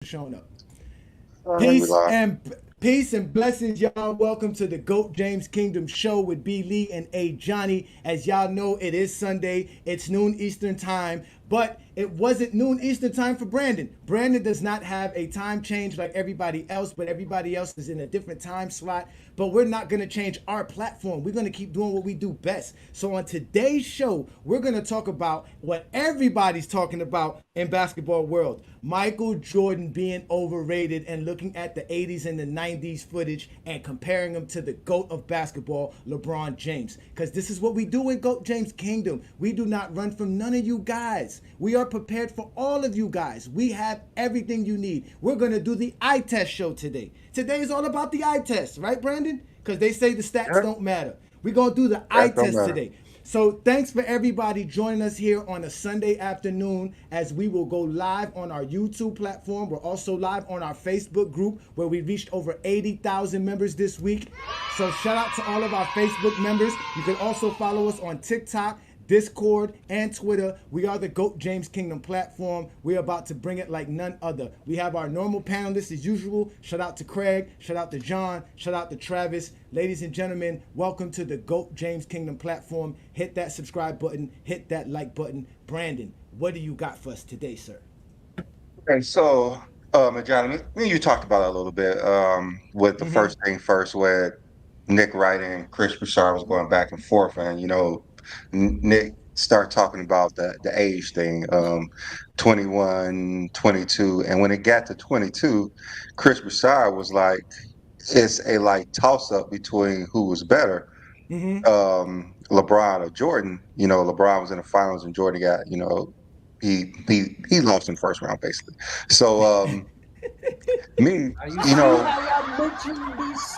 showing up. We Peace live. and peace and blessings, y'all. Welcome to the GOAT James Kingdom Show with B. Lee and A. Johnny. As y'all know, it is Sunday. It's noon Eastern time, but it wasn't noon Eastern time for Brandon. Brandon does not have a time change like everybody else, but everybody else is in a different time slot. But we're not going to change our platform. We're going to keep doing what we do best. So on today's show, we're going to talk about what everybody's talking about in basketball world. Michael Jordan being overrated and looking at the 80s and the 90s footage and comparing him to the GOAT of basketball, LeBron James. Because this is what we do in GOAT James Kingdom. We do not run from none of you guys. We are prepared for all of you guys. We have everything you need. We're going to do the eye test show today. Today is all about the eye test, right, Brandon? Because they say the stats Yeah, don't matter. We're going to do the eye that don't test matter. today. So thanks for everybody joining us here on a Sunday afternoon as we will go live on our YouTube platform. We're also live on our Facebook group where we reached over 80,000 members this week. So shout out to all of our Facebook members. You can also follow us on TikTok, Discord, and Twitter. We are the GOAT James Kingdom platform. We're about to bring it like none other. We have our normal panelists as usual. Shout out to Craig. Shout out to John. Shout out to Travis. Ladies and gentlemen, welcome to the GOAT James Kingdom platform. Hit that subscribe button. Hit that like button. Brandon, what do you got for us today, sir? Okay, so John, me and you talked about it a little bit. With the first thing first, where Nick Wright and Chris Broussard was going back and forth, and Nick started talking about the age thing, 21, 22, and when it got to 22, Chris Broussard was like, it's a like toss up between who was better, LeBron or Jordan. LeBron was in the finals and Jordan got, he lost in the first round basically. So me, You you see know, how y'all mention these?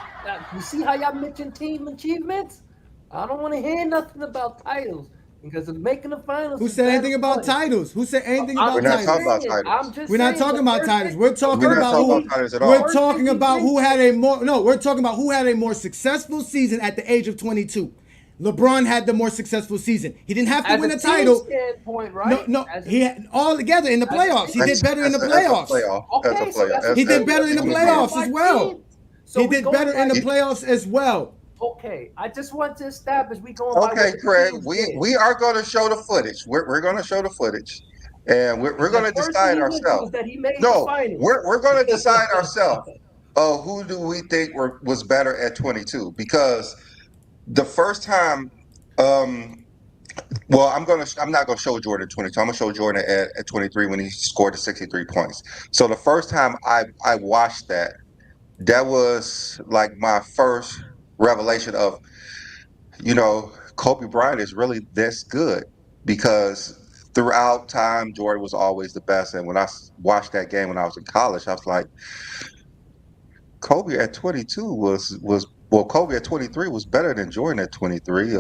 You see how y'all mention team achievements? I don't want to hear nothing about titles because making the finals Who is said that anything about important. titles? Who said anything we're about I'm not just talking titles? about saying. I'm titles. just We're not saying. talking about titles. We're talking We're not about talking about who. The titles at We're all. first thing talking he about who had mentioned. a more. No, we're talking about who had a more successful season at the age of 22. LeBron had the more successful season. He didn't have to As win a a team title. standpoint, No, right? no, he had all together in the As a playoffs. He team. did better in the As a playoffs. playoff, as a Okay, so playoff, that's a He as did team. better in the you We would agree. going playoffs as by well. team. So He we did going better in by the You- playoffs as well. okay. I just want to establish we going by what Okay, the Craig, teams we did. we are going to show the footage. We're going to show the footage, and we're The going to first thing decide he mentioned ourselves. was that he made the No, finals. we're going to decide ourselves. Who do we think was better at 22? Because the first time, um, well, I'm not gonna show Jordan 22. I'm gonna show Jordan at 23 when he scored the 63 points. So the first time I watched that, that was like my first revelation of, Kobe Bryant is really this good because throughout time Jordan was always the best. And when watched that game when I was in college, I was like, Kobe at 22 was well, Kobe at 23 was better than Jordan at 23.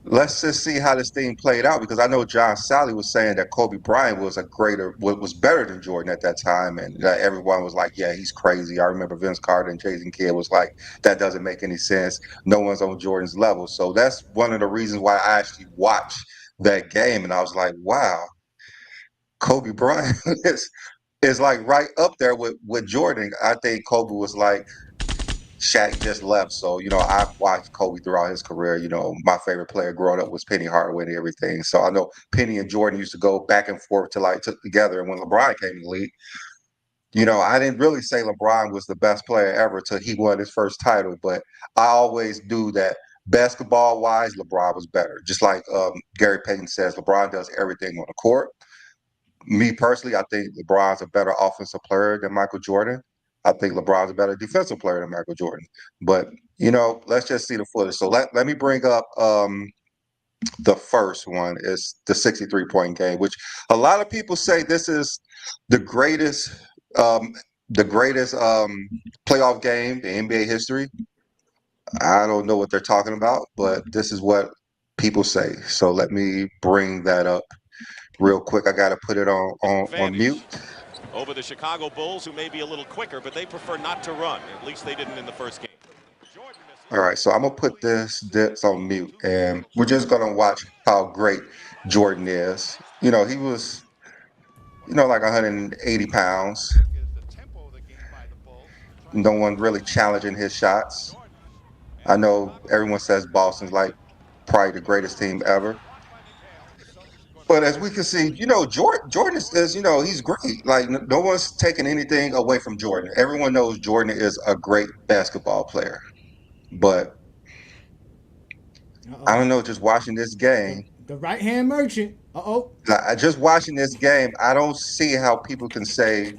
Let's just see how this thing played out because I know John Sally was saying that Kobe Bryant was better than Jordan at that time, and everyone was like, "Yeah, he's crazy." I remember Vince Carter and Jason Kidd was like, "That doesn't make any sense. No one's on Jordan's level." So that's one of the reasons why I actually watched that game, and I was like, "Wow, Kobe Bryant is like right up there with Jordan." I think Kobe was like Shaq just left, so I've watched Kobe throughout his career. My favorite player growing up was Penny Hardaway and everything. So I know Penny and Jordan used to go back and forth to like took together. And when LeBron came in the league, I didn't really say LeBron was the best player ever till he won his first title, but I always do that. Basketball wise, LeBron was better. Just like Gary Payton says, LeBron does everything on the court. Me personally, I think LeBron's a better offensive player than Michael Jordan. I think LeBron's a better defensive player than Michael Jordan. But let's just see the footage. So let me bring up the first one is the 63-point game, which a lot of people say this is the greatest um, playoff game in NBA history. I don't know what they're talking about, but this is what people say. So let me bring that up real quick. I got to put it on mute. Advantage over the Chicago Bulls, who may be a little quicker, but they prefer not to run. At least they didn't in the first game. Jordan All right, so I'm gonna put this on mute, and we're just gonna watch how great Jordan is. like 180 pounds. No one really challenging his shots. I know everyone says Boston's like probably the greatest team ever. But as we can see, Jordan is he's great. Like no one's taking anything away from Jordan. Everyone knows Jordan is a great basketball player. But I don't know, just watching this game. The right hand merchant. Just watching this game, I don't see how people can say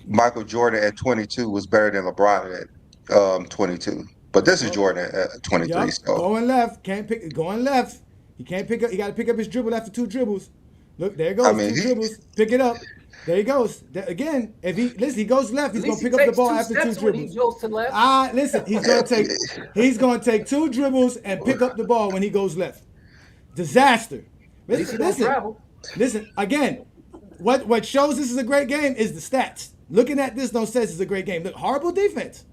Michael Jordan at 22 was better than LeBron at 22. But this is Jordan at 23. Yep. So Going left. Going left. He can't pick up. He got to pick up his dribble after 2 dribbles. Look, there it goes. 2 dribbles. Pick it up. There he goes. Again, if he goes left, he's gonna pick up the ball after 2 dribbles. He goes to left. Listen, he's gonna take 2 dribbles and pick up the ball when he goes left. Disaster. Listen. Again, what shows this is a great game is the stats. Looking at this don't say this is a great game. Look, horrible defense.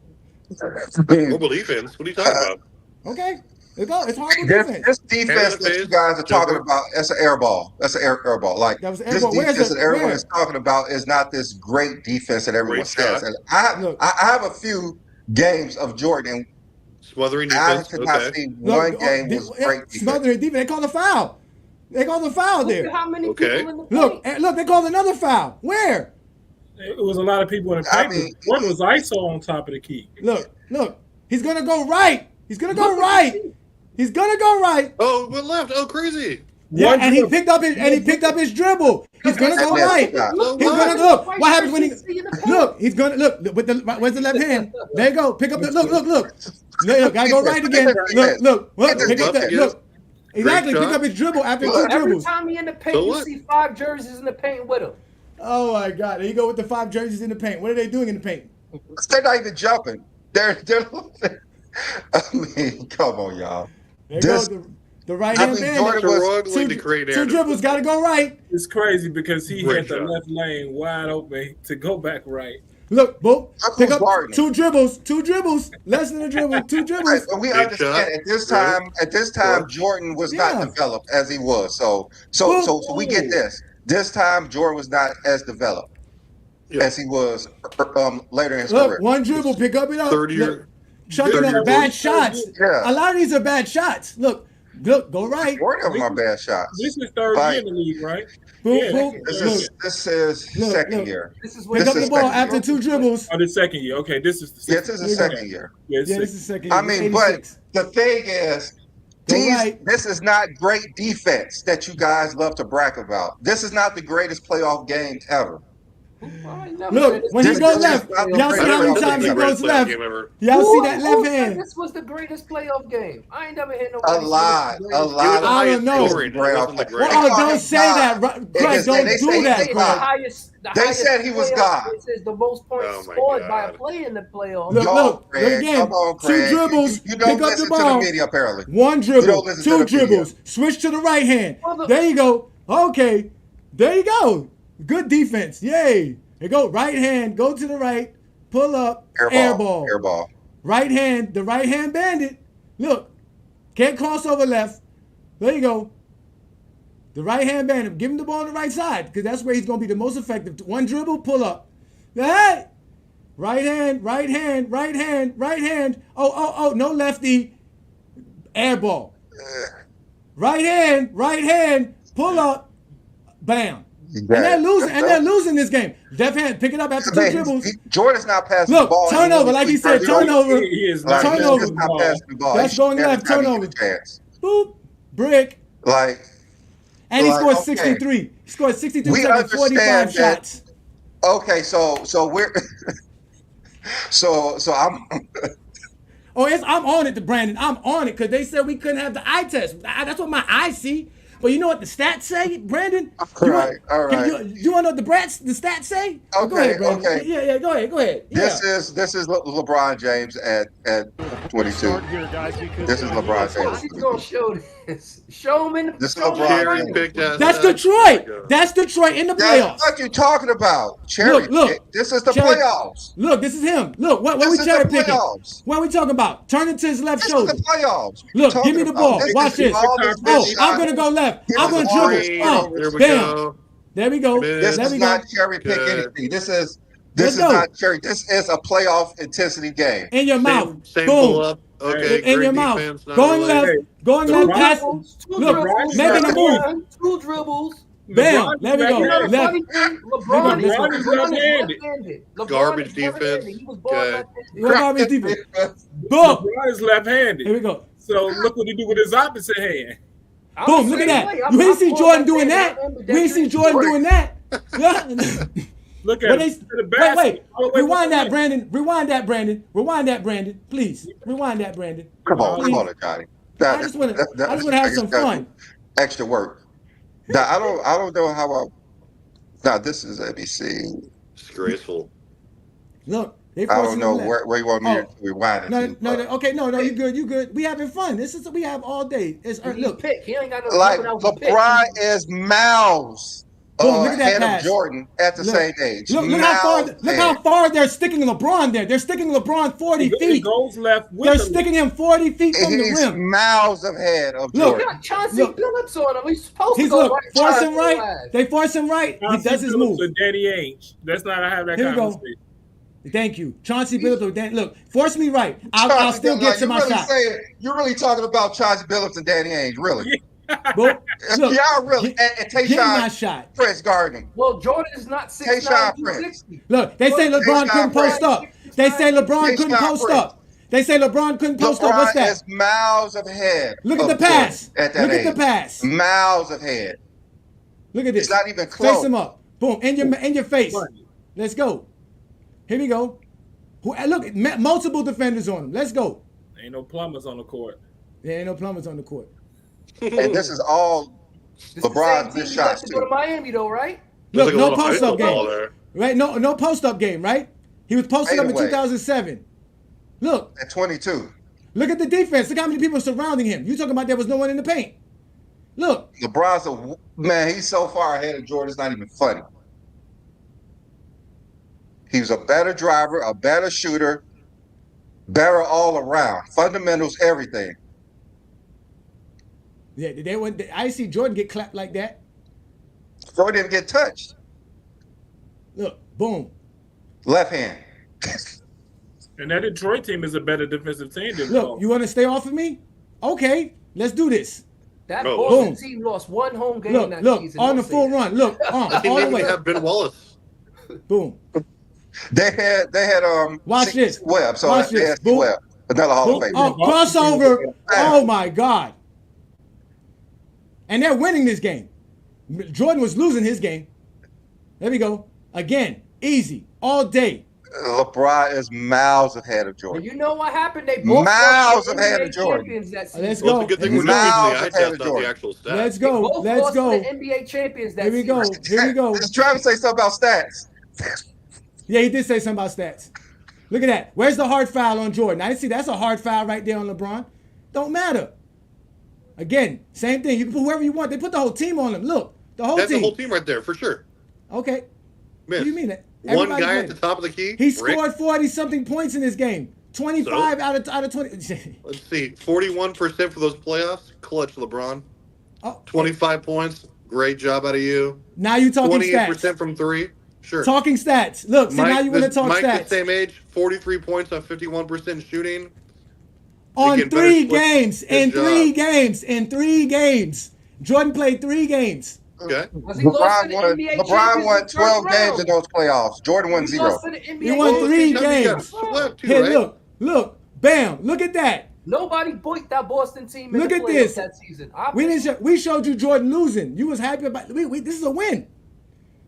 Horrible defense. What are you talking about? Okay. It's horrible defense. This defense that you guys are talking about, that's an air ball. That's an air ball. Like that was air this ball. defense that everyone is talking about is not this great defense that everyone says. And I have a few games of Jordan. Smothering defense. I could not see one game was great defense. Smothering defense. They called a foul. They called a foul there. Look at how many people in the paint. Look, they called another foul. Where? It was a lot of people in the paint. One was ISO on top of the key. Look. He's gonna go right. He's gonna go right. Oh, went left. Oh, crazy. Yeah, and he picked up his dribble. He's gonna go right. He's gonna look. What happens when he's gonna look with where's the left hand? There you go. Pick up the look. Gotta go right again. Look. Pick up that. Look. Exactly. Pick up his dribble after 2 dribbles. Every time he in the paint, you see 5 jerseys in the paint with him. Oh my God! There you go with the 5 jerseys in the paint. What are they doing in the paint? They're not even jumping. They're I mean, come on, y'all. There goes the right hand man. Two dribbles, got to go right. It's crazy because he had the left lane wide open to go back right. Look, Bo, pick up 2 dribbles, less than a dribble, 2 dribbles. Right, but we understand at this time, Jordan was not developed as he was. So we get this. This time, Jordan was not as developed as he was later in his career. Look, 1 dribble, pick up it up. 30-year. Chucking up bad shots. Yeah. A lot of these are bad shots. Look, go right. Jordan of them are bad shots. This is 3rd year in the league, right? This is second year. Pick up the ball after 2 dribbles. Oh, the second year. Okay, this is the second. This is the second year. Yeah, this is second year. I mean, but the thing is, this is not great defense that you guys love to brag about. This is not the greatest playoff game ever. Look, when he goes left, y'all see how many times he goes left. Y'all see that left hand. This was the greatest playoff game. I ain't never hit A nobody. lot. I don't know. Don't say that, Greg. Don't do that, Greg. They said he was God. This is the most points scored by a player in the playoffs. Look again. 2 dribbles, pick up the ball. 1 dribble, 2 dribbles. Switch to the right hand. There you go. Okay, there you go. Good defense. Yay. They go right hand, go to the right, pull up, air ball. Right hand, the right hand bandit. Look, can't cross over left. There you go. The right hand bandit. Give him the ball on the right side because that's where he's going to be the most effective. 1 dribble, pull up. Hey! Right hand. Oh, no lefty. Air ball. Right hand, pull up, bam. And they're losing this game. Left hand, pick it up after 2 dribbles. Jordan's not passing the ball. Look, turnover, like he said, turnover. He is not turnover. He's not passing the ball. That's going left, turnover. Boop, brick. And he scored 63. He scored 63 seconds, 45 shots. Okay, so we're so I'm I'm on it, Brandon. I'm on it because they said we couldn't have the eye test. That's what my eyes see. But you know what the stats say, Brandon? All right. You want to know what the stats say? Okay, go ahead, Brandon. okay. Yeah, go ahead. Yeah. This is LeBron James at 22. This is LeBron James. He's gonna show this. Show him in the. This is LeBron James. That's Detroit. That's Detroit in the playoffs. That's what you talking about. Cherry. Look. This is the playoffs. Look, this is him. Look, what we cherry picking? What are we talking about? Turn it to his left shoulder. This is the playoffs. Look, give me the ball. Watch this. Oh, I'm gonna go left. I'm gonna dribble. Oh, bam. There we go. Man, This There is we not go. cherry pick Okay. anything. This is Let's go. not cherry. This is a playoff intensity game. In your mouth. Same Boom. pull up. Okay, In great your mouth. defense. Not Going really. left. Hey, Going LeBron- left. Pass. Two Look, dribbles, making a move. two dribbles. Bam. LeBron There we is go. You know the left-handed. funny thing? LeBron is LeBron is left-handed. left-handed. LeBron Garbage is defense. left-handed. He was born Okay. left-handed. What garbage defense? Boom. LeBron is left-handed. Here we go. So look what he do with his opposite hand. I'm Boom. the Look at same that. way. You ain't I'm see born Jordan doing left-handed. that. I'm We ain't see ambidextrous. Jordan doing that. Look But at they, him. To the wait, basket. All the way rewind with that, the Brandon. Rewind that, Brandon. Rewind that, Brandon. Please, rewind that, Brandon. Come on, Please. come on, Johnny. I just want to have some fun. Extra work. Now, I don't know how I. Now this is ABC. Disgraceful. Look, they I forcing don't know him left. where you want me to Oh. rewind it. No, to, no, but- okay, no, you good, you good. We having fun. This is what we have all day. It's He look, pick. He ain't got no Like jumping out with pick. LeBron is miles Boom, look at that ahead pass. of Jordan at the Look, same age. look Miles how ahead. far they're sticking LeBron there. They're sticking LeBron 40 It feet. goes left with They're the sticking him 40 feet from the He's rim. miles ahead of Look, He Jordan. got Chauncey Look. Billups on him. He's supposed to He's go look, right. force side him to right. left. They force him right. He Chauncey does his Billups move. and Danny Ainge. Let's not have that Here we go. conversation. Thank you, Chauncey Billups. Look, force me right. I'll still get to my shot. You're really talking about Chauncey Billups and Danny Ainge, really? Look, Y'all really. And get my Tayshaun shot. Prince guarding. Well, Jordan is not 6'9", Tayshaun 260. Look, they say LeBron Tayshaun couldn't post Prince. up. They say LeBron couldn't Tayshaun post Prince. up. They say LeBron couldn't post up. What's LeBron that? is miles ahead. Look at of the pass. Jordan at that Look at the age. pass. Miles ahead. Look at this. It's not even close. Face him up. Boom. In your face. Let's go. Here we go. Look, multiple defenders on him. Let's go. Ain't no plumbers on the court. There ain't no plumbers on the court. And this is all It's the LeBron's same missed team you shots left to go to too. Miami, though, right? Look, There's no like a little high post up school ball game. there. Right? No post up game, right? He was posted up in Fadeaway. 2007. Look, At 22. look at the defense. Look how many people are surrounding him. You talking about there was no one in the paint. Look, LeBron's man, he's so far ahead of Jordan, it's not even funny. He's a better driver, a better shooter, better all around. Fundamentals, everything. yeah, they went. I didn't see Jordan get clapped like that. Jordan didn't get touched. Look, boom. Left hand. And that Detroit team is a better defensive team than Look, you want to stay off of me? Okay, let's do this. That Oh, Boston boom. team lost one home game Look, that look, season. on the Don't say full that. run. Look, He all the didn't way. have Ben Wallace. Boom. They had Watch this. Webb. So Watch they this. had Boom. Webb. Another Hall of Boom. Famer. Oh, crossover. Oh my God. And they're winning this game. Jordan was losing his game. There we go. Again, easy, all day. LeBron is miles ahead of And Jordan. you know what happened? They both Miles lost to ahead of NBA Jordan. champions that season. Let's Well, go. it's a good thing we're Miles just using the eye ahead test, of not Jordan. the actual stats. Let's They go. both Let's lost go. to the NBA champions that Here we go. season. Here we go. Just trying to say something about stats. Yeah, he did say something about stats. Look at that. Where's the hard foul on Jordan? I didn't see that's a hard foul right there on LeBron. Don't matter. Again, same thing. You can put whoever you want. They put the whole team on him. Look, the whole That's team. the whole team right there, for sure. Okay. Miss. What do you mean that? One Everybody guy at played. the top of the key. He Rick. scored 40-something points in this game. 25 out of 20. Let's see, 41% for those playoffs. Clutch, LeBron. Oh, 25 points. Great job out of you. now you talking 28% stats. from three. Sure. Talking stats. Look, see, now you want to talk Mike stats. the same age, 43 points on 51% shooting. On They get 3 better games. splits. In Good 3 job. games. In 3 games. Jordan played 3 games. Okay. Because he lost to the NBA LeBron champions won in the 12 first games round. in those playoffs. Jordan won He 0. lost to the NBA He won Well, 3 see, now you got games. swept too, Here, right? look. Bam. Look at that. Nobody beat that Boston team in Look the at playoffs this. that season. We showed you Jordan losing. You was happy about this is a win.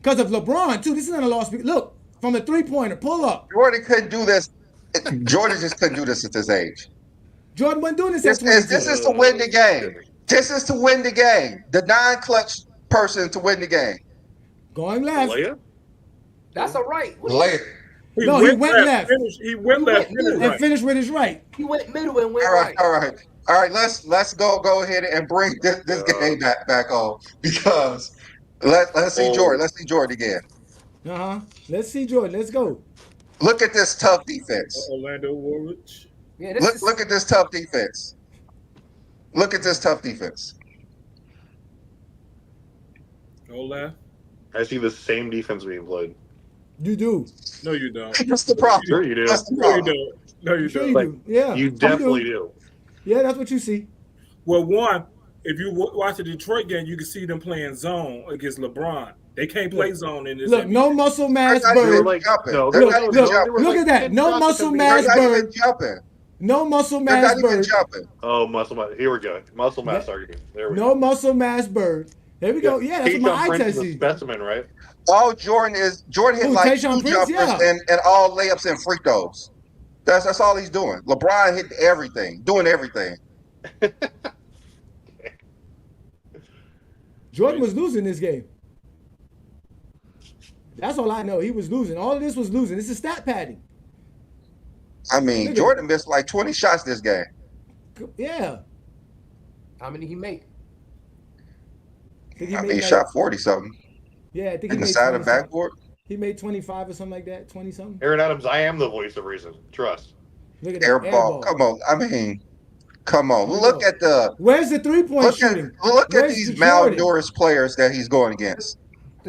Because of LeBron, too. This is not a loss. Look, from the 3-pointer, pull up. Jordan couldn't do this. Jordan just couldn't do this at this age. Jordan wasn't doing this at This 22. is to win the game. This is to win the game. The non-clutch person to win the game. Going left. Leia? That's all right. Later. He went left. He went left. He went And Right. finished with his right. He went middle and went All right, right. all right. Let's go ahead and bring this game back on because let's see Jordan. Let's see Jordan again. Let's see Jordan. Let's go. Look at this tough defense. Orlando Warwick. Yeah, this is Look at this tough defense. Look at this tough defense. Go left. I see the same defense being played. You do. No, you don't. That's the problem. Sure you do. That's the No, you problem. don't. No, you Sure don't. you Like, do. Yeah. You definitely do. Yeah, that's what you see. Well, one, if you watch the Detroit game, you can see them playing zone against LeBron. They can't play zone in this. Look, NBA. no muscle mass They're not even bird. like, jumping. no, They're Look, not even look, jumping. look at that. 10 No shots muscle coming mass They're not even bird. jumping. No muscle They're mass not even bird. jumping. Oh, muscle mass. Here we go. Muscle mass Yeah. argument. There we No go. muscle mass bird. There we go. Yeah, that's what my eye Prince test is a is. specimen, right? All Jordan hit Who, like Tayshaun 2 Prince? jumpers Yeah. and all layups and free throws. That's all he's doing. LeBron hit everything, doing everything. Jordan was losing this game. That's all I know. He was losing. All of this was losing. This is stat padding. I mean, Look at Jordan missed like 20 shots this game. Yeah. How many he make? I think I made mean, he like- shot 40 something Yeah, I think he in the made side of 20 the something. backboard. He made 25 or something like that. 20 something. Aaron Adams, I am the voice of reason. Trust. Look at that. Air ball. Come on. I mean, come on. Look at the Where's the 3-point shooting? look at Where's these the Jordan? malnourished players that he's going against.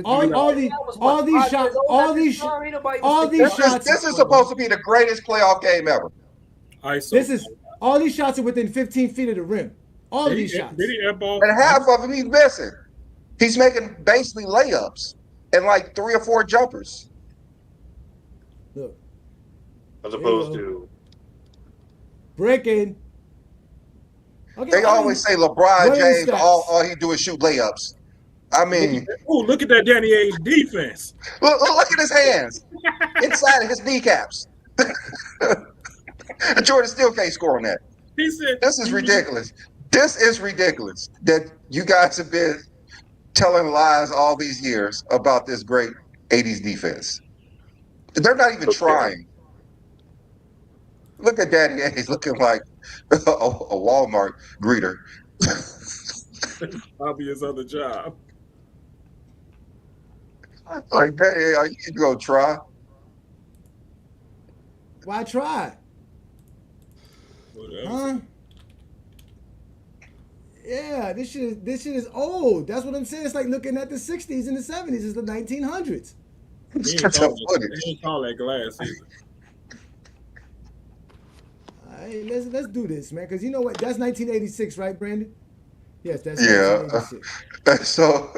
All these shots, all these shots. This is supposed to be the greatest playoff game ever. This is all these shots are within 15 feet of the rim. All of these shots. Did he airball? And half of them he's missing. He's making basically layups and like 3 or 4 jumpers. Look. As opposed to breaking. Okay, They always say LeBron James, stats. all he do is shoot layups. I mean, look at that Danny Ainge defense. look at his hands inside of his kneecaps. Jordan still can't score on that. He said, "This is ridiculous. This is ridiculous that you guys have been telling lies all these years about this great '80s defense. They're not even trying. Look at Danny Ainge looking like a Walmart greeter. Probably his other job. Like, hey, are you gonna try? Why try? Huh? Yeah, this shit is old. That's what I'm saying. It's like looking at the 60s and the 70s. It's the 1900s. He ain't call that glass either. All right, let's do this, man. Because you know what? That's 1986, right, Brandon? Yes, that's Yeah. 1986. So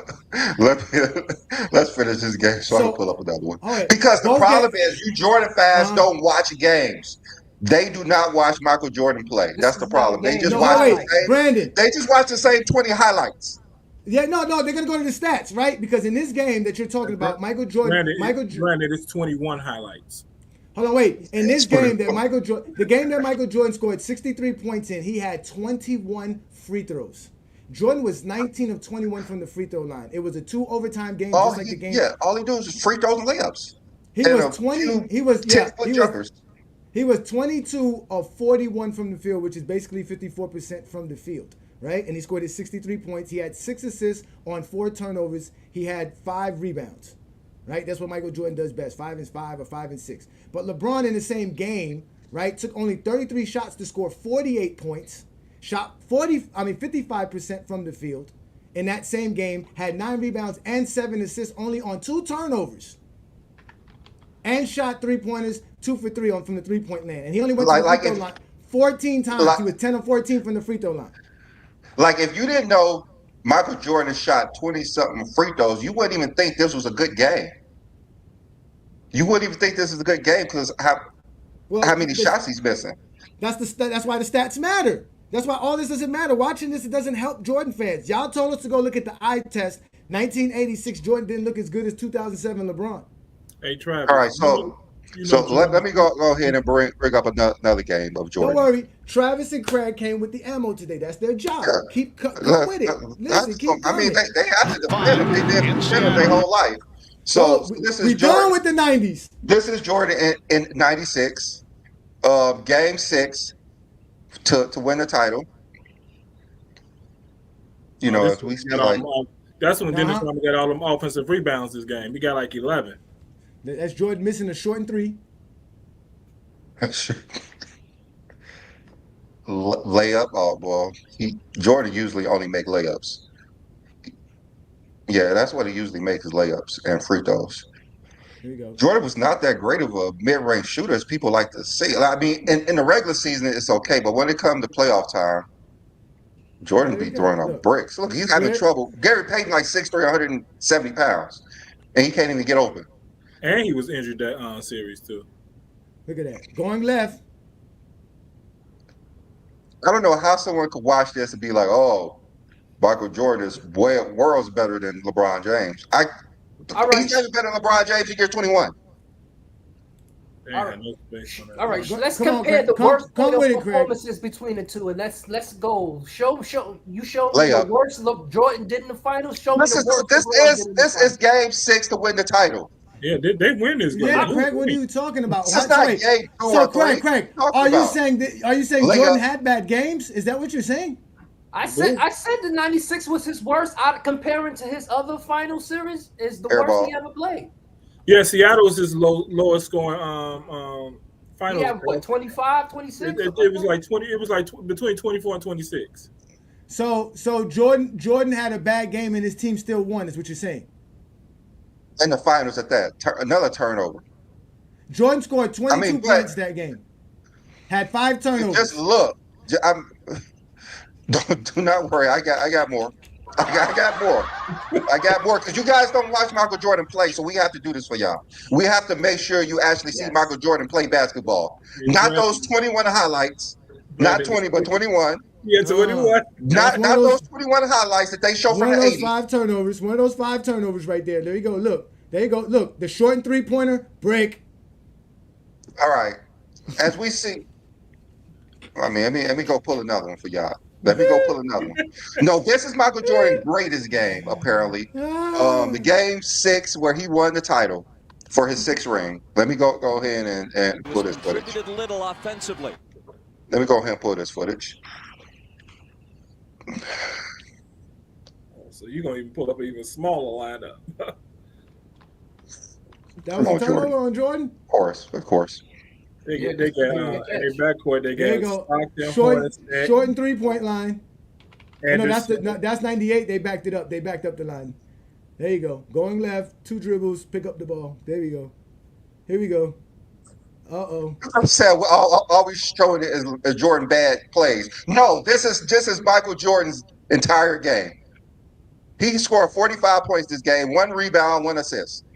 let's finish this game so I can pull up another one. Right, Because the problem is you Jordan fans don't watch games. They do not watch Michael Jordan play. That's the problem. They just watch Brandon. They just watch the same 20 highlights. Yeah, no, they're gonna go to the stats, right? Because in this game that you're talking about, Michael Jordan, Brandon, it's 21 highlights. Hold on, wait. In this game that Michael Jordan scored 63 points in, he had 21 free throws. Jordan was 19 of 21 from the free throw line. It was a 2 overtime game, just like the game. Yeah, all he does is free throws and layups. He was 20. He was 10-foot jumpers. He was 22 of 41 from the field, which is basically 54% from the field, right? And he scored his 63 points. He had 6 assists on 4 turnovers. He had 5 rebounds, right? That's what Michael Jordan does best, 5 and 5 or 5 and 6. But LeBron in the same game, right, took only 33 shots to score 48 points, shot 55% from the field. In that same game, had 9 rebounds and 7 assists only on 2 turnovers. And shot 3-pointers, 2 for 3 from the 3-point land. And he only went to the free throw line 14 times. He was 10 of 14 from the free throw line. Like, if you didn't know Michael Jordan shot 20-something free throws, you wouldn't even think this was a good game. You wouldn't even think this is a good game because how many shots he's missing. That's why the stats matter. That's why all this doesn't matter. Watching this, it doesn't help Jordan fans. Y'all told us to go look at the eye test. 1986, Jordan didn't look as good as 2007 LeBron. Hey, Travis. All right, let me go ahead and bring up another game of Jordan. Don't worry, Travis and Craig came with the ammo today. That's their job. Keep with it. Listen, keep I mean, they have to defend him. They've been defending their whole life. So this is Jordan. Done with the 90s. This is Jordan in '96, Game 6 to win the title. You know, as we see, that's when Dennis Rodman got all them offensive rebounds this game. He got like 11. That's Jordan missing a short and 3. Layup. Oh well, Jordan usually only make layups. Yeah, that's what he usually makes his layups and free throws. Here we go. Jordan was not that great of a mid-range shooter as people like to say. I mean, in the regular season, it's okay, but when it comes to playoff time, Jordan There we be go. throwing up Look. bricks. Look, he's having trouble. Gary Payton like 6'3", 170 pounds, and he can't even get open. And he was injured that series too. Look at that. Going left. I don't know how someone could watch this and be like, "Oh, Michael Jordan is worlds better than LeBron James." All right. He's never better than LeBron James in year 21. All right. No space on that. All right, so let's Come on, compare Craig. the worst Come with it, Craig. performances between the two, and let's go. Show me Layup. the worst Jordan did in the finals. Show me This the worst. is game 6 to win the title. Yeah, they win this game. Yeah, Craig, what are you talking about? This is not Wait. game 2 So or 3. Craig, Talking are you about saying Layup. Jordan had bad games? Is that what you're saying? I said the '96 was his worst. Comparing to his other final series, is the Airball. worst he ever played. Yeah, Seattle was his lowest scoring finals. He had what, 25, 26? It was like 20. It was like between 24 and 26. So Jordan had a bad game and his team still won. Is what you're saying? In the finals at that. Another turnover. Jordan scored 22 but- points that game. Had 5 turnovers. Just look. Do not worry. I got more. I got more. I got more because you guys don't watch Michael Jordan play, so we have to do this for y'all. We have to make sure you actually see Michael Jordan play basketball, not those 21 highlights, not 20, but 21. Yeah, 21. Not those 21 highlights that they show from One the of those 80s. 5 turnovers. One of those 5 turnovers right there. There you go. Look. There you go. Look. The shortened 3-pointer break. All right. As we see, let me go pull another one for y'all. Let me go pull another one. No, this is Michael Jordan's greatest game, apparently. The game 6 where he won the title for his 6th ring. Let me go ahead and pull this footage. Contributed little offensively. Let me go ahead and pull this footage. So you're gonna even pull up an even smaller lineup. That was Come a on, turnover Jordan. on Jordan. Of course. They got in their backcourt. They There you got go. Stockton, Shortened 3-point line. No, Anderson. that's 98. They backed it up. They backed up the line. There you go. Going left, 2 dribbles, pick up the ball. There we go. Here we go. Uh-oh. I'm saying all we showing it is Jordan bad plays. No, this is Michael Jordan's entire game. He scored 45 points this game, 1 rebound, 1 assist.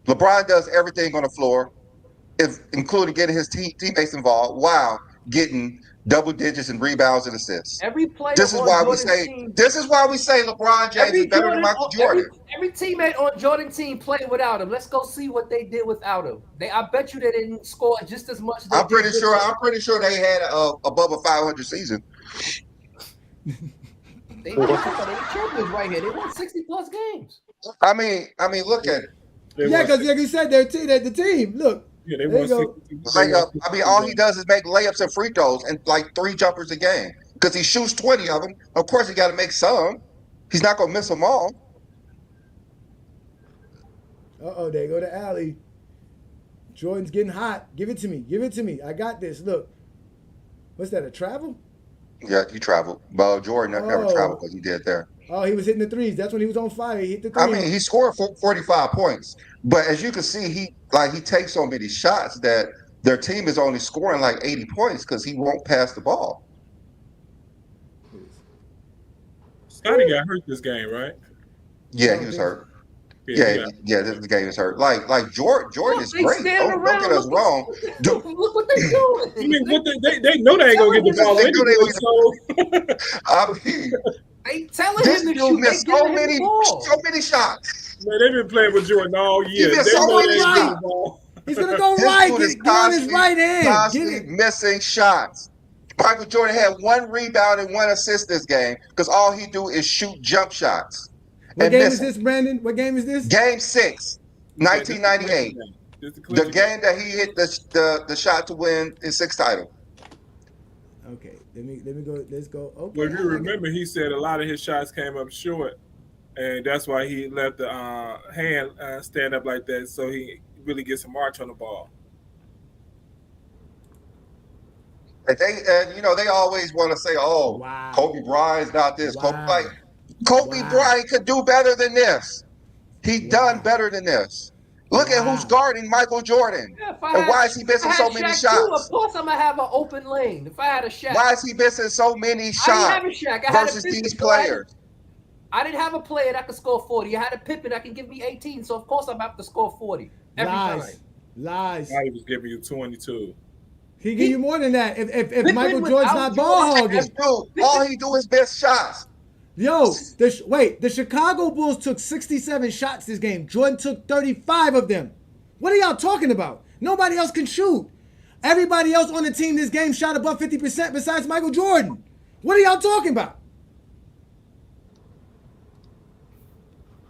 LeBron does everything on the floor, including getting his teammates involved while getting double digits in rebounds and assists. Every player This is on why Jordan's we say team, LeBron James is better than Michael Jordan. Every teammate on Jordan's team played without him. Let's go see what they did without him. I bet you they didn't score just as much. I'm pretty sure they had above a 500 season. They champions right here. They won 60+ games. I mean, look at it. Yeah, because like you said, they're the team. Look. Yeah, they There won you go. 62. All he does is make layups and free throws and like 3 jumpers a game because he shoots 20 of them. Of course, he got to make some. He's not gonna miss them all. Uh-oh, there go to Alley. Jordan's getting hot. Give it to me. Give it to me. I got this. Look. What's that, a travel? Yeah, he traveled. Well, Jordan never traveled because he did there. Oh, he was hitting the threes. That's when he was on fire. He hit the three. I mean, he scored 45 points, but as you can see, he takes so many shots that their team is only scoring like 80 points because he won't pass the ball. Scotty got hurt this game, right? Yeah, he was hurt. Yeah, this game is hurt. Like Jordan is great. Don't get us wrong. Look what they doing. I mean, they know they ain't gonna get the ball anyway. I mean, They telling this him to dude shoot. missed so many shots. Man, they've been playing with Jordan all year. He missed They so know many they ain't shots. getting the ball. He's going to go This right. dude is Get on his right hand. Get constantly it. missing shots. Michael Jordan had 1 rebound and 1 assist this game because all he do is shoot jump shots. What and game miss is them. this, Brandon? What game is this? Game 6, 1998. The game that he hit the shot to win his 6th title. Okay, let me go. Let's go. Okay. Well, if you remember, he said a lot of his shots came up short, and that's why he let the hand stand up like that, so he really gets some march on the ball. And they always want to say, "Oh, Wow. Kobe Bryant's not this." Wow. Kobe, like Kobe Bryant could do better than this. He done better than this. Look at who's guarding Michael Jordan. Yeah, And why is he missing so many Shaq shots? too, of course, I'm gonna have an open lane. If I had a Shaq, why is he missing so many shots I didn't have a Shaq. I versus had a these physical. players? I didn't have a player that could score 40. I had a Pippen that can give me 18. So of course I'm about to score 40 every time. Lies. I was giving you 22. He give you more than that. If Michael Jordan's not ball hogging. All he do is miss shots. Yo, the Chicago Bulls took 67 shots this game. Jordan took 35 of them. What are y'all talking about? Nobody else can shoot. Everybody else on the team this game shot above 50% besides Michael Jordan. What are y'all talking about?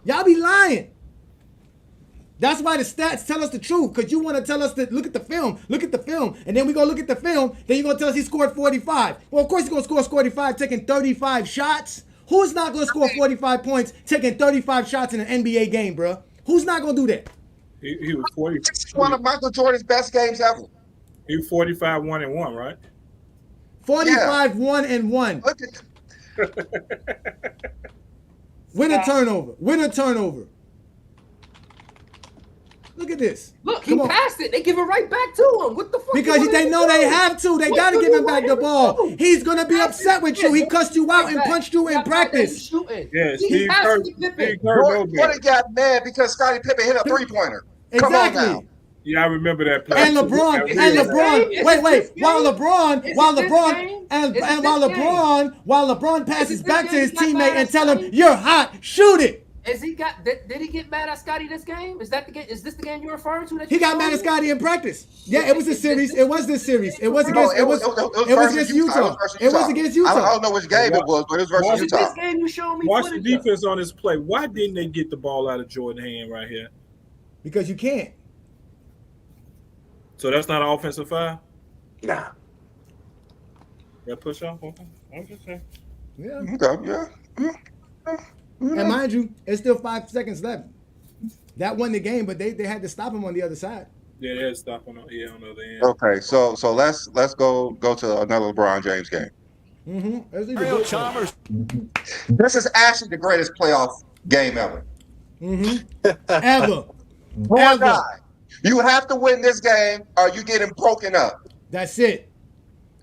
Y'all be lying. That's why the stats tell us the truth, because you want to tell us that look at the film, and then we go look at the film, then you're going to tell us he scored 45. Well, of course he's going to score 45 taking 35 shots. Who's not going to score 45 points taking 35 shots in an NBA game, bro? Who's not going to do that? He was 40. It's one of Michael Jordan's best games ever. He was 45, 1-1, right? 45, 1-1. Look at Win a turnover. Look at this. Look, he passed it. They give it right back to him. What the fuck? Because they know they have to. They got to give him back the ball. He's going to be upset with you. He cussed you out and punched you in practice. Yes, Steve Kerr Jordan got mad because Scottie Pippen hit a three-pointer. Come on now. Yeah, I remember that play. And LeBron, while LeBron passes back to his teammate and tell him, "You're hot, shoot it." Did he get mad at Scottie this game? Is this the game you're referring to? He got mad at Scottie in practice. Yeah, it was a series. It was this series. It was against Utah. It was against Utah. I don't know which game it was, but it was versus Utah. This game you showed me. Watch the defense on this play. Why didn't they get the ball out of Jordan's hand right here? Because you can't. So that's not an offensive foul? Nah. That push off? Okay. I'm just saying. Yeah. And mind you, it's still 5 seconds left. That won the game, but they had to stop him on the other side. Yeah, they had to stop on the other end. Okay, so let's go to another LeBron James game. This is actually the greatest playoff game ever. Ever. You have to win this game or you getting broken up. That's it.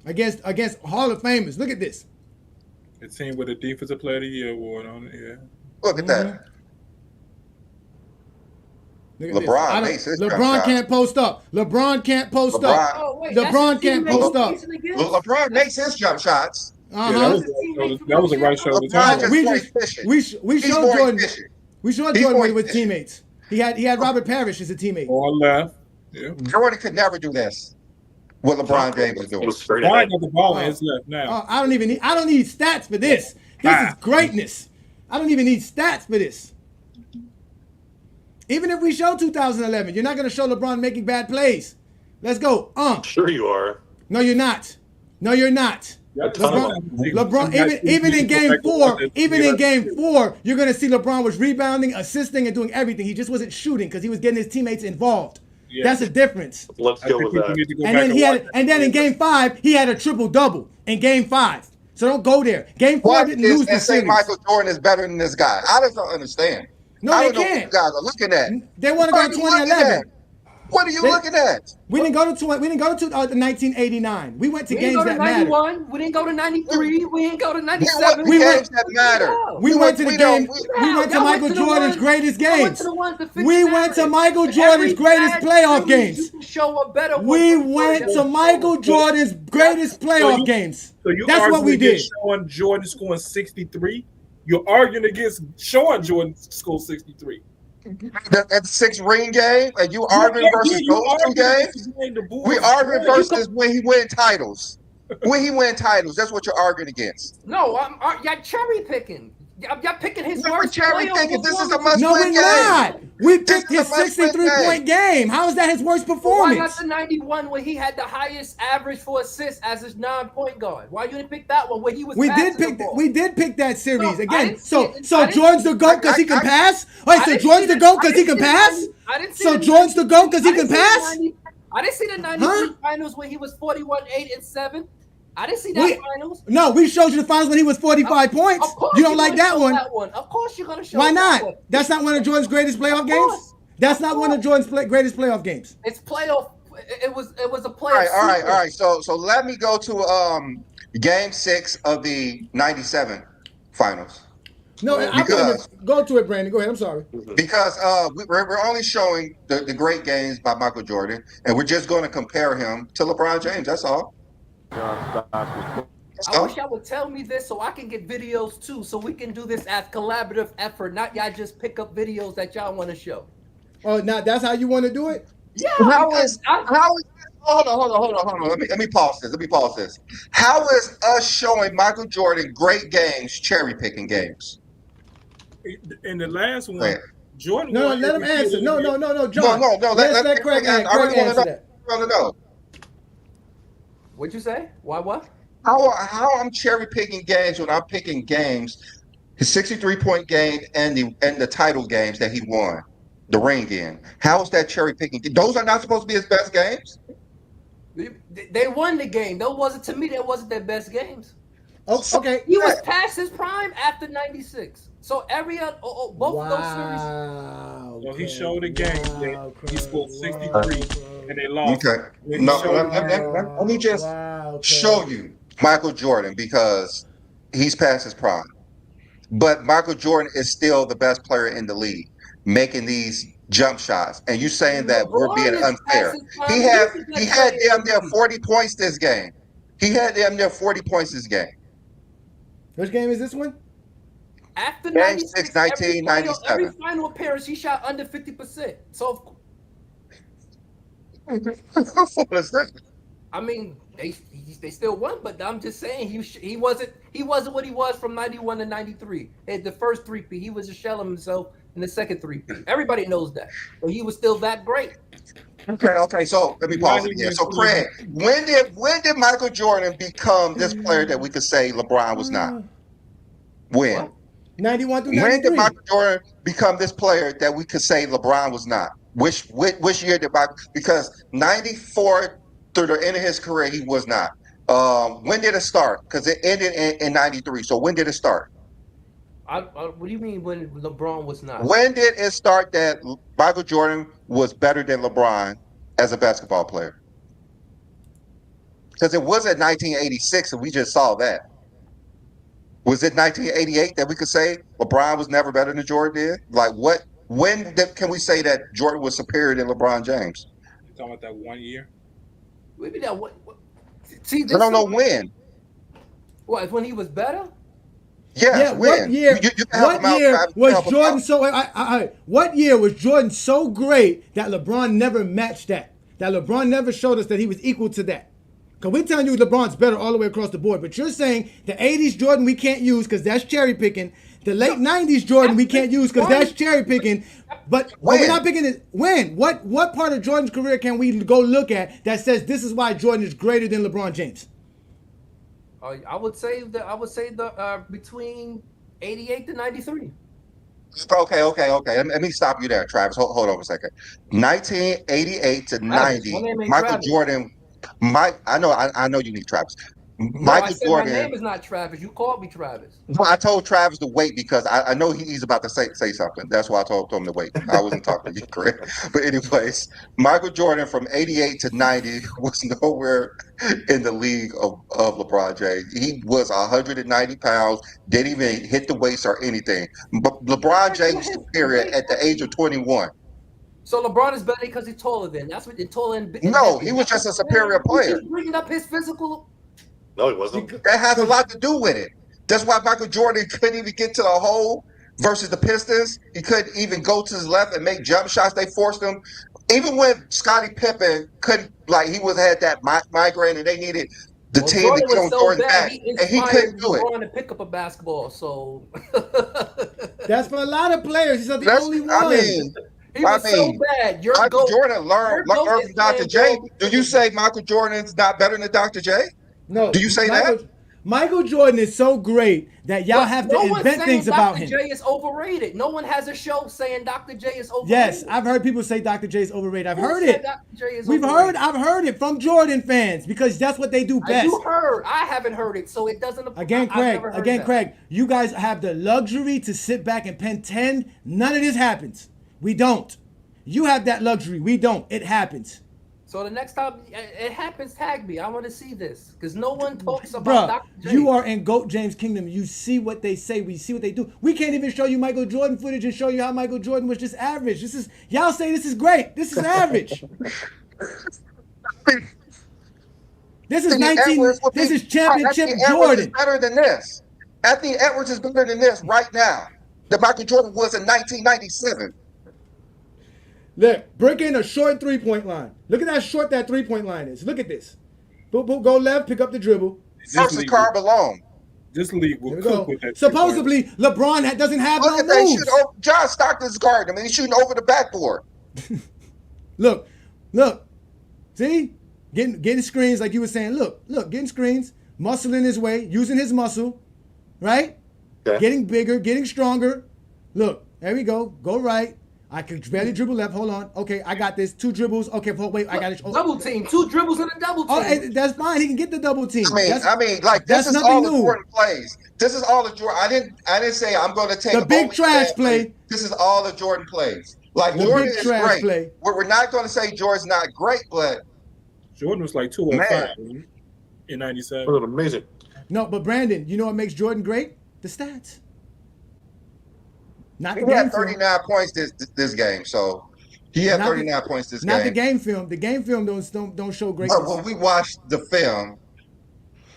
Against Hall of Famers. Look at this. The team with the Defensive Player of the Year award on it, yeah. Look at that. LeBron can't post up. LeBron can't post up. LeBron can't post up. LeBron makes his jump shots. That was a right shoulder. We showed Jordan. We showed Jordan with teammates. He had Robert Parrish as a teammate. On left. Yeah. Jordan could never do this. What LeBron James is doing. Brian got the ball in his left now. I don't need stats for this. This is greatness. I don't even need stats for this. Even if we show 2011, you're not going to show LeBron making bad plays. Let's go. Sure you are. No, you're not. LeBron, even in game four, you're going to see LeBron was rebounding, assisting, and doing everything. He just wasn't shooting because he was getting his teammates involved. Yeah. That's a difference. Let's go with that. And then in game 5, he had a triple-double in game 5. So don't go there. Game 4 didn't lose the series. Michael Jordan is better than this guy. I just don't understand. No, they can't. What you guys are looking at. They want to go 2011. What are you looking at? We didn't go to 1989. We went to games that mattered. We didn't go to 93. We didn't go to 97. We went that matter. We went to the game. We went to Michael Jordan's greatest games. We went to Michael Jordan's greatest playoff games. We went to Michael Jordan's greatest playoff games. That's what we did. Showing Jordan scoring 63. You're arguing against showing Jordan score 63. That 6-ring game, and you arguing versus those 2 games? We arguing versus when he win titles. When he win titles, that's what you're arguing against. No, y'all cherry picking. Y'all picking his worst cherry picking. This is a must-win game. No, we're not. We picked his 63-point game. How is that his worst performance? Why not the 91 when he had the highest average for assists as his non-point guard? Why you didn't pick that one where he was? We did pick that series again. So Jordan's the GOAT because he can pass. All right, so Jordan's the GOAT because he can pass. So Jordan's the GOAT because he can pass. I didn't see the 93 finals where he was 41, 8, and 7. I didn't see that finals. No, we showed you the finals when he was 45 points. Of course You don't like that one. Of course you're gonna show. Why not? That one. That's not one of Jordan's greatest playoff games. That's not one of Jordan's greatest playoff games. It's playoff. It was a playoff. All right. So let me go to Game 6 of the '97 finals. No, go to it, Brandon. Go ahead. I'm sorry. Because we're only showing the great games by Michael Jordan, and we're just going to compare him to LeBron James. That's all. I wish y'all would tell me this so I can get videos too, so we can do this as collaborative effort, not y'all just pick up videos that y'all want to show. Oh, now that's how you want to do it? Yeah. Hold on. Let me pause this. How is us showing Michael Jordan great games cherry picking games? In the last one, Jordan. No, let him answer. No, John. No. Let Craig answer that. No. What'd you say? What? How I'm cherry picking games when I'm picking games, his 63-point game and the title games that he won, the ring in. How is that cherry picking? Those are not supposed to be his best games. They won the game. That wasn't their best games. Okay. He was past his prime after '96. So both of those series. So he showed a game. He scored 63, and they lost. Okay. Let me just show you Michael Jordan because he's past his prime. But Michael Jordan is still the best player in the league, making these jump shots. And you saying that we're being unfair. He had damn near 40 points this game. Which game is this one? After Game 96, 1997. every final appearance, he shot under 50%. So, I mean, they still won, but I'm just saying he wasn't what he was from 91 to 93. The first three-peat, he was a shell of himself in the second three-peat. Everybody knows that, but he was still that great. Okay. So let me pause it again. So Craig, when did Michael Jordan become this player that we could say LeBron was not? When? What? 91 through 93. When did Michael Jordan become this player that we could say LeBron was not? Which year did Michael? Because 94 through the end of his career, he was not. When did it start? Because it ended in 93. So when did it start? What do you mean when LeBron was not? When did it start that Michael Jordan was better than LeBron as a basketball player? Because it was at 1986, and we just saw that. Was it 1988 that we could say LeBron was never better than Jordan did? Like what? When can we say that Jordan was superior than LeBron James? You talking about that 1 year? Maybe that what? See, I don't know when. What? When he was better? Yes, when? What year? Was Jordan so? What year was Jordan so great that LeBron never matched that? That LeBron never showed us that he was equal to that. Because we're telling you LeBron's better all the way across the board. But you're saying the 80s Jordan we can't use because that's cherry picking. The late 90s Jordan we can't use because that's cherry picking. But we're not picking it. When? What part of Jordan's career can we go look at that says this is why Jordan is greater than LeBron James? I would say the between 88 to 93. Okay. Let me stop you there, Travis. Hold on a second. 1988 to 90. Michael Jordan. I know you need Travis. Michael Jordan. My name is not Travis. You called me Travis. Well, I told Travis to wait because I know he's about to say something. That's why I told him to wait. I wasn't talking to you, correct? But anyways, Michael Jordan from 88 to 90 was nowhere in the league of LeBron James. He was 190 pounds, didn't even hit the weights or anything. But LeBron James superior at the age of 21. So LeBron is better because he's taller than. That's what you're taller than. No, he was just a superior player. He's bringing up his physical. No, he wasn't. That has a lot to do with it. That's why Michael Jordan couldn't even get to the hole versus the Pistons. He couldn't even go to his left and make jump shots. They forced him. Even when Scottie Pippen couldn't, he had that migraine and they needed the team Jordan to get on Jordan back. And he couldn't do it. LeBron to pick up a basketball, so. That's for a lot of players. He's not the only one. He was so bad. Michael Jordan learned from Dr. J. Do you say Michael Jordan's not better than Dr. J? No. Do you say that? Michael Jordan is so great that y'all have to invent things about him. Dr. J is overrated. No one has a show saying Dr. J is overrated. Yes, I've heard people say Dr. J is overrated. I've heard it. I've heard it from Jordan fans because that's what they do best. You heard. I haven't heard it, so it doesn't apply. Craig, you guys have the luxury to sit back and pretend none of this happens. We don't. You have that luxury. We don't. It happens. So the next time it happens, tag me. I want to see this because no one talks about Dr. J. You are in GOAT James Kingdom. You see what they say. We see what they do. We can't even show you Michael Jordan footage and show you how Michael Jordan was just average. Y'all say this is great. This is average. This is 19. This is championship Jordan. Is better than this. Anthony Edwards is better than this right now. That Michael Jordan was in 1997. Look, break in a short three-point line. Look at how short that three-point line is. Look at this. Boop, boop, go left, pick up the dribble. Versus Karl Malone. This league will cook with that. Supposedly, LeBron doesn't have no moves. John Stockton's guarding him, and he's shooting over the backboard. Look. See? Getting screens like you were saying. Look, getting screens. Muscle in his way, using his muscle. Right? Okay. Getting bigger, getting stronger. Look, there we go. Go right. I can barely dribble left. Hold on. Okay, I got this. 2 dribbles. Okay, wait, I got it. Double team. 2 dribbles and a double team. Oh, that's fine. He can get the double team. I mean, like this is all the Jordan plays. This is all the Jordan. I didn't say I'm going to take the big trash play. This is all the Jordan plays. Like Jordan is great. We're not going to say Jordan's not great, but Jordan was like 205 in '97. That was amazing. No, but Brandon, you know what makes Jordan great? The stats. He had 39 points this game, so he had 39 points this game. Not the game film. The game film don't show greatness. But when we watched the film,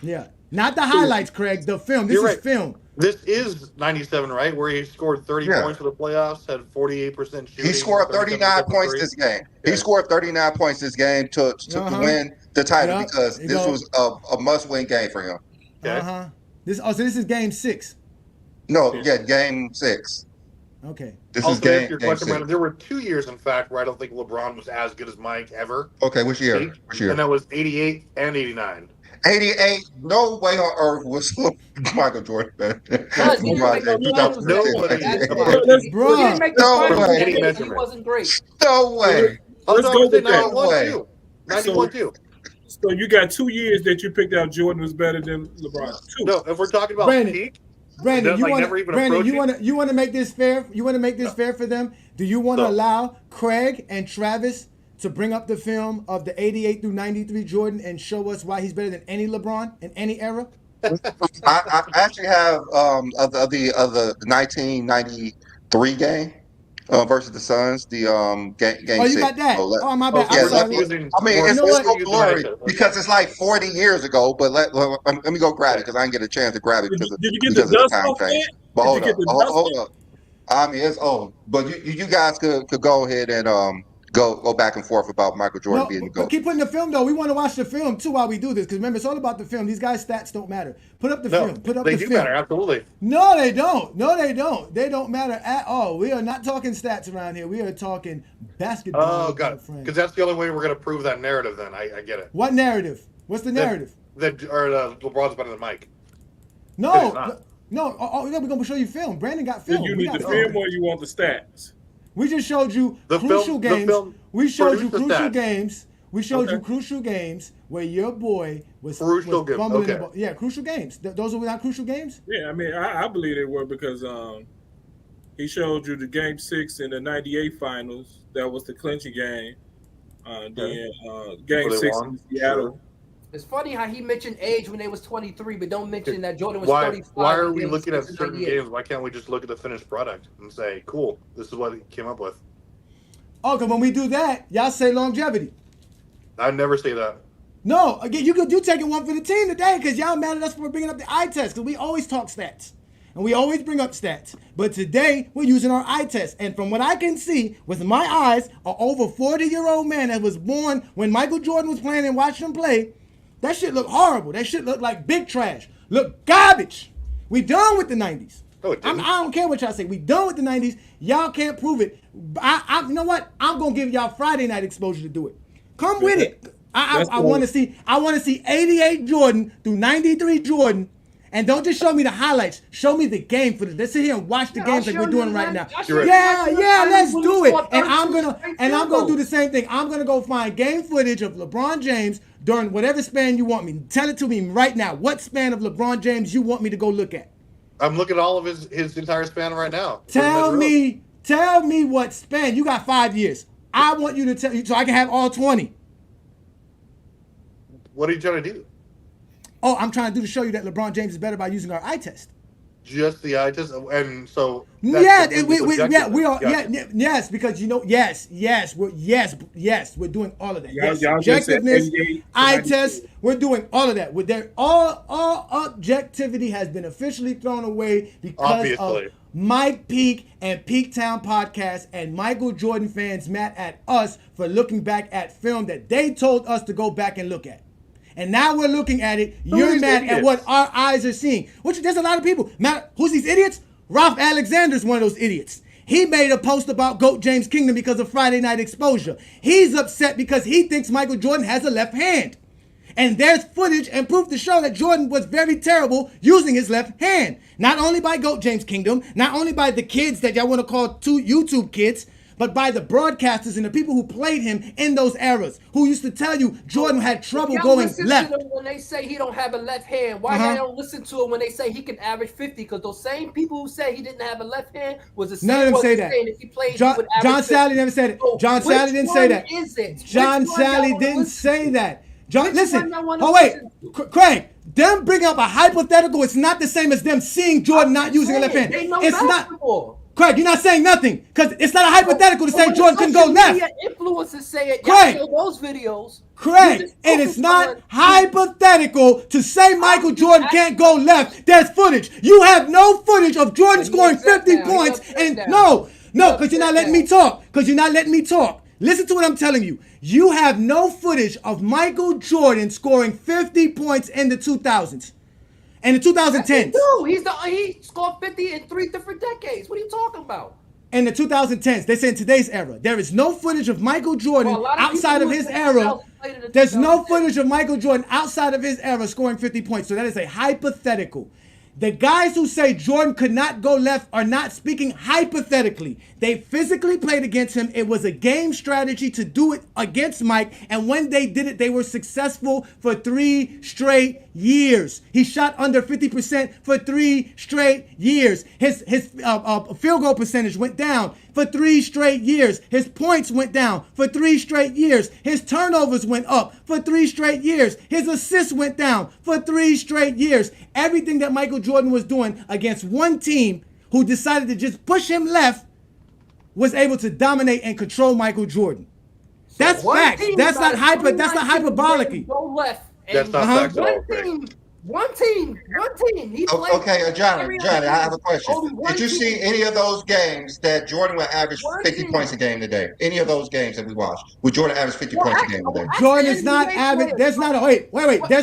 yeah, not the highlights, Craig. The film. This is film. This is 97, right? Where he scored 30 points for the playoffs, had 48% shooting. He scored 39 points this game. Okay. He scored 39 points this game to win the title because this was a must-win game for him. Okay. So this is game 6. No, game 6. Okay. This is game question, 6. There were 2 years, in fact, where I don't think LeBron was as good as Mike ever. Okay, which year? And that was 88 and 89. 88, no way on earth was Michael Jordan. He wasn't great. No way. Let's go with 91 too. So you got 2 years that you picked out Jordan was better than LeBron. 2. No, if we're talking about peak. Brandon, you want to make this fair? You want to make this fair for them? Do you want to allow Craig and Travis to bring up the film of the 88 through 93 Jordan and show us why he's better than any LeBron in any era? I actually have of the 1993 game versus the Suns, the game. Oh, you got that? My bad. It's so blurry because it's like 40 years ago. But let me go grab it because I didn't get a chance to grab it because of the time change. But hold up. I mean, it's old. But you guys could go ahead and go back and forth about Michael Jordan being the GOAT. Keep putting the film though. We want to watch the film too while we do this because remember it's all about the film. These guys' stats don't matter. Put up the film. Put up the film. They do matter, absolutely. No, they don't. They don't matter at all. We are not talking stats around here. We are talking basketball. Oh, God. Because that's the only way we're going to prove that narrative. Then I get it. What narrative? What's the narrative? LeBron's better than Mike. No. We're going to show you film. Brandon got film. You need the film or you want the stats? We just showed you crucial games. We showed you crucial games. We showed you crucial games where your boy was fumbling the ball. Yeah, crucial games. Those are not crucial games? Yeah, I mean, I believe they were because he showed you the game 6 in the 98 finals. That was the clinching game. Then game 6 in Seattle. It's funny how he mentioned age when they was 23, but don't mention that Jordan was 35. Why are we looking at certain games? Why can't we just look at the finished product and say, cool, this is what he came up with? Oh, because when we do that, y'all say longevity. I never say that. No, again, you take it one for the team today because y'all mad at us for bringing up the eye test because we always talk stats. And we always bring up stats. But today, we're using our eye test. And from what I can see with my eyes, an over 40-year-old man that was born when Michael Jordan was playing and watching him play, that shit look horrible. That shit look like big trash. Look garbage. We done with the 90s. Oh, it didn't. I don't care what y'all say. We done with the 90s. Y'all can't prove it. You know what? I'm going to give y'all Friday night exposure to do it. Come with it. I want to see 88 Jordan through 93 Jordan And don't just show me the highlights. Show me the game footage. Let's sit here and watch the games like we're doing right now. Yeah, let's do it. And I'm gonna do the same thing. I'm gonna go find game footage of LeBron James during whatever span you want me. Tell it to me right now. What span of LeBron James you want me to go look at? I'm looking at all of his entire span right now. Tell me what span. You got 5 years. I want you to tell you so I can have all 20. What are you trying to do? Oh, I'm trying to show you that LeBron James is better by using our eye test. Just the eye test, and so yes, because we're doing all of that. Yes, objectiveness, eye test, we're doing all of that. With their all objectivity has been officially thrown away because of Mike Peak and Peak Town Podcast and Michael Jordan fans mad at us for looking back at film that they told us to go back and look at. And now we're looking at it. You're mad at what our eyes are seeing. Which there's a lot of people. Who's these idiots? Ralph Alexander's one of those idiots. He made a post about GOAT James Kingdom because of Friday Night Exposure. He's upset because he thinks Michael Jordan has a left hand. And there's footage and proof to show that Jordan was very terrible using his left hand. Not only by GOAT James Kingdom, not only by the kids that y'all want to call two YouTube kids, but by the broadcasters and the people who played him in those eras, who used to tell you Jordan had trouble going left. To them when they say he don't have a left hand, why y'all don't listen to him when they say he can average 50? Because those same people who say he didn't have a left hand was the same. None of them say that. If he played, John Sally never said it. John Sally didn't say that. John Sally didn't say that. John, listen. Oh wait, Craig. Them bring up a hypothetical. It's not the same as them seeing Jordan not using a left hand. It's not. Craig, you're not saying nothing because it's not a hypothetical to say Jordan couldn't go left. Influencers say it. Craig, those videos. Craig, and it's not hypothetical to say Michael Jordan can't go left. There's footage. You have no footage of Jordan scoring 50 points. And no, because you're not letting me talk. Listen to what I'm telling you. You have no footage of Michael Jordan scoring 50 points in the 2000s. And the 2010s. He scored 50 in 3 different decades. What are you talking about? In the 2010s, they say in today's era, there is no footage of Michael Jordan outside of his era. There's no footage of Michael Jordan outside of his era scoring 50 points. So that is a hypothetical. The guys who say Jordan could not go left are not speaking hypothetically. They physically played against him. It was a game strategy to do it against Mike. And when they did it, they were successful for 3 straight years. He shot under 50% for 3 straight years. His field goal percentage went down for 3 straight years. His points went down for 3 straight years. His turnovers went up for 3 straight years. His assists went down for 3 straight years. Everything that Michael Jordan was doing against one team who decided to just push him left was able to dominate and control Michael Jordan. That's facts. That's not hyperbolic. Go left. That's not facts at all. One team. He played. Okay, Johnny, I have a question. Did you see any of those games that Jordan would average 50 points a game today? Any of those games that we watched? Would Jordan average 50 points a game today? Jordan is not average. There's not a wait. There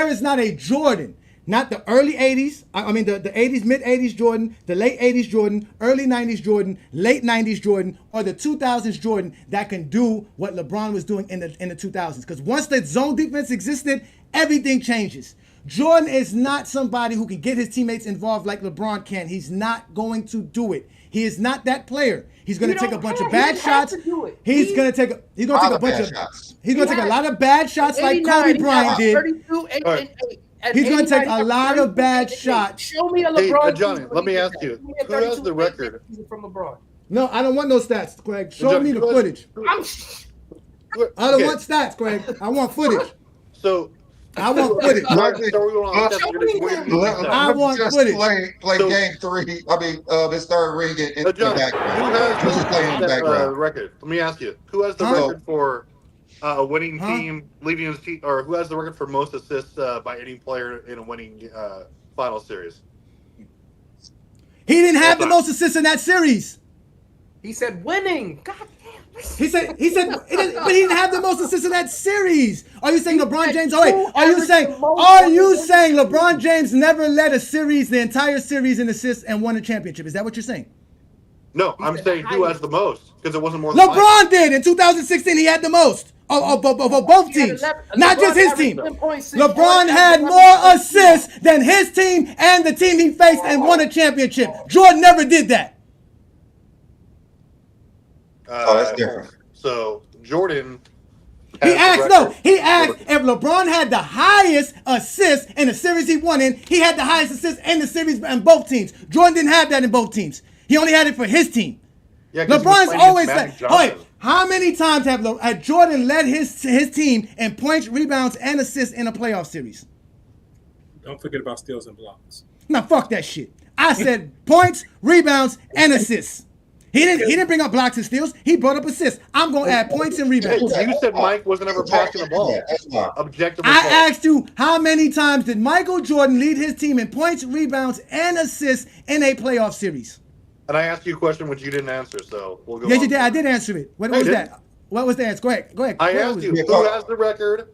is not a Jordan. Not the early 80s, the 80s, mid-80s Jordan, the late 80s Jordan, early 90s Jordan, late 90s Jordan, or the 2000s Jordan that can do what LeBron was doing in the 2000s. Because once the zone defense existed, everything changes. Jordan is not somebody who can get his teammates involved like LeBron can. He's not going to do it. He is not that player. He's going to take a bunch of bad shots. He's going to take a lot of bad shots like Kobe Bryant did. He's going to take a lot of bad shots. Show me a LeBron. Hey, Johnny, let me ask you. Who has the record? From LeBron. No, I don't want no stats, Craig. Show me the footage. I don't want stats, Craig. I want footage. So I want footage. I want footage. Play game 3. His third ring in the background. Record? Let me ask you. Who has the record for a winning team leading his team, or who has the record for most assists by any player in a winning final series? He didn't have the most assists in that series. He said winning. God damn. He said, but he didn't have the most assists in that series. Are you saying LeBron James? Are you saying LeBron James never led a series, the entire series in assists and won a championship? Is that what you're saying? No, I'm saying who has the most, because it wasn't more than LeBron did in 2016. He had the most. of both teams, not just his team. LeBron had more assists than his team and the team he faced and won a championship. Jordan never did that. That's different. So Jordan. He asked if LeBron had the highest assists in the series he won in, he had the highest assists in the series in both teams. Jordan didn't have that in both teams. He only had it for his team. Yeah, LeBron's always said, how many times have Jordan led his team in points, rebounds, and assists in a playoff series? Don't forget about steals and blocks. Now, fuck that shit. I said points, rebounds, and assists. He didn't bring up blocks and steals. He brought up assists. I'm going to add points and rebounds. You said Mike wasn't ever passing the ball. Objectively. I asked you, how many times did Michael Jordan lead his team in points, rebounds, and assists in a playoff series? And I asked you a question which you didn't answer, so we'll go. Yes, you did. I did answer it. What was that? What was the answer? Go ahead. I asked you who has the record,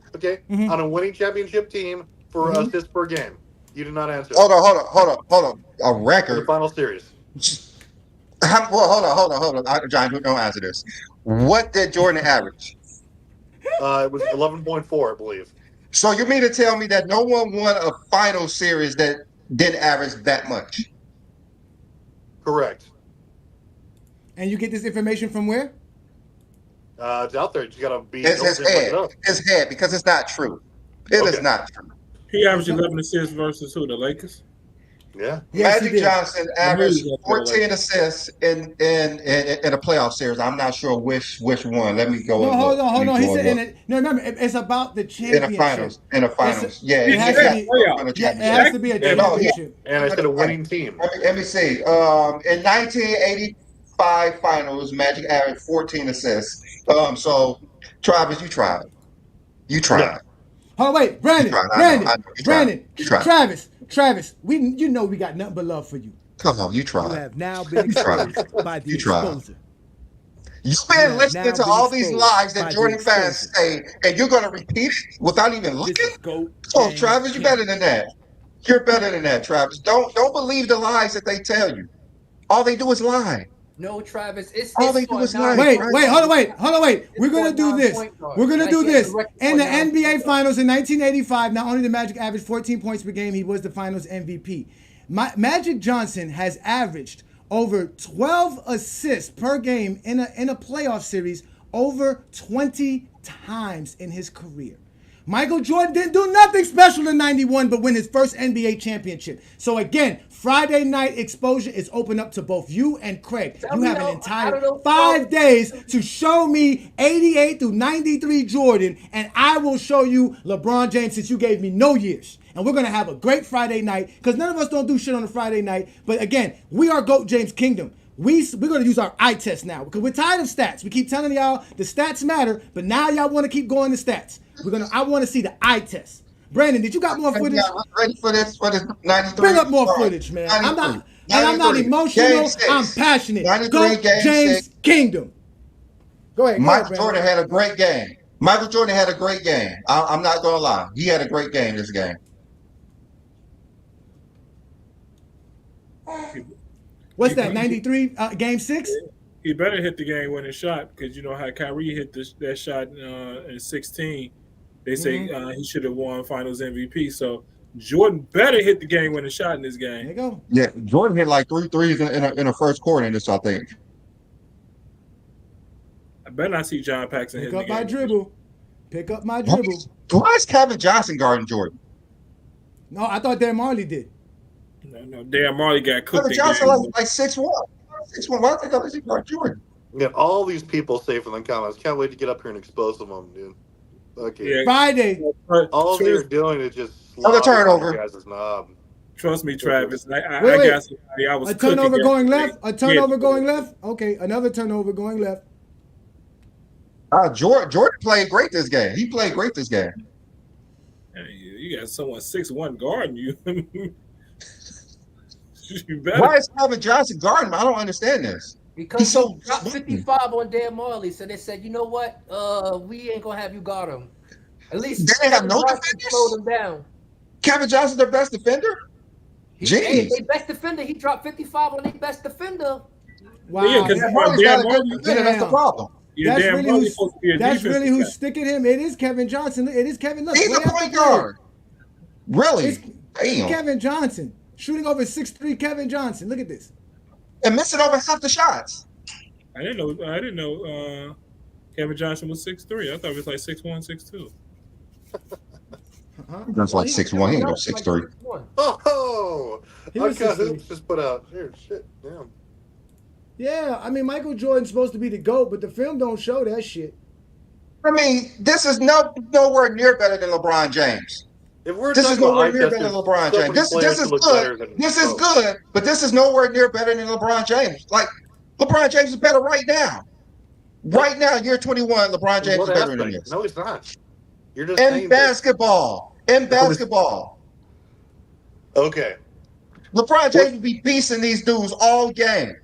on a winning championship team for assists per game. You did not answer. Hold on. A record. The final series. Well, hold on. John, don't answer this. What did Jordan average? It was 11.4, I believe. So you mean to tell me that no one won a final series that didn't average that much? Correct. And you get this information from where? It's out there. You gotta be. It's his head because it's not true. It is not true. He averaged 11 assists versus who? The Lakers. Yeah. Yes, Magic Johnson averaged 14 assists in a playoff series. I'm not sure which one. Let me go. No, hold on. He said remember, it's about the championship. In the finals. It has to be a championship. And I said a winning team. Let me see. In 1985 finals, Magic averaged 14 assists. So, Travis, you tried. Yeah. Oh wait, Brandon, Travis, we know we got nothing but love for you. Come on, you tried. You have now been exposed by the exposer. You've been listening to all these lies that Jordan fans say, and you're going to repeat it without even looking? Oh, Travis, you're better than that. You're better than that, Travis. Don't believe the lies that they tell you. All they do is lie. No, Travis, it's all they do is lie. Wait, hold on, wait. We're gonna do this. In the NBA Finals in 1985, not only did Magic average 14 points per game, he was the Finals MVP. Magic Johnson has averaged over 12 assists per game in a playoff series over 20 times in his career. Michael Jordan didn't do nothing special in 91 but win his first NBA championship. So again, Friday night exposure is open up to both you and Craig. You have an entire 5 days to show me 88 through 93 Jordan, and I will show you LeBron James since you gave me no years. And we're going to have a great Friday night because none of us don't do shit on a Friday night. But again, we are GOAT James Kingdom. We're going to use our eye test now because we're tired of stats. We keep telling y'all the stats matter, but now y'all want to keep going to stats. I want to see the eye test. Brandon, did you got more footage? Yeah, I'm ready for this 93. Bring up more footage, man. I'm not emotional. I'm passionate. GOAT James Kingdom. Go ahead. Michael Jordan had a great game. I'm not going to lie. He had a great game this game. What's that, 93, game 6? He better hit the game-winning shot because you know how Kyrie hit that shot in 16. They say he should have won Finals MVP. So Jordan better hit the game-winning shot in this game. There you go. Yeah, Jordan hit like 3 threes in the first quarter in this, I think. I better not see John Paxson hit the game. Pick up my dribble. Why is Kevin Johnson guarding Jordan? No, I thought Dan Marley did. No, Dan Marley got cooked. Kevin Johnson like 6'1". 6'1". Why think I think guard Jordan? Yeah, all these people say from the comments. Can't wait to get up here and expose them, dude. Okay. Yeah. Friday. All they're doing is just another turnover. Trust me, Travis. I got somebody. I was a turnover going left. A turnover going left. Okay, another turnover going left. Jordan played great this game. He played great this game. You got someone 6'1" guarding you. Why is Kevin Johnson guarding him? I don't understand this. Because he dropped 55 on Dan Marley, so they said, you know what? We ain't gonna have you guard him. At least they have no defenders. Slowed him down. Kevin Johnson, their best defender. Their best defender. He dropped 55 on their best defender. Wow. Yeah, because that's the problem. You're That's damn really right who's he's supposed to be a that's defensive really who's guy. sticking him. It is Kevin Johnson. It is Kevin. Look, He's a right after point play. guard. Really? It's Damn. Kevin Johnson shooting over 6'3". Kevin Johnson. Look at this. And missing over half the shots. I didn't know Kevin Johnson was 6'3". I thought he was like 6'1", 6'2". That's like 6'1". He ain't no 6'3". Oh, He I was got 6'3". hoops just put out here. Shit, damn. Yeah, I mean Michael Jordan's supposed to be the GOAT, but the film don't show that shit. I mean, this is nowhere near better than LeBron James. If we're This is talking nowhere about near eye better than test, LeBron so James. many This players is look better good. than This is both. good, but this is nowhere near better than LeBron James. Like LeBron James is better right now. Right now, year 21, LeBron In James what is better than aspect? this. No, he's not. You're just In saying basketball. In basketball. Okay. LeBron James would be beasting these dudes all game.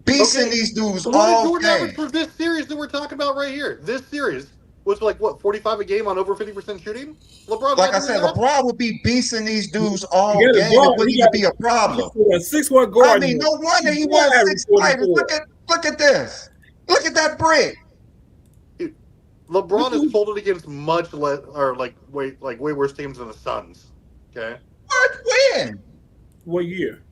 Beasting these dudes What did all Jordan average game. for this series that we're talking about right here? This series was like what, 45 a game on over 50% shooting? LeBron, Like I said, LeBron would be beasting these dudes all He got a game. guard. It wouldn't He even got be a problem. a 6'1" guard. I mean, no wonder he won 6 titles. Look at this. Look at that brick. LeBron has folded against much less, or way worse teams than the Suns. Okay. What? When? What year?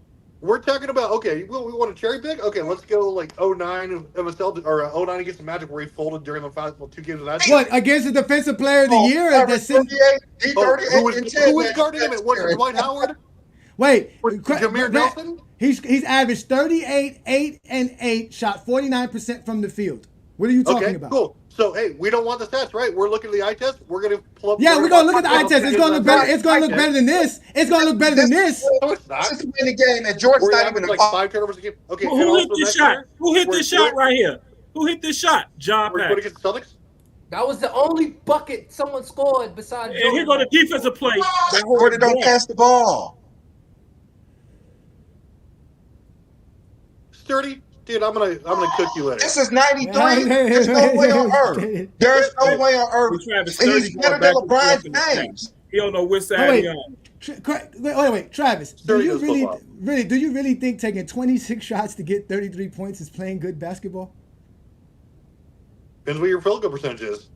We're talking about, okay, we want to cherry pick? Okay, let's go like 09 MSL, or 09 against the Magic where he folded during the 2 games of that. What, against the defensive player of the year? That's Who was guarding him? Was it Dwight Howard? Wait, Jameer Nelson? He's averaged 38, 8, and 8, shot 49% from the field. What are you talking about? Cool. So, hey, we don't want the stats, right? We're looking at the eye test. We're going to pull up. Yeah, we're gonna look at the eye test. It's gonna look better. It's gonna look better than this. It's gonna look better than this. No, it's not. Just win the game, and Jordan's We're not even like 5 turnovers a game. Okay. Who hit this shot? Who hit this shot right here? Who hit this shot? John We're Pack. going against the Celtics. That was the only bucket someone scored besides. And here go the defensive play. Jordan don't pass the ball. Sturdy, dude, I'm gonna cook you later. This is 93. There's no way on earth. There's no way on earth. He's better than LeBron James. He don't know which side he on. Wait, Travis. Do you really think taking 26 shots to get 33 points is playing good basketball? Depends what your field goal percentage is.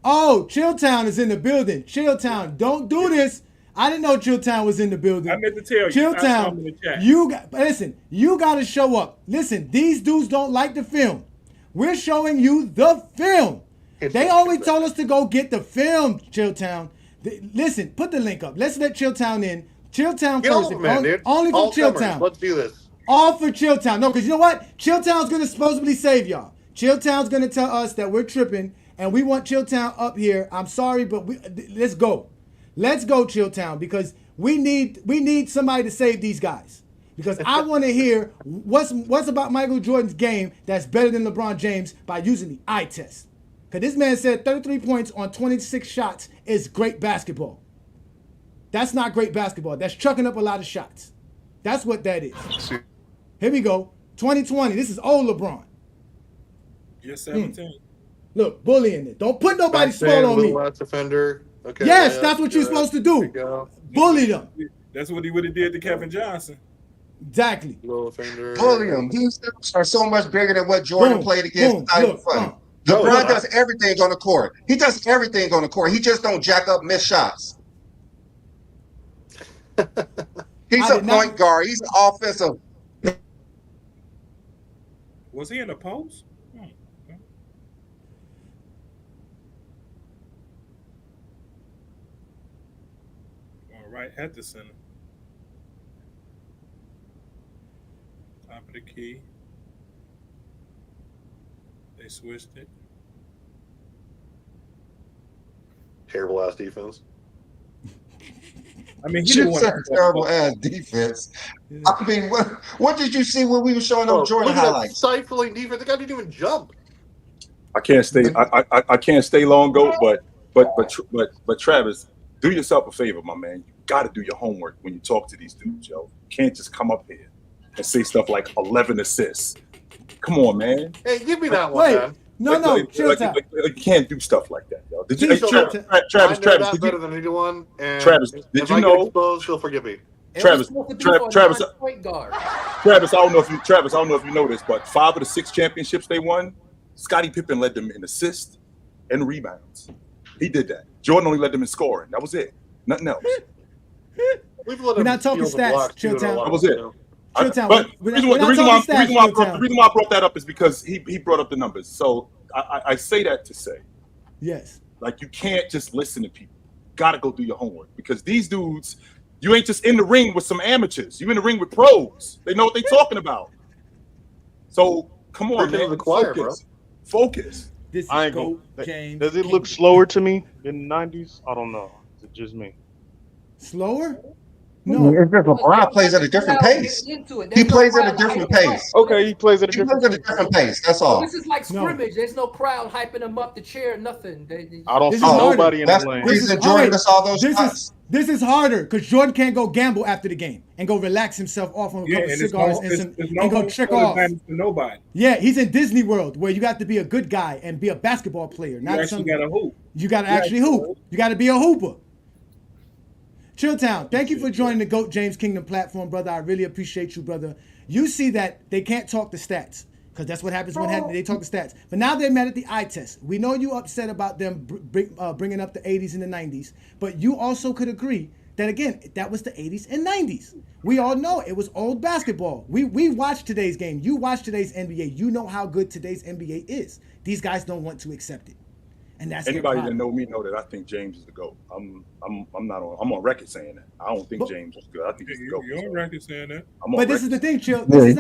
Oh, Chilltown is in the building. Chilltown, don't do this. I didn't know Chilltown was in the building. I meant to tell you. Chilltown, you got to show up. Listen, these dudes don't like the film. We're showing you the film. They always told us to go get the film, Chilltown. Listen, put the link up. Let's let Chilltown in. Chilltown first. Only for Chilltown. Let's do this. All for Chilltown. No, because you know what? Chilltown's going to supposedly save y'all. Chilltown's going to tell us that we're tripping, and we want Chilltown up here. I'm sorry, but let's go. Let's go, Chilltown, because we need somebody to save these guys. Because I want to hear what's about Michael Jordan's game that's better than LeBron James by using the eye test. Because this man said 33 points on 26 shots is great basketball. That's not great basketball. That's chucking up a lot of shots. That's what that is. Here we go. 2020. This is old LeBron. Yes, 17. Look, bullying it. Don't put nobody's fault on me. Last defender. Okay. Yes, that's what you're supposed to do. Bully them. That's what he would have did to Kevin Johnson. Exactly. Low offender. Bully him. These dudes are so much bigger than what Jordan played against. LeBron does everything on the court. He does everything on the court. He just don't jack up missed shots. He's a point guard. He's an offensive. Was he in the post? Right at the center. Top of the key. They switched it. Terrible ass defense. I mean, he didn't want terrible ass defense. I mean, what did you see when we were showing up Jordan highlights? Stifling defense. The guy didn't even jump. I can't stay. I can't stay long ago, but Travis, do yourself a favor, my man. You got to do your homework when you talk to these dudes, yo. You can't just come up here and say stuff like 11 assists. Come on, man. Hey, give me that one, man. No, you can't do stuff like that, yo. Did you, Travis, better than anyone. And Travis, did you know? Exposed, he'll forgive me. Travis, Travis, point guard. Travis, I don't know if you know this, but 5 of the 6 championships they won Scottie Pippen led them in assists and rebounds. He did that. Jordan only led them in scoring. That was it. Nothing else. We're not talking stats, Chilltown. That was it. But the reason why I brought that up is because he brought up the numbers. So I say that to say, yes, like you can't just listen to people. Got to go do your homework because these dudes, you ain't just in the ring with some amateurs. You in the ring with pros. They know what they're talking about. So come on, man. Focus. This is I ain't gonna, James. Does it look slower to me than the 90s? I don't know. Is it just me? Slower? No. LeBron plays at a different pace. He plays at a different pace. Okay, he plays at a different pace. That's all. This is like scrimmage. There's no crowd hyping him up the chair, nothing. I don't see nobody in the lane. That's the reason Jordan missed all those shots. This is harder because Jordan can't go gamble after the game and go relax himself off on a couple cigars and go trick off. Nobody. Yeah, he's in Disney World where you got to be a good guy and be a basketball player. You actually got to hoop. You got to actually hoop. You got to be a hooper. Chilltown, thank you for joining the GOAT James Kingdom platform, brother. I really appreciate you, brother. You see that they can't talk the stats because that's what happens when they talk the stats. But now they're mad at the eye test. We know you upset about them bringing up the 80s and the 90s, but you also could agree that, again, that was the 80s and 90s. We all know it was old basketball. We watched today's game. You watch today's NBA. You know how good today's NBA is. These guys don't want to accept it. And that's anybody that know me know that I think James is the GOAT. I'm on record saying that. I don't think James is good. I think he's the GOAT. You're on record saying that. But this is the thing, Chill. This is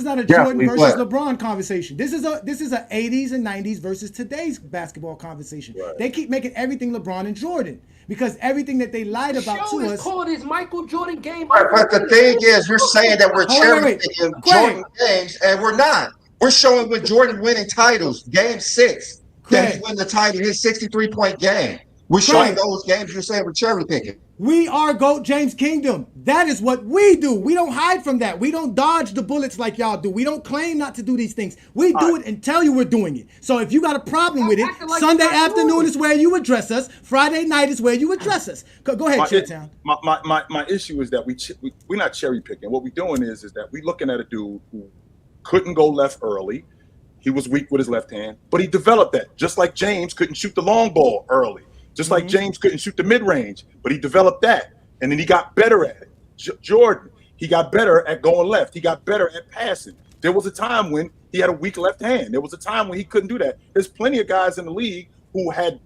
not a Jordan versus LeBron conversation. This is a 80s and 90s versus today's basketball conversation. Right. They keep making everything LeBron and Jordan because everything that they lied about to us. Called his Michael Jordan game. But the thing is, you're saying that we're cherry picking Jordan games, and we're not. We're showing with Jordan winning titles. Game 6. That he win the title, his 63-point game. We're showing those games. You're saying we're cherry picking. We are GOAT James Kingdom. That is what we do. We don't hide from that. We don't dodge the bullets like y'all do. We don't claim not to do these things. We do it and tell you we're doing it. So if you got a problem with it, Sunday afternoon is where you address us. Friday night is where you address us. Go ahead, Chilltown. My issue is that we're not cherry picking. What we're doing is that we're looking at a dude who couldn't go left early. He was weak with his left hand, but he developed that. Just like James couldn't shoot the long ball early. Just like James couldn't shoot the mid-range, but he developed that. And then he got better at it. Jordan, he got better at going left. He got better at passing. There was a time when he had a weak left hand. There was a time when he couldn't do that. There's plenty of guys in the league who had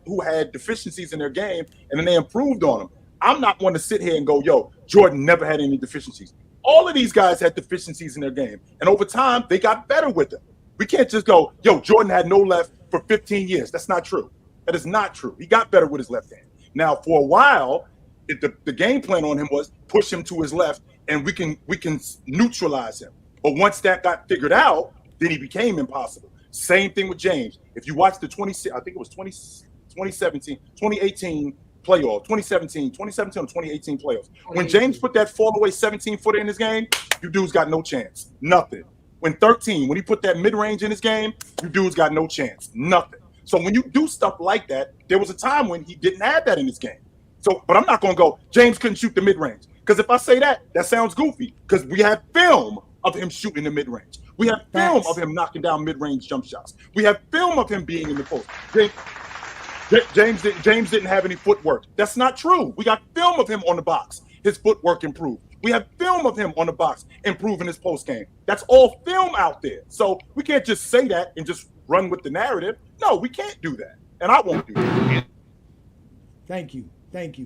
deficiencies in their game, and then they improved on them. I'm not one to sit here and go, yo, Jordan never had any deficiencies. All of these guys had deficiencies in their game, and over time, they got better with them. We can't just go, yo, Jordan had no left for 15 years. That's not true. That is not true. He got better with his left hand. Now, for a while, the game plan on him was push him to his left, and we can neutralize him. But once that got figured out, then he became impossible. Same thing with James. If you watch the 2018 playoff, 2017 or 2018 playoffs, when James put that fall-away 17-footer in his game, you dudes got no chance. Nothing. When he put that mid-range in his game, you dudes got no chance. Nothing. So when you do stuff like that, there was a time when he didn't have that in his game. So, but I'm not going to go, James couldn't shoot the mid-range. Because if I say that sounds goofy. Because we have film of him shooting the mid-range. We have film of him knocking down mid-range jump shots. We have film of him being in the post. James didn't have any footwork. That's not true. We got film of him on the box. His footwork improved. We have film of him on the box improving his post game. That's all film out there. So we can't just say that and just run with the narrative. No, we can't do that. And I won't do that. Thank you.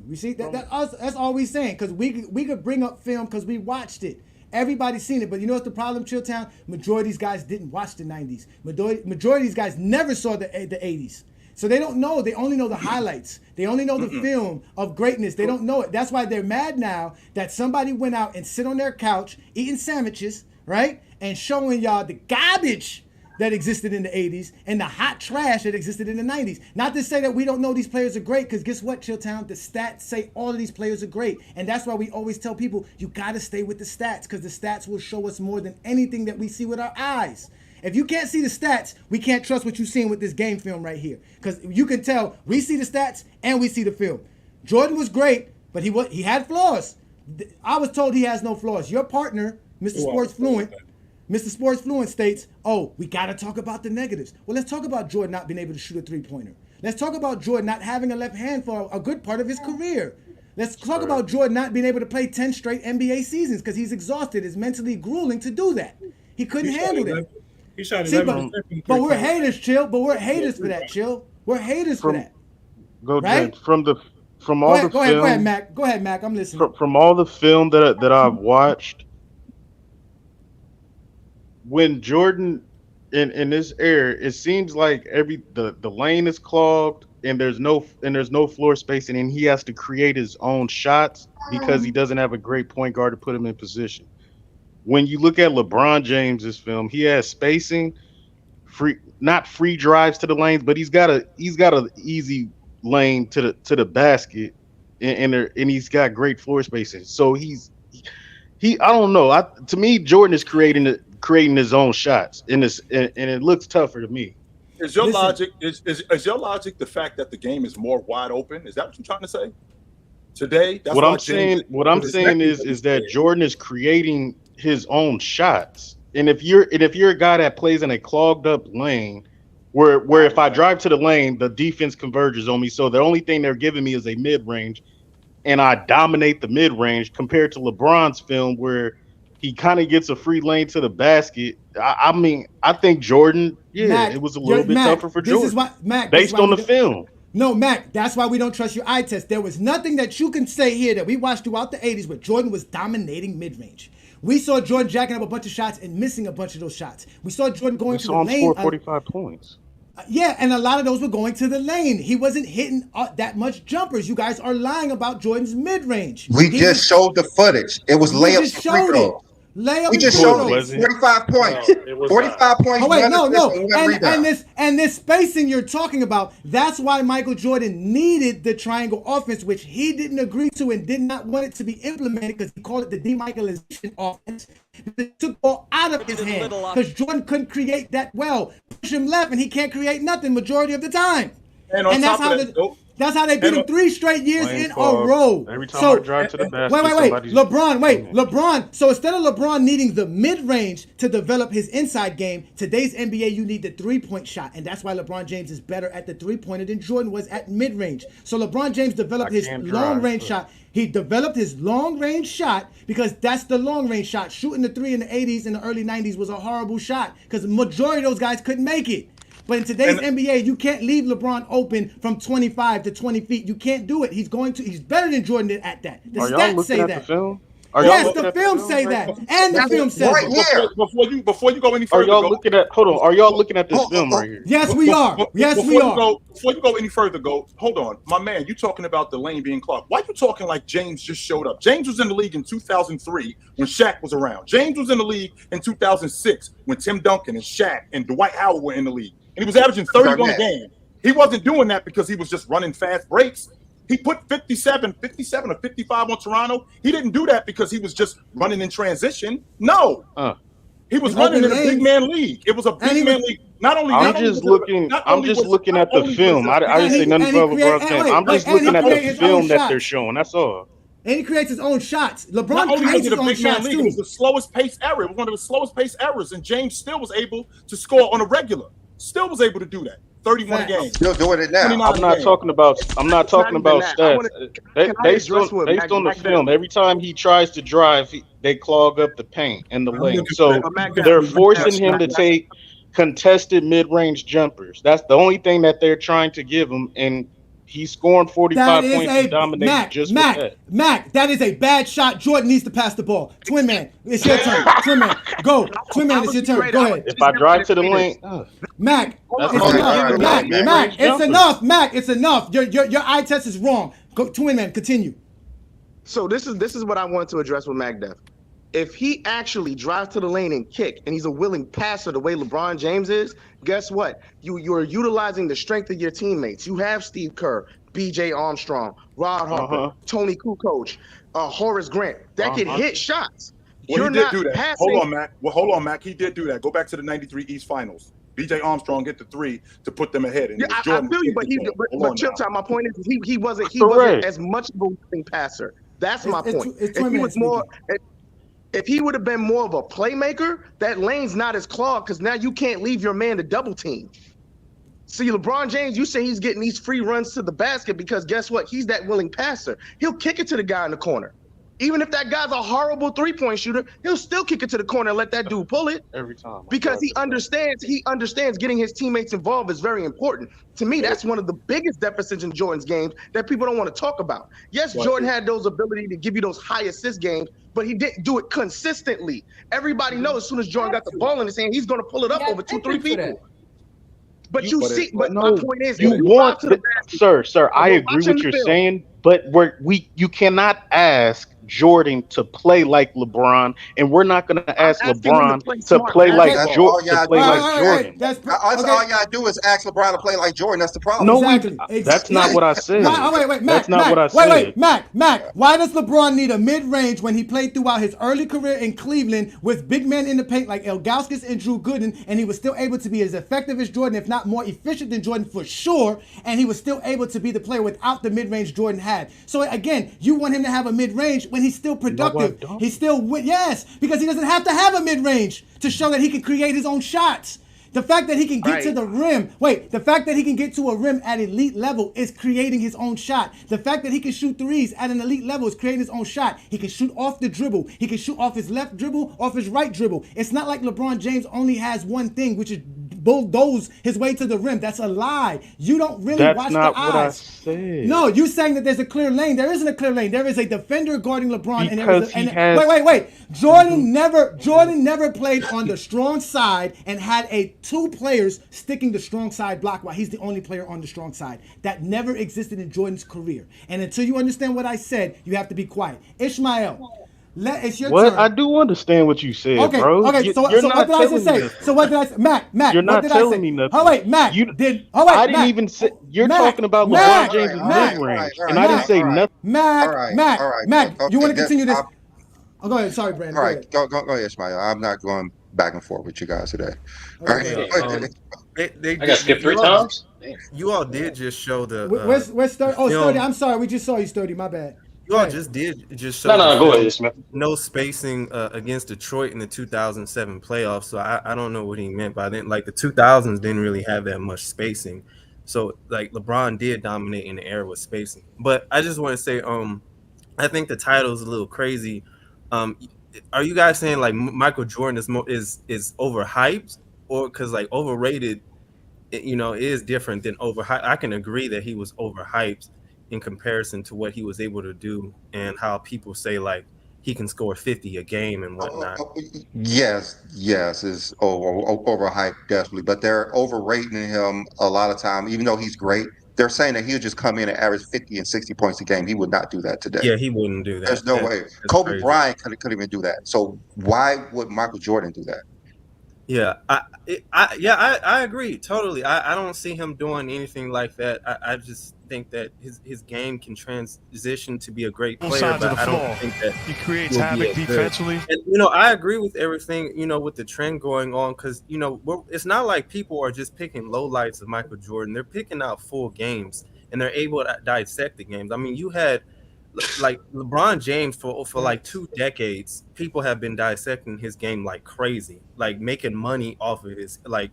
We see that's all we're saying because we could bring up film because we watched it. Everybody's seen it. But you know what's the problem, Chilltown? Majority of these guys didn't watch the 90s. Majority of these guys never saw the 80s. So they don't know. They only know the highlights. They only know the film of greatness. They don't know it. That's why they're mad now that somebody went out and sit on their couch eating sandwiches, right? And showing y'all the garbage that existed in the 80s and the hot trash that existed in the 90s. Not to say that we don't know these players are great, because guess what, Chilltown? The stats say all of these players are great. And that's why we always tell people, you got to stay with the stats, because the stats will show us more than anything that we see with our eyes. If you can't see the stats, we can't trust what you're seeing with this game film right here. Because you can tell we see the stats and we see the film. Jordan was great, but he had flaws. I was told he has no flaws. Your partner, Mr. Sports Fluent, Mr. Sports Fluent states, oh, we got to talk about the negatives. Well, let's talk about Jordan not being able to shoot a three-pointer. Let's talk about Jordan not having a left hand for a good part of his career. Let's talk about Jordan not being able to play 10 straight NBA seasons because he's exhausted. It's mentally grueling to do that. He couldn't handle that. He shot 11. But we're haters, Chill. But we're haters for that, Chill. We're haters for that. Go, right? James, from all the film. Go ahead, Mac. Go ahead, Mac. I'm listening. From all the film that I've watched, when Jordan in this era, it seems like the lane is clogged and there's no floor spacing, and he has to create his own shots because he doesn't have a great point guard to put him in position. When you look at LeBron James's film, he has spacing, not free drives to the lanes, but he's got a easy lane to the basket, and he's got great floor spacing. So I don't know. To me, Jordan is creating his own shots and it looks tougher to me. Is your logic the fact that the game is more wide open? Is that what you're trying to say? Today, that's what I'm saying is that Jordan is creating his own shots. And if you're a guy that plays in a clogged up lane where if I drive to the lane, the defense converges on me. So the only thing they're giving me is a mid-range, and I dominate the mid-range compared to LeBron's film where he kind of gets a free lane to the basket. I mean, I think Jordan, Mac, it was a little bit tougher for Jordan. This is why, Mac, based on the film. No, Mac, that's why we don't trust your eye test. There was nothing that you can say here that we watched throughout the 80s where Jordan was dominating mid-range. We saw Jordan jacking up a bunch of shots and missing a bunch of those shots. We saw Jordan going to the lane. We saw him score 45 points. Yeah, and a lot of those were going to the lane. He wasn't hitting that much jumpers. You guys are lying about Jordan's mid-range. We just showed the footage. It was layups and free throws. Layup we just showed 45 points. No, 45 points. Oh, wait, no. And this spacing you're talking about, that's why Michael Jordan needed the triangle offense, which he didn't agree to and did not want it to be implemented because he called it the demichaelization offense. It took all out of his hand because Jordan couldn't create that well. Push him left and he can't create nothing majority of the time. And that's how they beat him 3 straight years in a row. Every time I drive to the basket, LeBron. So instead of LeBron needing the mid-range to develop his inside game, today's NBA, you need the three-point shot. And that's why LeBron James is better at the three-pointer than Jordan was at mid-range. So LeBron James developed his long-range shot. He developed his long-range shot because that's the long-range shot. Shooting the 3 in the 80s and the early 90s was a horrible shot because the majority of those guys couldn't make it. But in today's NBA, you can't leave LeBron open from 25 to 20 feet. You can't do it. He's better than Jordan at that. The stats say that. Yes, the film say that. And the film says it. Before you go any further, are y'all looking at this film right here? Yes, we are. Before you go any further, hold on. My man, you talking about the lane being clogged. Why you talking like James just showed up? James was in the league in 2003 when Shaq was around. James was in the league in 2006 when Tim Duncan and Shaq and Dwight Howard were in the league. And he was averaging 31 a game. He wasn't doing that because he was just running fast breaks. He put 57 or 55 on Toronto. He didn't do that because he was just running in transition. No. He was running in a big man league. It was a big man league. I'm just looking at the film. I didn't say nothing about LeBron James. I'm just looking at the film that they're showing. That's all. And he creates his own shots. LeBron creates his own shots too. It was the slowest pace error. It was one of the slowest pace errors, and James still was able to score on a regular. Still was able to do that. 31 games. Still doing it now. I'm not talking about stats. Based on the film, every time he tries to drive, they clog up the paint and the lane. So they're forcing him to take contested mid-range jumpers. That's the only thing that they're trying to give him, and he's scoring 45 points and dominating just with that. Mac, that is a bad shot. Jordan needs to pass the ball. Twin Man, it's your turn. Twin Man, go. Twin Man, it's your turn. Go ahead. If I drive to the lane, Mac, it's enough. Mac, it's enough. Mac, it's enough. Your eye test is wrong. Go, Twin Man, continue. So this is what I wanted to address with MacDef. If he actually drives to the lane and kick, and he's a willing passer the way LeBron James is, guess what? You're utilizing the strength of your teammates. You have Steve Kerr, B.J. Armstrong, Rod Harper, Tony Kukoc, Horace Grant that can hit shots. Well, he did do that. Passing. Hold on, Mac. He did do that. Go back to the 93 East Finals. B.J. Armstrong hit the 3 to put them ahead. And I feel you, but Chip Time, my point is he wasn't as much of a willing passer. That's my point. If he was more. If he would have been more of a playmaker, that lane's not as clogged because now you can't leave your man to double team. See, LeBron James, you say he's getting these free runs to the basket because guess what? He's that willing passer. He'll kick it to the guy in the corner. Even if that guy's a horrible three-point shooter, he'll still kick it to the corner and let that dude pull it. Every time. Because he understands getting his teammates involved is very important. To me, that's one of the biggest deficits in Jordan's games that people don't want to talk about. Yes, Jordan had those ability to give you those high assist games, but he didn't do it consistently. Everybody knows as soon as Jordan got the ball in his hand, he's going to pull it up over 2-3 people. But my point is, you want, sir. I agree with you're saying, but you cannot ask Jordan to play like LeBron, and we're not going to ask LeBron to play like Jordan. That's all y'all do is ask LeBron to play like Jordan. That's the problem. No, that's not what I said. Wait, Mac, that's not what I said. Wait, Mac. Why does LeBron need a mid-range when he played throughout his early career in Cleveland with big men in the paint like Ilgauskas and Drew Gooden, and he was still able to be as effective as Jordan, if not more efficient than Jordan for sure, and he was still able to be the player without the mid-range Jordan had. So again, you want him to have a mid-range when he's still productive. No, he's still yes, because he doesn't have to have a mid-range to show that he can create his own shots. The fact that he can get to the rim, the fact that he can get to a rim at elite level is creating his own shot. The fact that he can shoot threes at an elite level is creating his own shot. He can shoot off the dribble. He can shoot off his left dribble, off his right dribble. It's not like LeBron James only has one thing, which is bulldoze his way to the rim. That's a lie. You don't really watch the eyes. That's not what I said. No, you're saying that there's a clear lane. There isn't a clear lane. There is a defender guarding LeBron. Wait. Jordan never played on the strong side and had two players sticking the strong side block while he's the only player on the strong side. That never existed in Jordan's career. And until you understand what I said, you have to be quiet. Ishmael. It's your turn. I do understand what you said, bro. Okay, so what did I just say? So what did I say? Mac, you're not telling me nothing. Mac, I didn't even say. You're talking about LeBron James' mid-range, and I didn't say nothing. Mac, you want to continue this? Oh, go ahead. Sorry, Brandon. All right, go ahead, Ishmael. I'm not going back and forth with you guys today. All right. I got skipped 3 times. You all did just show the. Where's Sturdy? Oh, Sturdy. I'm sorry. We just saw you, Sturdy. My bad. You all just show go ahead, Smith. No spacing against Detroit in the 2007 playoffs. So I don't know what he meant by that. Like the 2000s didn't really have that much spacing. So like LeBron did dominate in the era with spacing. But I just want to say, I think the title is a little crazy. Are you guys saying like Michael Jordan is overhyped, or because like overrated, is different than overhyped? I can agree that he was overhyped in comparison to what he was able to do and how people say like he can score 50 a game and whatnot. Yes, it's overhyped definitely, but they're overrating him a lot of time. Even though he's great, they're saying that he'll just come in and average 50 and 60 points a game. He would not do that today. Yeah, he wouldn't do that. There's no way. Kobe Bryant couldn't even do that. So why would Michael Jordan do that? Yeah, I agree totally. I don't see him doing anything like that. I just think that his game can transition to be a great player, but I don't think that he creates havoc defensively. And I agree with everything with the trend going on, because it's not like people are just picking lowlights of Michael Jordan. They're picking out full games and they're able to dissect the games. I mean, you had like LeBron James for like 2 decades, people have been dissecting his game like crazy, like making money off of his, like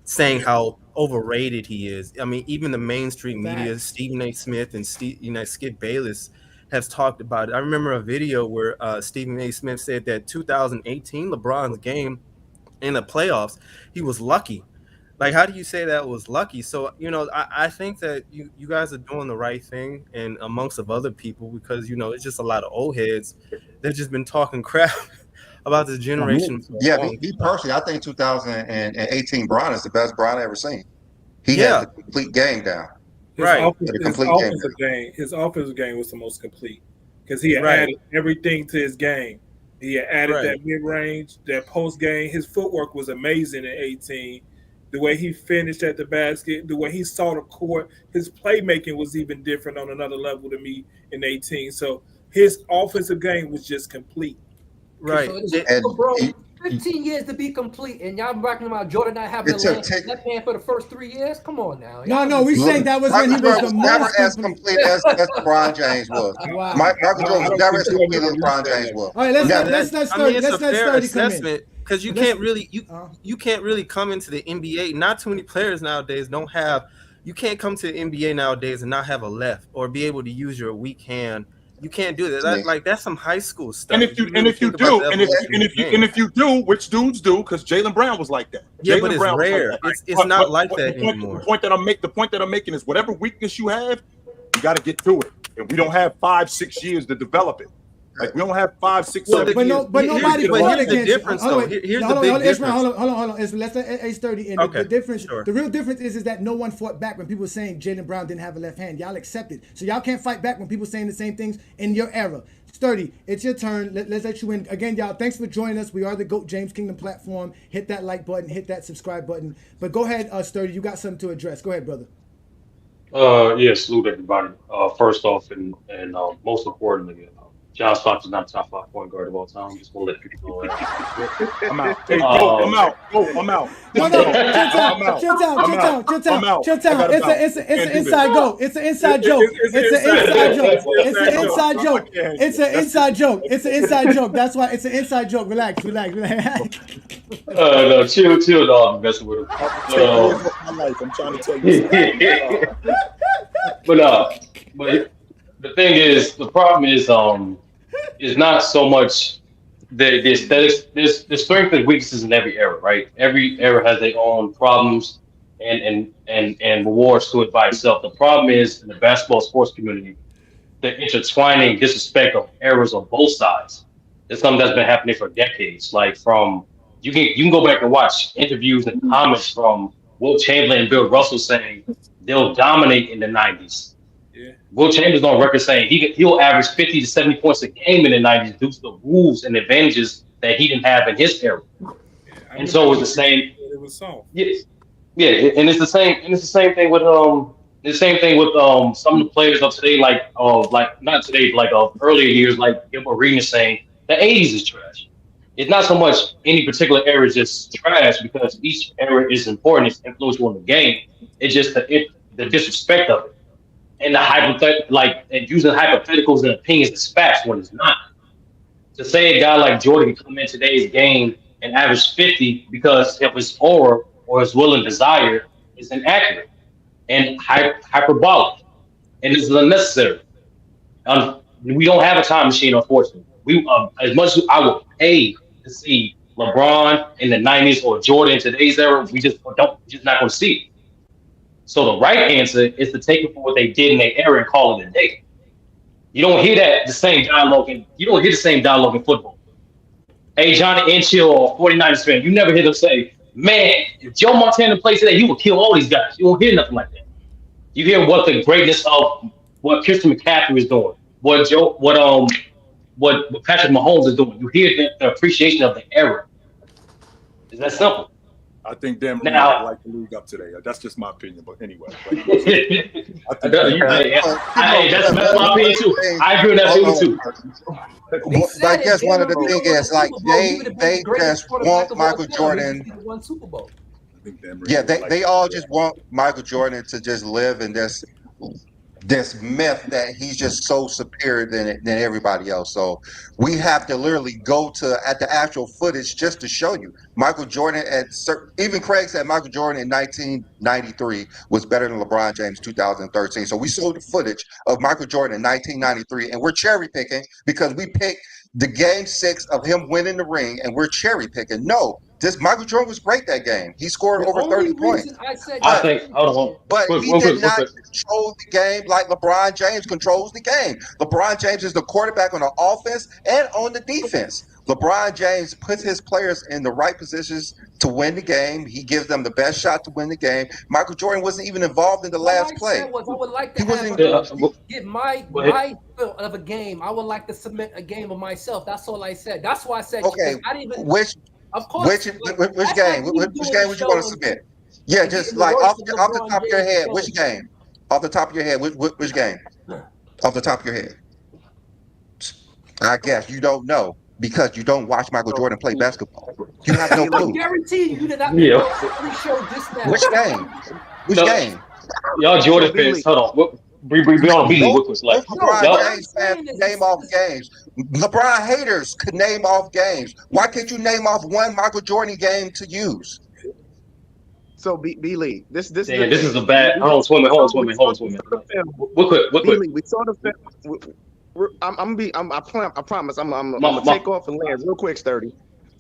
saying how overrated he is. I mean, even the mainstream media, Stephen A. Smith and Skip Bayless has talked about it. I remember a video where Stephen A. Smith said that 2018 LeBron's game in the playoffs, he was lucky. Like, how do you say that was lucky? So, I think that you guys are doing the right thing, and amongst of other people, because, it's just a lot of old heads that just been talking crap about this generation. Yeah, me personally, I think 2018 Bron is the best Bron I ever seen. He had the complete game down. His offensive game was the most complete, because he had added everything to his game. He had added that mid-range, that post-game. His footwork was amazing in 18. The way he finished at the basket, the way he saw the court, his playmaking was even different on another level to me in 18. So his offensive game was just complete. Right. 15 years to be complete, and y'all talking about Jordan not having a left hand for the first 3 years? Come on now. No, we saying that was when he was the never most as complete as LeBron James was. Wow. Michael Jordan was never as complete as LeBron James was. All right, let's let Sturdy come in. Because you can't really come into the NBA. Not too many players nowadays don't have. You can't come to the NBA nowadays and not have a left or be able to use your weak hand. You can't do that. That's some high school stuff. And if you do, which dudes do, because Jaylen Brown was like that. Yeah, Jaylen but it's Brown rare. It's not like that anymore. The point that I'm making is whatever weakness you have, you got to get through it. And we don't have 5-6 years to develop it. Like we don't have 5, 6, 7 years. But nobody. Here's the difference, though. Here's the big difference. Hold on. Let's let Sturdy in. Okay, the difference. sure. The real difference is that no one fought back when people were saying Jaylen Brown didn't have a left hand. Y'all accept it, so y'all can't fight back when people saying the same things in your era. Sturdy, it's your turn. Let's let you in again, y'all. Thanks for joining us. We are the GOAT James Kingdom platform. Hit that like button. Hit that subscribe button. But go ahead, Sturdy. You got something to address. Go ahead, brother. Salute everybody. First off, and most importantly, John Stockton's not top 5 point guard of all time. Just want to let people know that. I'm out. Hey, I'm out. I'm out. Chill town. It's an inside joke. It's an inside joke. It's an inside joke. That's why it's an inside joke. Relax. No, chill, dog. I'm messing with him. I'm trying to tell you. But the thing is, the problem is not so much the aesthetics. There's strength and weaknesses in every era, right? Every era has their own problems and rewards to it by itself. The problem is in the basketball sports community, the intertwining disrespect of eras on both sides. It's something that's been happening for decades. Like you can go back and watch interviews and comments from Wilt Chamberlain and Bill Russell saying they'll dominate in the 90s. Yeah. Wilt Chamberlain's on record saying he'll average 50 to 70 points a game in the 90s due to the rules and advantages that he didn't have in his era. And so it's the same. It was soft. Yes. Yeah, and it's the same. And it's the same thing with some of the players of today, like not today, like earlier years, like Gilbert Arenas saying the 80s is trash. It's not so much any particular era is just trash because each era is important, it's influential in the game. It's just the disrespect of it. And and using hypotheticals and opinions as facts when it's not. To say a guy like Jordan can come in today's game and average 50 because of his aura or his will and desire is inaccurate and hyperbolic, and this is unnecessary. We don't have a time machine, unfortunately. As much as I would pay to see LeBron in the 90s or Jordan in today's era, we're just not going to see it. So the right answer is to take it for what they did in their era and call it a day. You don't hear the same dialogue in football. Hey, Johnny Inchill or 49ers fan, you never hear them say, man, if Joe Montana plays today, he will kill all these guys. You don't hear nothing like that. You hear what the greatness of what Christian McCaffrey is doing, what Patrick Mahomes is doing. You hear the appreciation of the era. Is that simple? I think Dan Marino would like the league up today. That's just my opinion, but anyway. That's my opinion too. I agree with that opinion too. I guess one of the things is like they just want Michael Jordan. Yeah, they all just want Michael Jordan to just live in this myth that he's just so superior than everybody else. So we have to literally go at the actual footage just to show you Michael Jordan even Craig said Michael Jordan in 1993 was better than LeBron James 2013. So we saw the footage of Michael Jordan in 1993 and we're cherry picking because we picked the game 6 of him winning the ring and we're cherry picking. No, Michael Jordan was great that game. He scored over 30 points. But he did not control the game like LeBron James controls the game. LeBron James is the quarterback on the offense and on the defense. LeBron James puts his players in the right positions to win the game. He gives them the best shot to win the game. Michael Jordan wasn't even involved in the last play. I would like to get my feel of a game. I would like to submit a game of myself. That's all I said. That's why I said. Okay, of course. Which game? Which game would you want to submit? Yeah, just like off the top of your head, which game? Off the top of your head, which game? Off the top of your head. I guess you don't know. because you don't watch Michael Jordan play basketball. You have no I clue. guarantee you did not show this now. Which game? Which game? Y'all Jordan fans, hold on. We on Beasley real quick. Like, LeBron James fans name off games. LeBron haters could name off games. Why can't you name off one Michael Jordan game to use? So B Lee, this is a bad. Hold on, Swimmer. Real quick. We saw the film. I promise. I'm gonna take off and land real quick, Sturdy.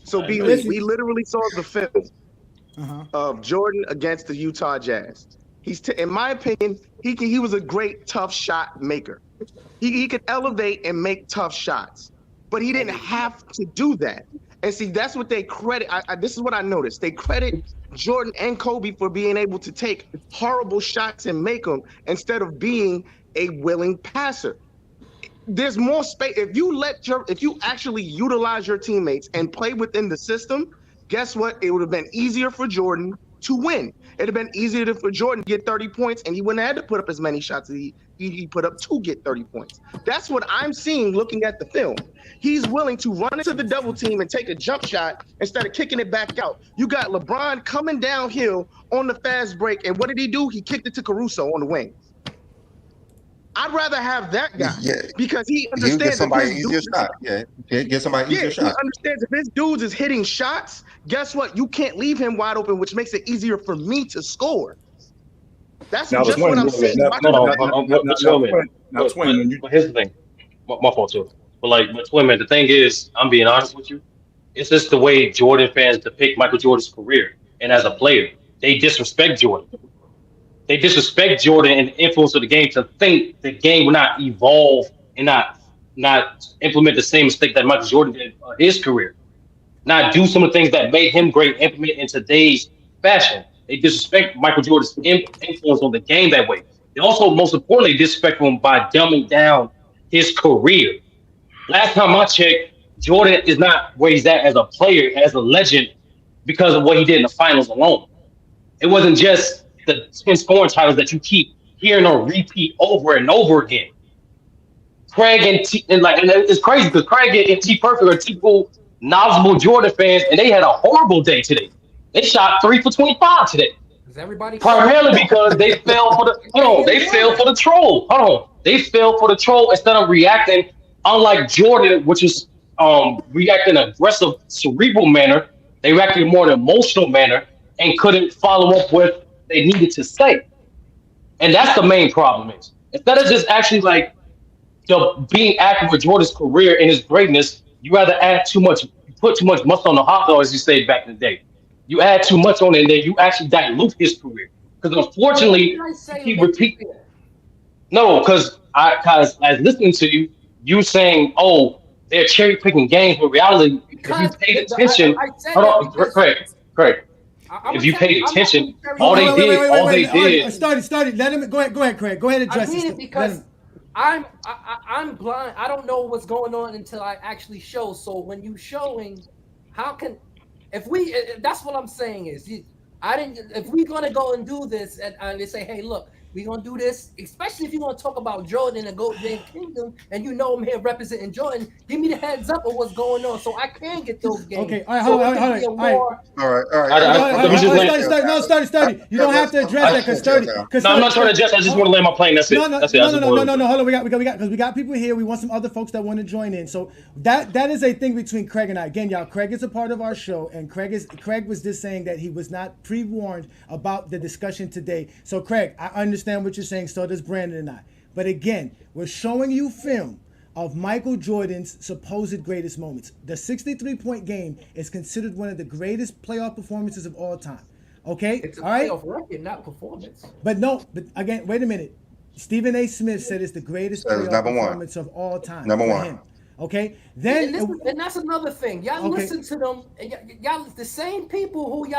So B Lee, we literally saw the film of Jordan against the Utah Jazz. In my opinion, he was a great tough shot maker. He could elevate and make tough shots, but he didn't have to do that. And see, that's what they credit. This is what I noticed. They credit Jordan and Kobe for being able to take horrible shots and make them instead of being a willing passer. There's more space. If you actually utilize your teammates and play within the system, guess what? It would have been easier for Jordan to win. It'd have been easier for Jordan to get 30 points, and he wouldn't have had to put up as many shots as he put up to get 30 points. That's what I'm seeing looking at the film. He's willing to run into the double team and take a jump shot instead of kicking it back out. You got LeBron coming downhill on the fast break, and what did he do? He kicked it to Caruso on the wing. I'd rather have that guy because he understands. Get somebody easier shot. Get somebody easier shot. He understands if his dudes is hitting shots, guess what? You can't leave him wide open, which makes it easier for me to score. That's just what I'm saying. Now, Twin, here's the thing. My fault too. But Twin, man, the thing is, I'm being honest with you. It's just the way Jordan fans depict Michael Jordan's career and as a player. They disrespect Jordan. They disrespect Jordan and the influence of the game to think the game will not evolve and not implement the same mistake that Michael Jordan did in his career. Not do some of the things that made him great, implement in today's fashion. They disrespect Michael Jordan's influence on the game that way. They also, most importantly, disrespect him by dumbing down his career. Last time I checked, Jordan is not where he's at as a player, as a legend, because of what he did in the finals alone. It wasn't just the 10 scoring titles that you keep hearing on repeat over and over again. Craig and it's crazy because Craig and T Perfect are typical knowledgeable Jordan fans, and they had a horrible day today. They shot 3 for 25 today. Is everybody primarily because they fell for the they fell for the troll. They fell for the troll instead of reacting, unlike Jordan, which is reacting in an aggressive, cerebral manner. They reacted in more an emotional manner and couldn't follow up with they needed to say. And that's the main problem is. Instead of just actually being active with Jordan's career and his greatness, you rather put too much muscle on the hot dog, as you said back in the day. You add too much on it, and then you actually dilute his career. Because unfortunately, he repeat. No, because as listening to you saying, "Oh, they're cherry picking games," but reality, if you paid attention, correct. If you paid attention, all they did. Started. Let him go ahead, Craig. Go ahead and address I mean it because I'm blind. I don't know what's going on until I actually show. So when you showing, how can that's what I'm saying is if we're gonna go and do this and they say, hey, look, we're gonna do this, especially if you're gonna talk about Jordan and GOAT James Kingdom, and you know I'm here representing Jordan, give me the heads up of what's going on so I can get those games. Okay, all right. Sturdy. You don't have to address that because Sturdy. No, I'm not trying to address. I just want to land my plane. That's it. No. Hold on. We got people here. We want some other folks that want to join in. So that is a thing between Craig and I. Again, y'all, Craig is a part of our show, and Craig was just saying that he was not pre-warned about the discussion today. So Craig, I understand what you're saying, so does Brandon and I. But again, we're showing you film of Michael Jordan's supposed greatest moments. The 63-point game is considered one of the greatest playoff performances of all time. Okay? It's a playoff record, not performance. But again, wait a minute. Stephen A. Smith said it's the greatest playoff performance of all time. Number one. Okay, and that's another thing. Y'all listen to them. Y'all the same people who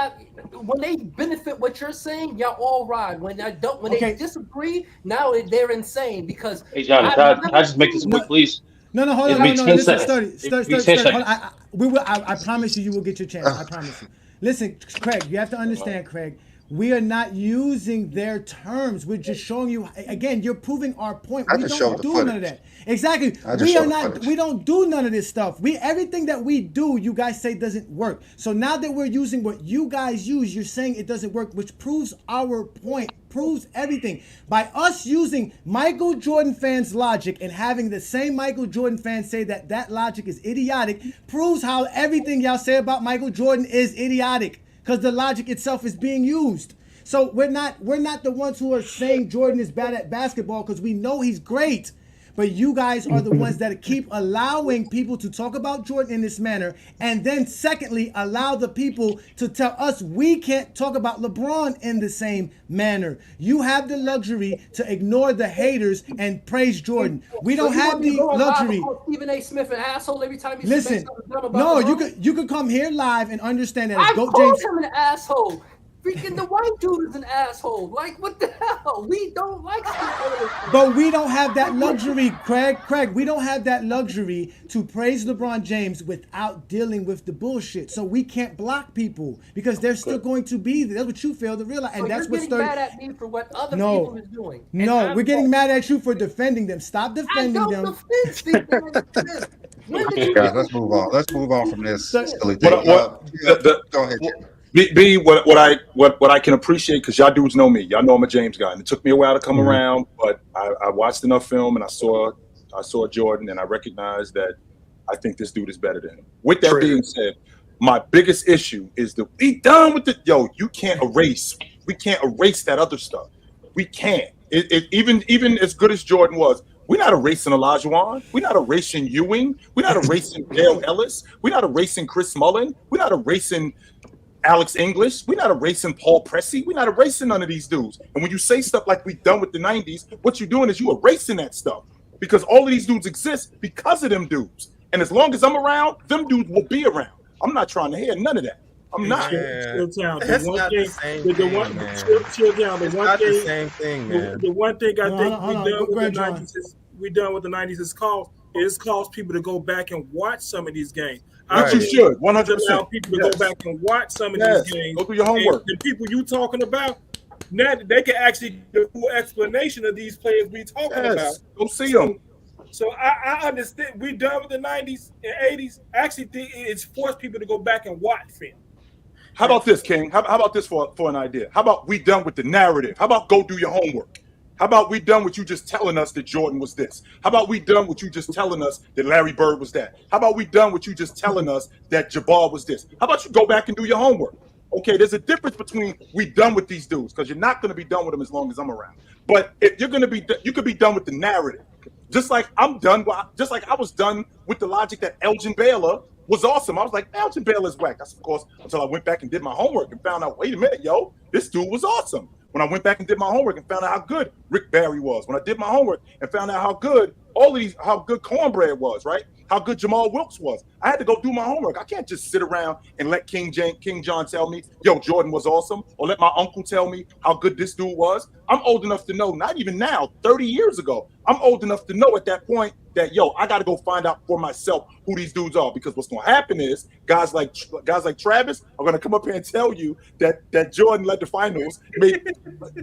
when they benefit what you're saying, y'all all ride. When they disagree, now they're insane because. Hey John, can I just make this quick, please? No, hold on. Listen, Sturdy. I promise you will get your chance. I promise you. Listen, Craig, you have to understand, Craig. We are not using their terms. We're just showing you. Again, you're proving our point. I We just don't showed the do none of footage. that. Exactly. I just We are showed the not. footage. We don't do none of this stuff. Everything that we do, you guys say doesn't work. So now that we're using what you guys use, you're saying it doesn't work, which proves our point. Proves everything. By us using Michael Jordan fans' logic and having the same Michael Jordan fans say that that logic is idiotic, proves how everything y'all say about Michael Jordan is idiotic, because the logic itself is being used. So we're not the ones who are saying Jordan is bad at basketball, because we know he's great. But you guys are the ones that keep allowing people to talk about Jordan in this manner. And then secondly, allow the people to tell us we can't talk about LeBron in the same manner. You have the luxury to ignore the haters and praise Jordan. We don't have the luxury. Stephen A. Smith an asshole every time you Listen, say something dumb about no, LeBron? you could come here live and understand that I as Goat called James. him an asshole. Freaking the white dude is an asshole. Like, what the hell? We don't like Stephen. But we don't have that luxury, Craig. Craig, we don't have that luxury to praise LeBron James without dealing with the bullshit. So we can't block people because they're still going to be there. That's what you fail to realize. And So that's you're what getting started. mad at me for what other people is doing. And No, we're getting mad at you for defending them. Stop I defending don't them. defend Stephen A. Smith. When did you Guys, let's move on. Let's move on from this silly thing. Go ahead, Jim. B, what I can appreciate, because y'all dudes know me. Y'all know I'm a James guy, and it took me a while to come around, but I watched enough film and I saw Jordan, and I recognized that I think this dude is better than him. With that being said, my biggest issue is that we done with you can't erase. We can't erase that other stuff. We can't. Even as good as Jordan was, we're not erasing Olajuwon. We're not erasing Ewing. We're not erasing Dale Ellis. We're not erasing Chris Mullin. We're not erasing Alex English. We're not erasing Paul Pressey. We're not erasing none of these dudes. And when you say stuff like we done with the 90s, what you're doing is you erasing that stuff, because all of these dudes exist because of them dudes. And as long as I'm around, them dudes will be around. I'm not trying to hear none of that. I'm not. Chill down. The one thing I think we done with the 90s is caused people to go back and watch some of these games. Which you should, 100%. Allow people to go back and watch some of these games. Go through your homework. And the people you talking about, now they can actually do a full explanation of these players we talking about. Go see them. So I understand. We done with the 90s and 80s. I actually think it's forced people to go back and watch film. How about this, King? How about this for an idea? How about we done with the narrative? How about go do your homework? How about we done with you just telling us that Jordan was this? How about we done with you just telling us that Larry Bird was that? How about we done with you just telling us that Jabbar was this? How about you go back and do your homework? Okay, there's a difference between we done with these dudes, because you're not going to be done with them as long as I'm around. But if you're going to be, you could be done with the narrative. Just like I'm done, just like I was done with the logic that Elgin Baylor was awesome. I was like, Elgin Baylor's whack. That's of course until I went back and did my homework and found out, wait a minute, yo, this dude was awesome. When I went back and did my homework and found out how good Rick Barry was. When I did my homework and found out how good how good Cornbread was, right? How good Jamal Wilkes was. I had to go do my homework. I can't just sit around and let King John tell me, yo, Jordan was awesome, or let my uncle tell me how good this dude was. I'm old enough to know, not even now, 30 years ago, I'm old enough to know at that point that, yo, I got to go find out for myself who these dudes are, because what's going to happen is guys like Travis are going to come up here and tell you that Jordan led the finals,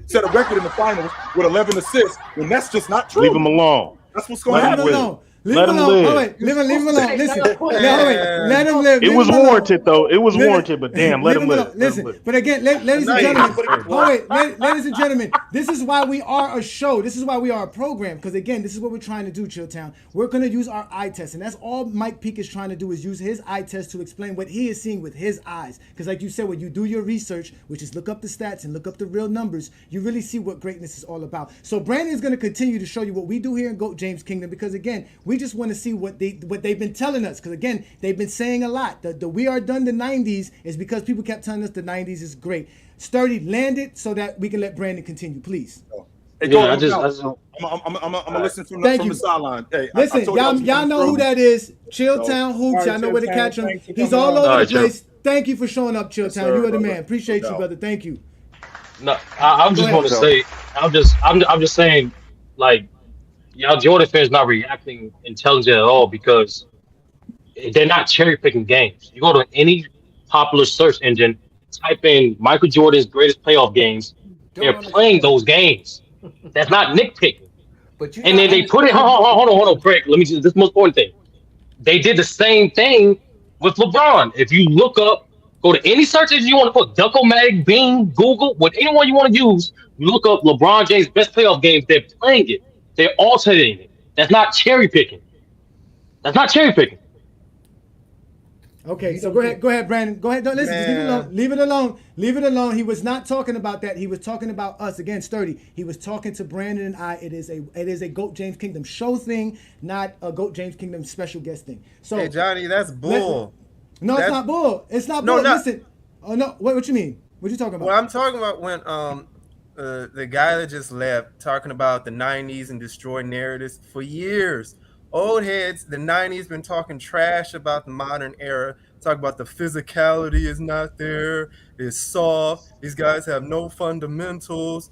set a record in the finals with 11 assists, when that's just not true. Leave him alone. That's what's going to happen. Let him live. Oh, wait, leave him alone. Listen, let him live. It was warranted, though. It was warranted, but damn, let him live. Listen, but again, ladies and gentlemen, ladies and gentlemen, this is why we are a show. This is why we are a program. Because again, this is what we're trying to do, Chilltown. We're going to use our eye test, and that's all Mike Peake is trying to do, is use his eye test to explain what he is seeing with his eyes. Because like you said, when you do your research, which is look up the stats and look up the real numbers, you really see what greatness is all about. So Brandon is going to continue to show you what we do here in Goat James Kingdom, because again, we just want to see what they've been telling us, because again, they've been saying a lot. The we are done the 90s is because people kept telling us the 90s is great. Sturdy, land it so that we can let Brandon continue, please. Hey, I'm gonna listen from the sideline. Hey, listen, y'all know who that is. Chilltown Hoops. Y'all know where to catch him. He's all over the place. Thank you for showing up, Chilltown. You are the man. Appreciate you, brother. Thank you. No, I just want to say, I'm just saying, like, y'all Jordan fans not reacting intelligent at all, because they're not cherry picking games. You go to any popular search engine, type in Michael Jordan's greatest playoff games, they're playing those games. That's not nitpicking. But you And then they put it. Hold on, Craig. Let me. This is the most important thing. They did the same thing with LeBron. If you look up, go to any search engine you want to put, Dunkomatic, Bing, Google, what anyone you want to use, you look up LeBron James' best playoff games. They're playing it. They're alternating it. That's not cherry picking. That's not cherry picking. Okay, so go ahead, Brandon. Go ahead. Don't listen. Just leave it alone. Leave it alone. Leave it alone. He was not talking about that. He was talking about us again, Sturdy. He was talking to Brandon and I. It is a GOAT James Kingdom show thing, not a GOAT James Kingdom special guest thing. So, hey Johnny, that's bull. No, it's not bull. It's not bull. Listen. Oh no. What you mean? What you talking about? Well, I'm talking about when the guy that just left talking about the 90s and destroyed narratives for years. Old heads, the 90s been talking trash about the modern era. Talk about the physicality is not there. It's soft. These guys have no fundamentals.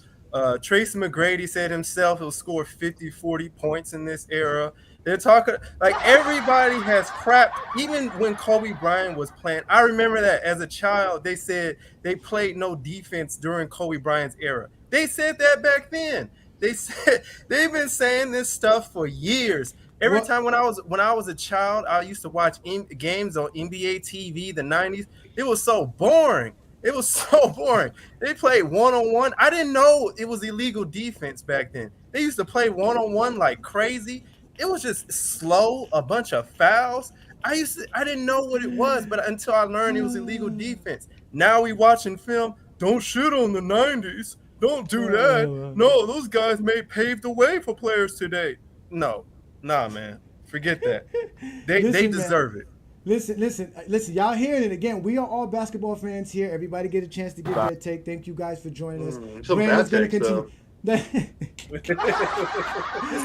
Tracy McGrady said himself he'll score 50, 40 points in this era. They're talking like everybody has crap. Even when Kobe Bryant was playing, I remember that as a child, they said they played no defense during Kobe Bryant's era. They said that back then. They said they've been saying this stuff for years. Every time when I was a child, I used to watch games on NBA TV, the 90s. It was so boring. It was so boring. They played one-on-one. I didn't know it was illegal defense back then. They used to play one-on-one like crazy. It was just slow, a bunch of fouls. I didn't know what it was, but until I learned it was illegal defense. Now we watching film. Don't shit on the 90s. Don't do that. No, those guys paved the way for players today. No. Nah, man. Forget that. They deserve it. Listen. Y'all hearing it again. We are all basketball fans here. Everybody get a chance to give their take. Thank you guys for joining us. Brandon's going to continue. It's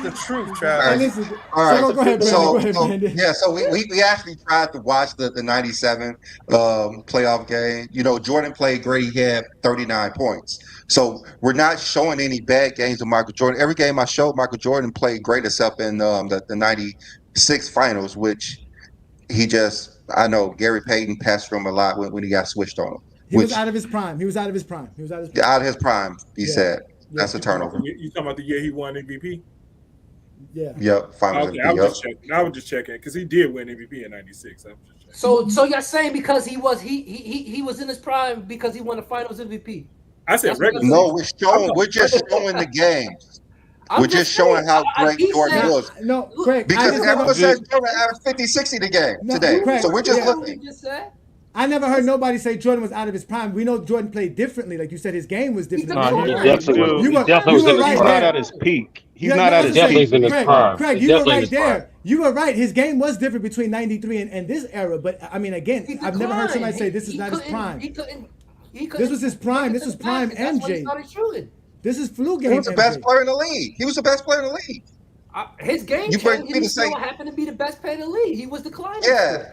the truth, Travis. All right. Go ahead, Brandon. So we actually tried to watch the 97 playoff game. You know, Jordan played great. He had 39 points. So we're not showing any bad games of Michael Jordan. Every game I showed, Michael Jordan played great except in the 96 finals, which I know Gary Payton passed from a lot when he got switched on him. He was out of his prime. Out of his prime, he said. That's a turnover. You talking about the year he won MVP? Yeah. Yep. Finals MVP. I was just checking because he did win MVP in '96. So you're saying because he was in his prime because he won the Finals MVP? I said regular. No, we're just showing the games. We're just showing how great Jordan was. No, Craig. Because everyone says Jordan averaged 50, 60 the game today. Craig, so we're just looking. I never heard nobody say Jordan was out of his prime. We know Jordan played differently. Like you said, his game was different. He definitely was right. He's not at his peak. He's not at his peak. Craig, you were right there. You were right. His game was different between 93 and this era. But I mean, again, I've never heard somebody say this is not his prime. This was his prime. This was prime MJ. This is flu game. He was the best player in the league. His game changed. He still happened to be the best player in the league. He was declining. Yeah.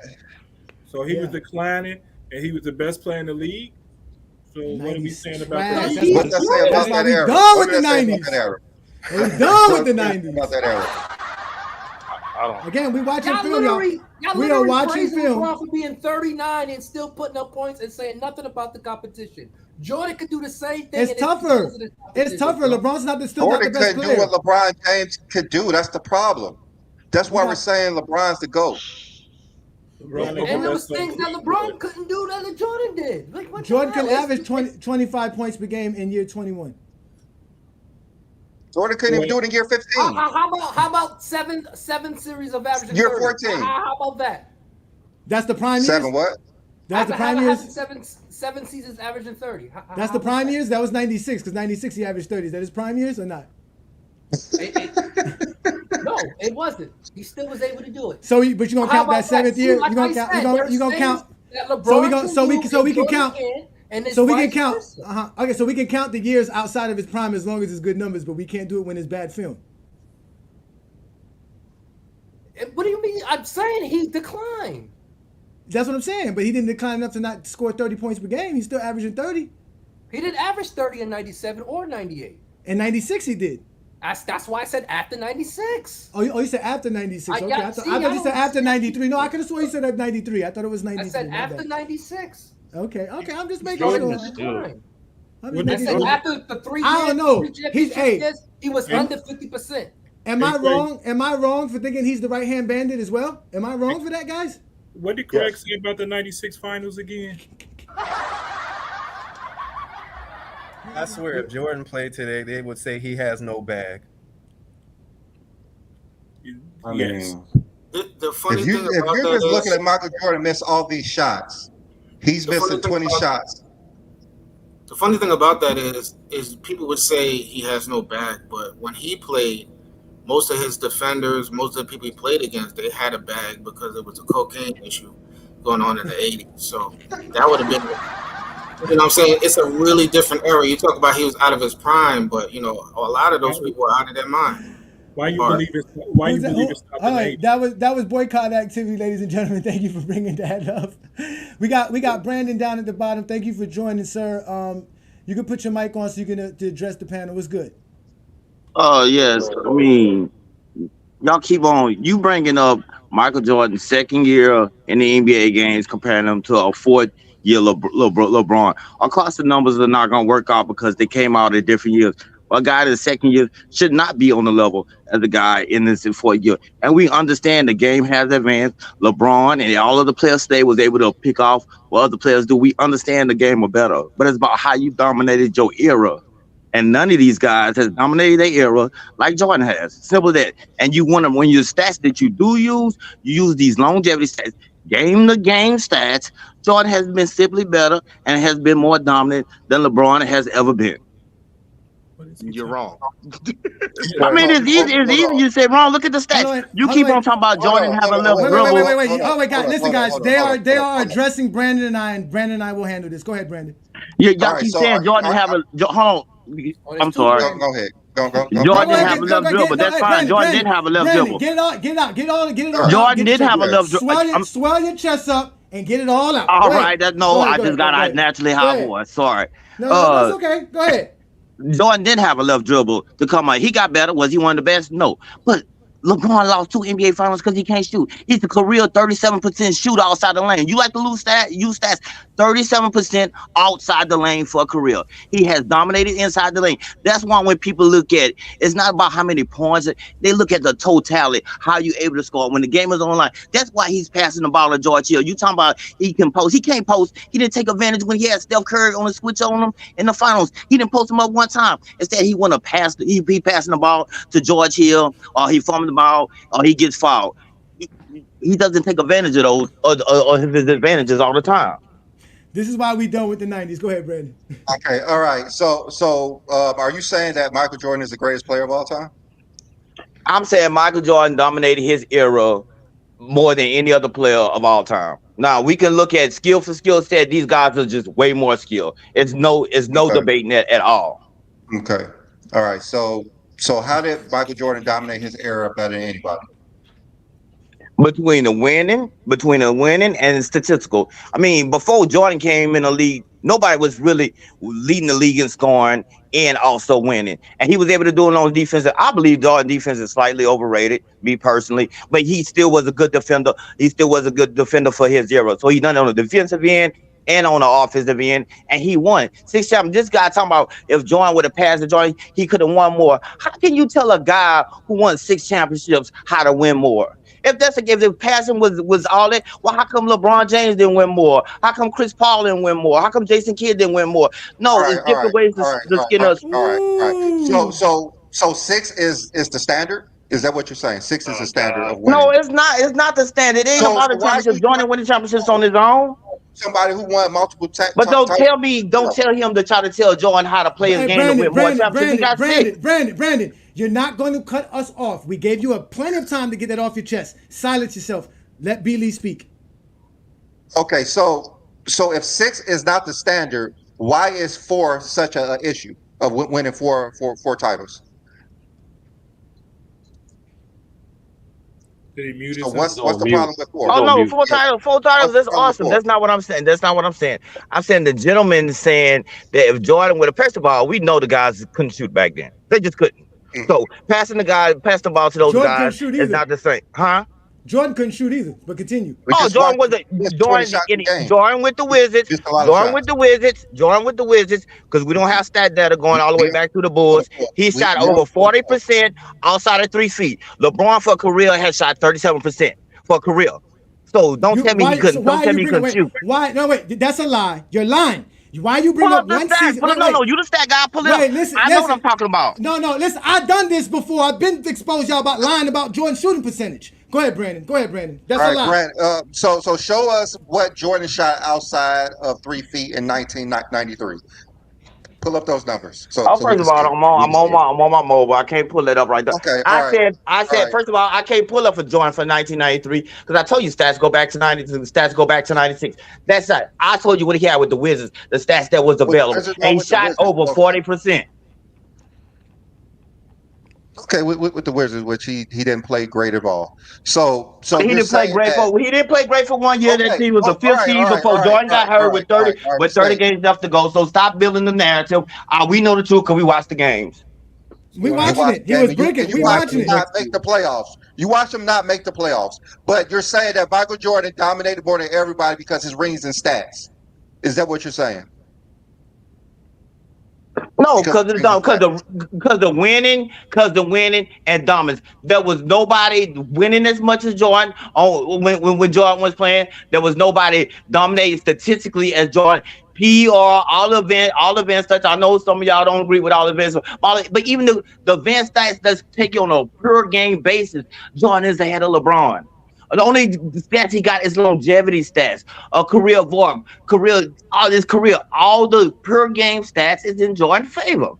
So he was declining, and he was the best player in the league. So what are we saying about that? What's that say about that era? Done with the 90s. We're done with the 90s. About that era. Again, we watching film, y'all. We are watching film. LeBron for being 39 and still putting up points and saying nothing about the competition. Jordan could do the same thing. It's tougher. LeBron's not the best player. Jordan couldn't do what LeBron James could do. That's the problem. That's why we're saying LeBron's the GOAT. And there was things that LeBron couldn't do that Jordan did. Like, Jordan could average 25 points per game in year 21. Jordan couldn't even do it in year 15. How about seven series of average? Year 14. How about that? That's the prime years? 7 what? That's the prime years? Seven seasons averaging 30. That's the prime years? That was 96, because 96 he averaged 30. Is that his prime years or not? No, it wasn't. He still was able to do it. So, but you're gonna count that 7th year? You're gonna count. You're gonna count. So we can count. So we can count. Okay, so we can count the years outside of his prime as long as it's good numbers, but we can't do it when it's bad film. What do you mean? I'm saying he declined. That's what I'm saying, but he didn't decline enough to not score 30 points per game. He's still averaging 30. He didn't average 30 in 97 or 98. In 96 he did. That's why I said after 96. Oh, you said after 96. Okay, I thought you said after 93. No, I could have sworn you said at 93. I thought it was 93. I said after 96. Okay. I'm just making Jordan sure. declined. When I he- said after the three I don't years, know. three championships, he was under 50%. Am I wrong? Am I wrong for thinking he's the right hand bandit as well? Am I wrong for that, guys? What did Craig say about the '96 finals again? I swear, if Jordan played today, they would say he has no bag. I Yes. mean, The funny if thing about you're that just looking is at Michael Jordan miss all these shots, he's the funny missing thing 20 about- shots. the funny thing about that is people would say he has no bag, but when he played, most of his defenders, most of the people he played against, they had a bag because it was a cocaine issue going on in the 80s. So that would have been, you know what I'm saying? It's a really different era. You talk about he was out of his prime, but, you know, a lot of those people are out of their mind. Why you All right. believe it? Why you Who's that? believe it stopped All in the right, 80s? that was boycott activity, ladies and gentlemen. Thank you for bringing that up. We got Brandon down at the bottom. Thank you for joining, sir. You can put your mic on so you can to address the panel. What's good? Yes. I mean, y'all keep on. You bringing up Michael Jordan's second year in the NBA games, comparing him to a fourth year LeBron. Of course, the numbers are not going to work out because they came out at different years. A guy in the second year should not be on the level as the guy in this fourth year. And we understand the game has advanced. LeBron and all of the players today was able to pick off what other players do. We understand the game are better, but it's about how you dominated your era. And none of these guys has dominated their era like Jordan has. Simple as that. And you want to, when your stats that you do use, you use these longevity stats, game to game stats. Jordan has been simply better and has been more dominant than LeBron has ever been. You're wrong. I mean, it's easy. It's easy. You say wrong. Look at the stats. You keep on talking about Jordan having left dribble. Wait. Oh, wait, guys. Listen, guys. They are addressing Brandon and I, and Brandon and I will handle this. Go ahead, Brandon. Y'all keep saying Jordan have a. Hold on. I'm sorry. Go ahead. Go. Jordan didn't have a left dribble. That's fine. Jordan didn't have a left dribble. Get it out. Jordan did have a left dribble. Swell your chest up and get it all out. All right. I just got a naturally high voice. Sorry. No, that's okay. Go ahead. Jordan didn't have a left dribble to come out. He got better. Was he one of the best? No. But LeBron lost 2 NBA finals because he can't shoot. He's the career 37% shooter outside the lane. You like to use stats. 37% outside the lane for a career. He has dominated inside the lane. That's why when people look at it, it's not about how many points. They look at the totality, how you able to score when the game is online. That's why he's passing the ball to George Hill. You talking about he can post. He can't post. He didn't take advantage when he had Steph Curry on the switch on him in the finals. He didn't post him up one time. Instead, he want to pass. He passing the ball to George Hill, or he fumbling the ball, or he gets fouled. He doesn't take advantage of those or his advantages all the time. This is why we done with the 90s. Go ahead, Brandon. Okay, all right. So, are you saying that Michael Jordan is the greatest player of all time? I'm saying Michael Jordan dominated his era more than any other player of all time. Now we can look at skill for skill set. These guys are just way more skilled. It's no debating that at all. Okay. All right. So how did Michael Jordan dominate his era better than anybody? Between the winning and statistical. I mean, before Jordan came in the league, nobody was really leading the league in scoring and also winning. And he was able to do it on defense. I believe Jordan defense is slightly overrated, me personally, but he still was a good defender. He still was a good defender for his era. So he done it on the defensive end and on the offensive end, and he won 6 championships. This guy talking about if Jordan would have passed to Jordan, he could have won more. How can you tell a guy who won 6 championships how to win more? If the passing was all that, well, how come LeBron James didn't win more? How come Chris Paul didn't win more? How come Jason Kidd didn't win more? No, it's different ways to skin us. All right. So 6 is the standard? Is that what you're saying? 6 is the standard of winning? No, it's not. It's not the standard. It ain't about the championships. Jordan winning championships on his own. Somebody who won multiple but don't tell him to try to tell Jordan how to play his game to win more championships. Brandon, you're not going to cut us off. We gave you plenty of time to get that off your chest. Silence yourself. Let B. Lee speak. Okay, so if 6 is not the standard, why is 4 such an issue of winning four titles? So what's the problem with 4? Oh no, 4 titles. That's awesome. That's not what I'm saying. I'm saying the gentleman is saying that if Jordan would have passed the ball, we know the guys couldn't shoot back then. They just couldn't. So pass the ball to those guys is not the same, huh? Jordan couldn't shoot either, but continue. Jordan was Jordan with the Wizards. Jordan with the Wizards. Jordan with the Wizards. Because we don't have stat data going all the way back to the Bulls. He shot over 40% outside of 3 feet. LeBron for career has shot 37% for career. So don't tell me he couldn't. Don't tell me he couldn't shoot. Why? No, wait. That's a lie. You're lying. Why you bring up one season? No, you the stat guy. Pull it up. I know what I'm talking about. No, listen. I've done this before. I've been exposed y'all about lying about Jordan's shooting percentage. Go ahead, Brandon. That's a lie. Brandon, so show us what Jordan shot outside of 3 feet in 1993. Pull up those numbers. First of all, I'm on my mobile. I can't pull that up right there. Okay. I said, first of all, I can't pull up for Jordan for 1993 because I told you stats go back to 92. Stats go back to 96. That's not. I told you what he had with the Wizards. The stats that was available. And he shot over 40%. Okay, with the Wizards, which he didn't play great at all. So he didn't play great for. He didn't play great for 1 year. That team was a 15 before Jordan got hurt with 30 games left to go. So stop building the narrative. We know the truth because we watched the games. We watching it. He was breaking. We watching it. Not make the playoffs. You watch him not make the playoffs. But you're saying that Michael Jordan dominated more than everybody because his rings and stats. Is that what you're saying? No, because the winning and dominance. There was nobody winning as much as Jordan. When Jordan was playing, there was nobody dominating statistically as Jordan. PR, all events such. I know some of y'all don't agree with all events, but even the event stats that's taken on a per game basis, Jordan is ahead of LeBron. The only stats he got is longevity stats, career VAR, all the per game stats is in Jordan's favor.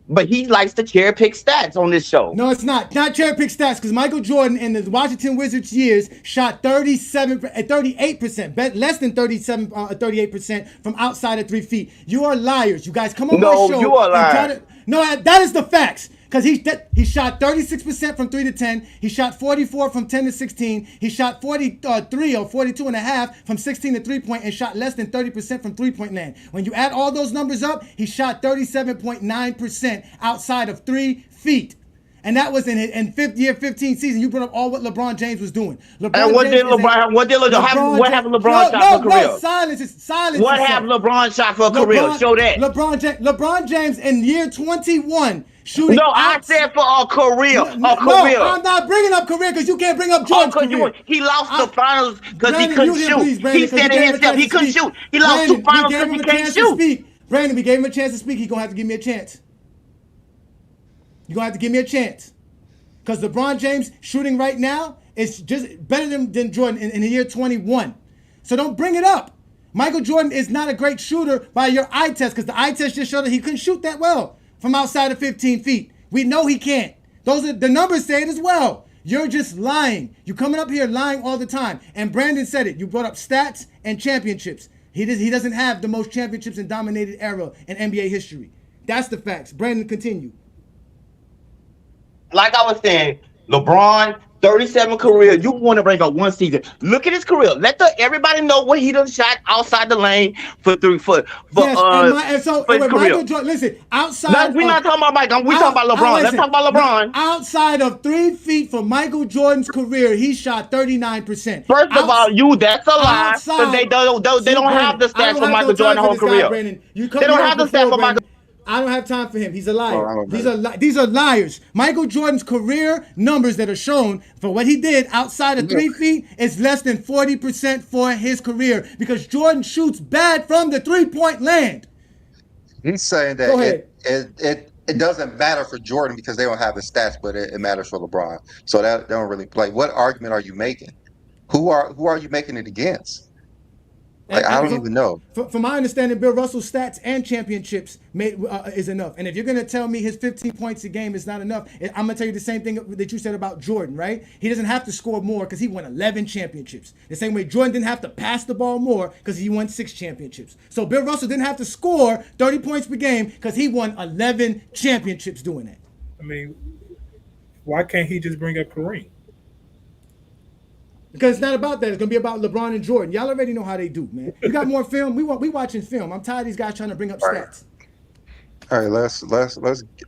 But he likes to cherry pick stats on this show. No, it's not. Not cherry pick stats because Michael Jordan in the Washington Wizards years shot 38%, less than 38% from outside of 3 feet. You are liars. You guys come on my show. No, you are lying. No, that is the facts. Because he shot 36% from 3 to 10. He shot 44 from 10 to 16. He shot 43 or 42 and a half from 16 to 3-point and shot less than 30% from 3-point land. When you add all those numbers up, he shot 37.9% outside of 3 feet. And that was in 15th season. You brought up all what LeBron James was doing. What happened to LeBron shot for career? No, silence. What happened LeBron shot for a career? Show that. LeBron James in year 21 shooting. No, I said for a career. No, I'm not bringing up career because you can't bring up Jordan's career. He lost the finals because he couldn't shoot. He said it himself. He couldn't shoot. He lost 2 finals because he can't shoot. Brandon, we gave him a chance to speak. He's going to have to give me a chance. You're going to have to give me a chance. Because LeBron James shooting right now is just better than Jordan in the year 21. So don't bring it up. Michael Jordan is not a great shooter by your eye test because the eye test just showed that he couldn't shoot that well from outside of 15 feet. We know he can't. Those are the numbers say it as well. You're just lying. You're coming up here lying all the time. And Brandon said it. You brought up stats and championships. He doesn't have the most championships in dominated era in NBA history. That's the facts. Brandon, continue. Like I was saying, LeBron, 37 career. You want to bring up one season. Look at his career. Let everybody know what he done shot outside the lane for his career. Michael Jordan, listen, outside. We're not talking about Mike. We're talking about LeBron. Let's talk about LeBron. Outside of 3 feet for Michael Jordan's career, he shot 39%. First of all, that's a lie because they don't have the stats for Michael Jordan's whole career. They don't have the stats for Michael. I don't have time for him. He's a liar. These are liars. Michael Jordan's career numbers that are shown for what he did outside of 3 feet is less than 40% for his career because Jordan shoots bad from the 3-point land. He's saying that it doesn't matter for Jordan because they don't have the stats, but it matters for LeBron. So that don't really play. What argument are you making? Who are you making it against? I don't even know. From my understanding, Bill Russell's stats and championships is enough. And if you're going to tell me his 15 points a game is not enough, I'm going to tell you the same thing that you said about Jordan, right? He doesn't have to score more because he won 11 championships. The same way Jordan didn't have to pass the ball more because he won 6 championships. So Bill Russell didn't have to score 30 points per game because he won 11 championships doing that. I mean, why can't he just bring up Kareem? Because it's not about that. It's going to be about LeBron and Jordan. Y'all already know how they do, man. You got more film? We watching film. I'm tired of these guys trying to bring up stats. All right, let's.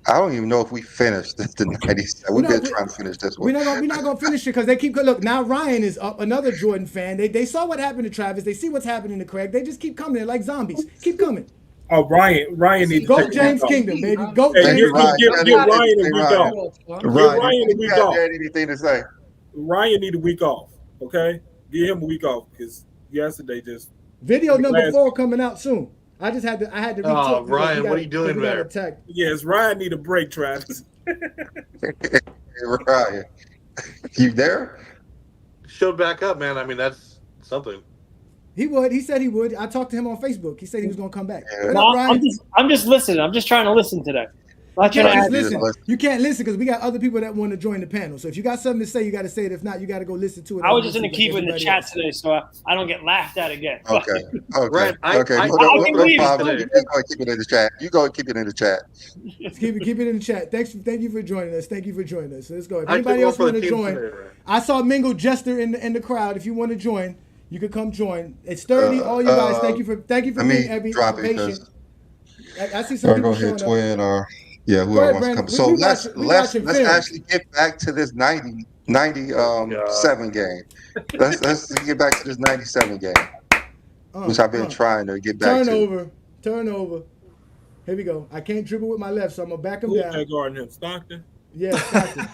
I don't even know if we finished the 90s. We've been trying to finish this one. We're not gonna finish it because they keep look. Now Ryan is up, another Jordan fan. They saw what happened to Travis. They see what's happening to Craig. They just keep coming. They're like zombies. Keep coming. Oh, Ryan needs Go James Kingdom, baby. Go Hey, James give Kingdom. Ryan a week off. Give Ryan a week off. Anything to say? Ryan need a week off. Okay, give him a week off because yesterday just video number 4 coming out soon. I had to retweet. Oh, Ryan, what are you doing there? Yes, Ryan need a break, Travis. Hey, Ryan, you there? Showed back up, man. I mean, that's something. He would. He said he would. I talked to him on Facebook. He said he was going to come back. Yeah. What up, Ryan? I'm just listening. I'm just trying to listen today. You can't listen. You can't listen because we got other people that want to join the panel. So if you got something to say, you got to say it. If not, you got to go listen to it. I was just going to keep it in the chat today so I don't get laughed at again. Okay. Right. Okay. I No problem. You go and keep it in the chat. You go and keep it in the chat. Keep it in the chat. Thank you for joining us. Thank you for joining us. So let's go. If anybody else want to join, today, right? I saw Mingle Jester in the crowd. If you want to join, you could come join. It's 30. All you guys, thank you for being patient. I see some people showing up. Twin or whoever wants to come. So let's actually get back to this 97 game. Let's get back to this 97 game, which I've been trying to get back to. Turnover. Here we go. I can't dribble with my left, so I'm gonna back him down. Who's guarding him? Stockton. Yeah, Stockton.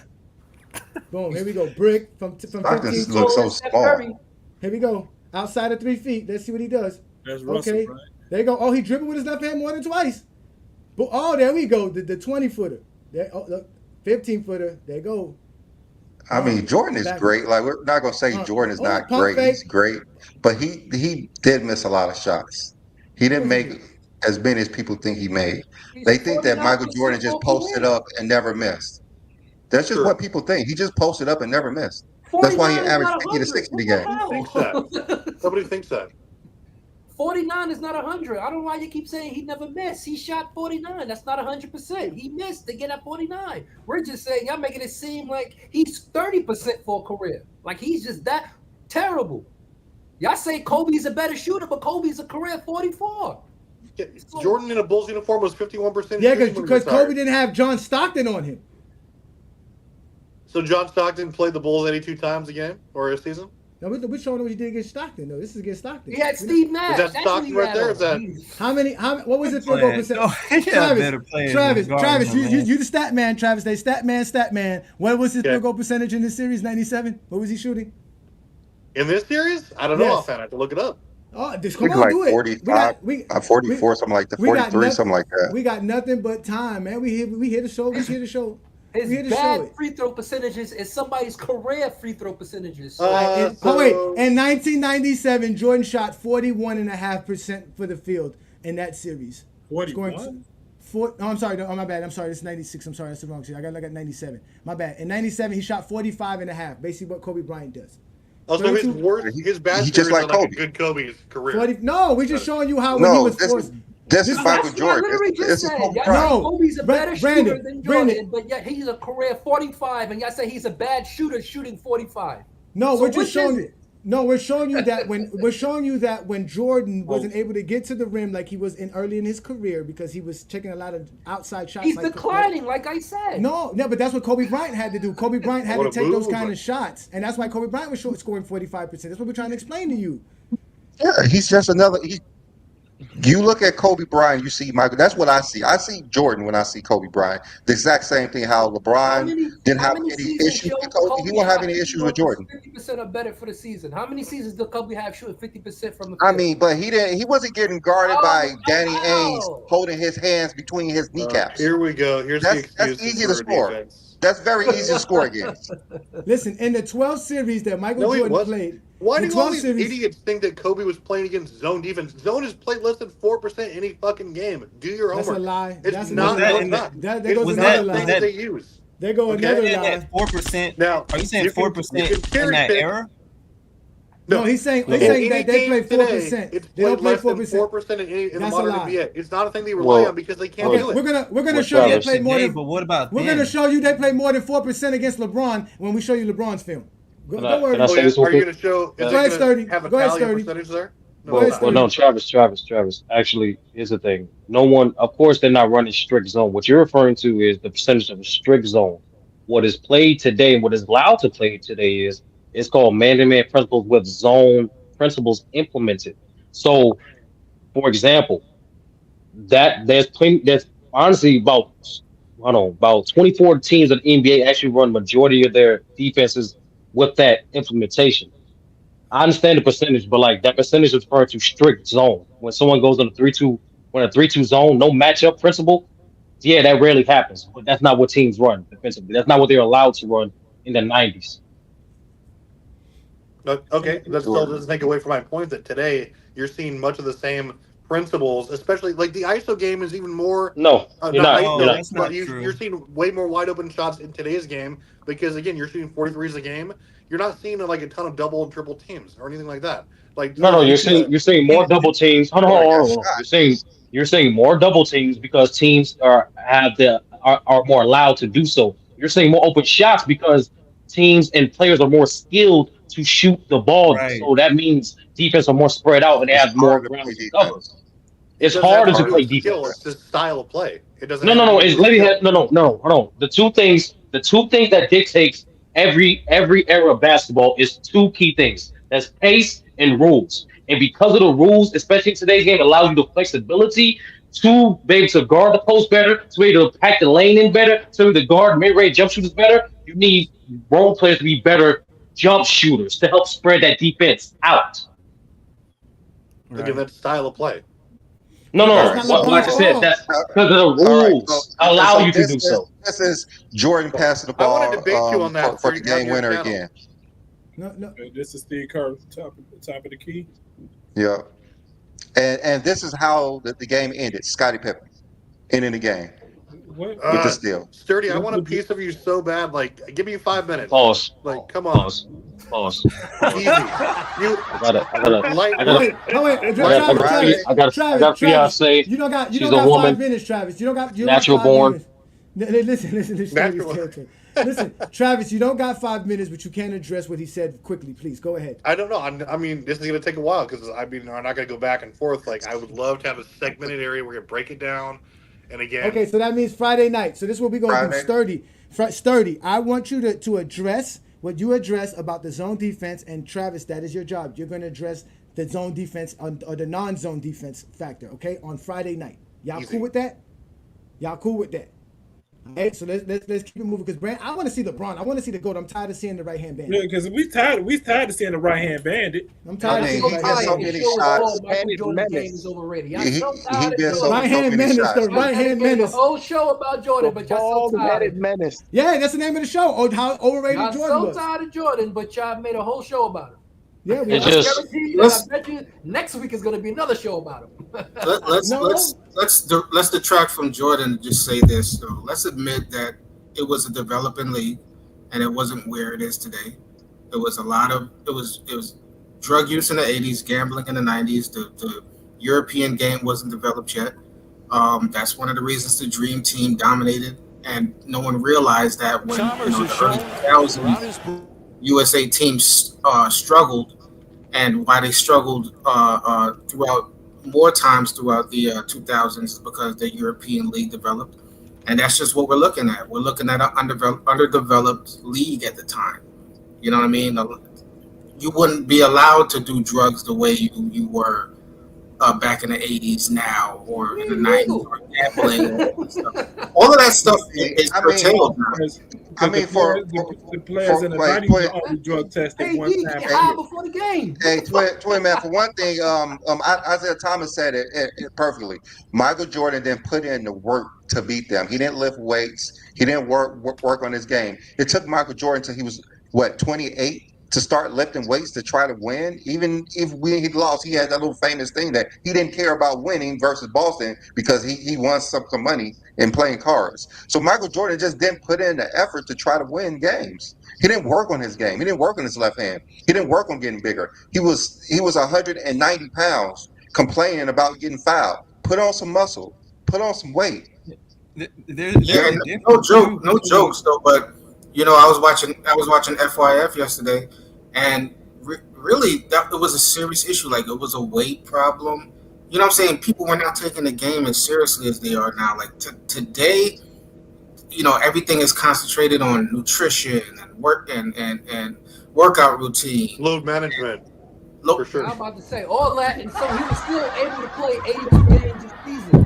Boom. Here we go. Brick from 15. Looks so small. Here we go. Outside of 3 feet. Let's see what he does. That's Russell, okay. Right? There you go. Oh, he dribbled with his left hand more than twice. Oh, there we go. The 20-footer. There, look, 15-footer. There you go. I mean, Jordan is great. Like, we're not gonna say Jordan is not great. He's great, but he did miss a lot of shots. He didn't make as many as people think he made. They think that Michael Jordan just posted up and never missed. That's just what people think. He just posted up and never missed. That's why he averaged 50 to 60 a game. Who thinks that? Nobody thinks that. 49 is not 100. I don't know why you keep saying he never missed. He shot 49. That's not 100%. He missed to get at 49. We're just saying y'all making it seem like he's 30% for a career. Like he's just that terrible. Y'all say Kobe's a better shooter, but Kobe's a career 44. Yeah, Jordan in a Bulls uniform was 51%. Yeah, because Kobe didn't have John Stockton on him. So John Stockton played the Bulls 82 times a game or a season? No, we're showing what he did against Stockton. No, this is against Stockton. He had Steve Nash. Is that Stockton right there? Is that what was the field goal percentage? Travis, you the stat man, Travis. They stat man. What was his field goal percentage in this series? 97. What was he shooting? In this series? I don't know. I have to look it up. Oh, just come on, do it. 45, 44, something like that. 43, something like that. We got nothing but time, man. We here to show. His bad free throw percentages is somebody's career free throw percentages. In 1997, Jordan shot 41.5% for the field in that series. 41? I'm sorry. No, my bad. I'm sorry. It's 96. I'm sorry. That's the wrong series. I got 97. My bad. In 97, he shot 45.5. Basically, what Kobe Bryant does. Also, his bad series just like Kobe. Like a good Kobe's career. No, we're just showing you how when he was forced. This is Michael Jordan. This is Kobe's a better shooter than Jordan, but yet he's a career 45, and y'all say he's a bad shooter shooting 45. No, so we're just showing you. No, we're showing you that when Jordan wasn't able to get to the rim like he was early in his career because he was taking a lot of outside shots. He's declining, like I said. No, but that's what Kobe Bryant had to do. Kobe Bryant had to take those kind of shots, and that's why Kobe Bryant was scoring 45%. That's what we're trying to explain to you. Yeah, he's just another. You look at Kobe Bryant, you see Michael. That's what I see. I see Jordan when I see Kobe Bryant. The exact same thing. How LeBron didn't have any issues with Kobe. He won't have any issues with Jordan. 50% or better for the season. How many seasons did Kobe have shooting 50% from the field? I mean, but he didn't. He wasn't getting guarded by Danny Ainge holding his hands between his kneecaps. Here we go. That's easy to score. Defense. That's very easy to score against. Listen, in the 12 series that Michael Jordan played. Why do all these idiots think that Kobe was playing against zone defense? Zone has played less than 4% any fucking game. Do your homework. That's a lie. It's not. That goes another lie. That they use. They go another lie. 4%. Now, are you saying 4% in that era? No, he's saying that they play 4%. It's they don't play 4%. 4% in the modern NBA. It's not a thing they rely on because they can't do it. We're gonna show you they play more than. But what about? We're gonna show you they play more than 4% against LeBron when we show you LeBron's film. Don't worry. Are you going to show? Go ahead, Sturdy. Have a Go ahead, tally of Sturdy. percentage there? No, No, Travis. Actually, here's the thing. No one, of course, they're not running strict zone. What you're referring to is the percentage of a strict zone. What is played today, what is allowed to play today is it's called man-to-man principles with zone principles implemented. So, for example, there's honestly about 24 teams in the NBA actually run majority of their defenses with that implementation. I understand the percentage, but like that percentage is referring to strict zone. When someone goes on a 3-2, when a 3-2 zone, no matchup principle, yeah, that rarely happens. But that's not what teams run defensively. That's not what they're allowed to run in the 90s. Okay, that still doesn't take away from my point that today you're seeing much of the same principles, especially like the ISO game is even more. No, you're not. ISO, You're not. that's not true. You're seeing way more wide open shots in today's game because again, you're shooting 43s a game. You're not seeing like a ton of double and triple teams or anything like that. Like No, you're seeing more double teams. Hold on. You're seeing more double teams because teams are more allowed to do so. You're seeing more open shots because teams and players are more skilled to shoot the ball. Right. So that means defense are more spread out and they have more ground to cover. It's harder to play defense. It's just style of play. It doesn't. No. Hold on. The two things that dictates every era of basketball is two key things. That's pace and rules. And because of the rules, especially in today's game, allows you the flexibility to be able to guard the post better, to be able to pack the lane in better, to be able to guard mid-range jump shooters better. You need role players to be better jump shooters to help spread that defense out. Again, that's style of play. No. Like I said, that's because the rules allow you to do so. This is Jordan passing the ball. I want to debate you on that for the game winner again. No. This is Steve Kerr, top of the key. Yeah, and this is how the game ended. Scottie Pippen ending the game with the steal. Sturdy, I want a piece of you so bad. Like, give me 5 minutes. Pause. Like, come on. Pause. Easy. I got fiance. You don't got She's 5 minutes, Travis. You don't got natural born. Listen, Travis, you don't got 5 minutes, but you can address what he said quickly. Please go ahead. I don't know. I mean, this is going to take a while because I'm not going to go back and forth. Like, I would love to have a segmented area where we break it down. And again, okay, so that means Friday night. So this is what we're going to do. Sturdy. I want you to address what you address about the zone defense, and Travis, that is your job. You're going to address the zone defense or the non-zone defense factor. Okay, on Friday night. Y'all cool with that? Y'all cool with that? All right, so let's keep it moving because Brand, I want to see LeBron. I want to see the GOAT. I'm tired of seeing the right hand bandit. Yeah, because we tired of seeing the right hand bandit. I'm tired of seeing the Jordan game is overrated. Y'all so tired of right hand menace. The right hand menace. The whole show about Jordan, but y'all so tired. Menace. Yeah, that's the name of the show. Oh, how overrated y'all Jordan was. So tired of Jordan, but y'all made a whole show about him. Yeah, I bet you next week is going to be another show about him. Let's detract from Jordan and just say this though. Let's admit that it was a developing league, and it wasn't where it is today. It was it was drug use in the 80s, gambling in the 90s. The European game wasn't developed yet. That's one of the reasons the Dream Team dominated, and no one realized that when the early 2000s. USA teams struggled, and why they struggled throughout more times throughout the 2000s because the European league developed, and that's just what we're looking at. We're looking at an underdeveloped league at the time. You know what I mean? You wouldn't be allowed to do drugs the way you were back in the 80s now, or in the 90s, or gambling. All of that stuff is curtailed now. I mean, the players in the 90s were only drug tested one time before the game. Hey, twin man. For one thing, Isaiah Thomas said it perfectly. Michael Jordan didn't put in the work to beat them. He didn't lift weights. He didn't work on his game. It took Michael Jordan till he was 28 to start lifting weights to try to win. Even if he lost, he had that little famous thing that he didn't care about winning versus Boston because he won some money in playing cards. So Michael Jordan just didn't put in the effort to try to win games. He didn't work on his game. He didn't work on his left hand. He didn't work on getting bigger. He was 190 pounds complaining about getting fouled. Put on some muscle. Put on some weight. No jokes though, but I was watching FYF yesterday, and really that it was a serious issue. Like it was a weight problem. You know what I'm saying? People were not taking the game as seriously as they are now. Like today, you know, everything is concentrated on nutrition and and workout routine, load management. For sure. I'm about to say all that, and so he was still able to play 82 games a season.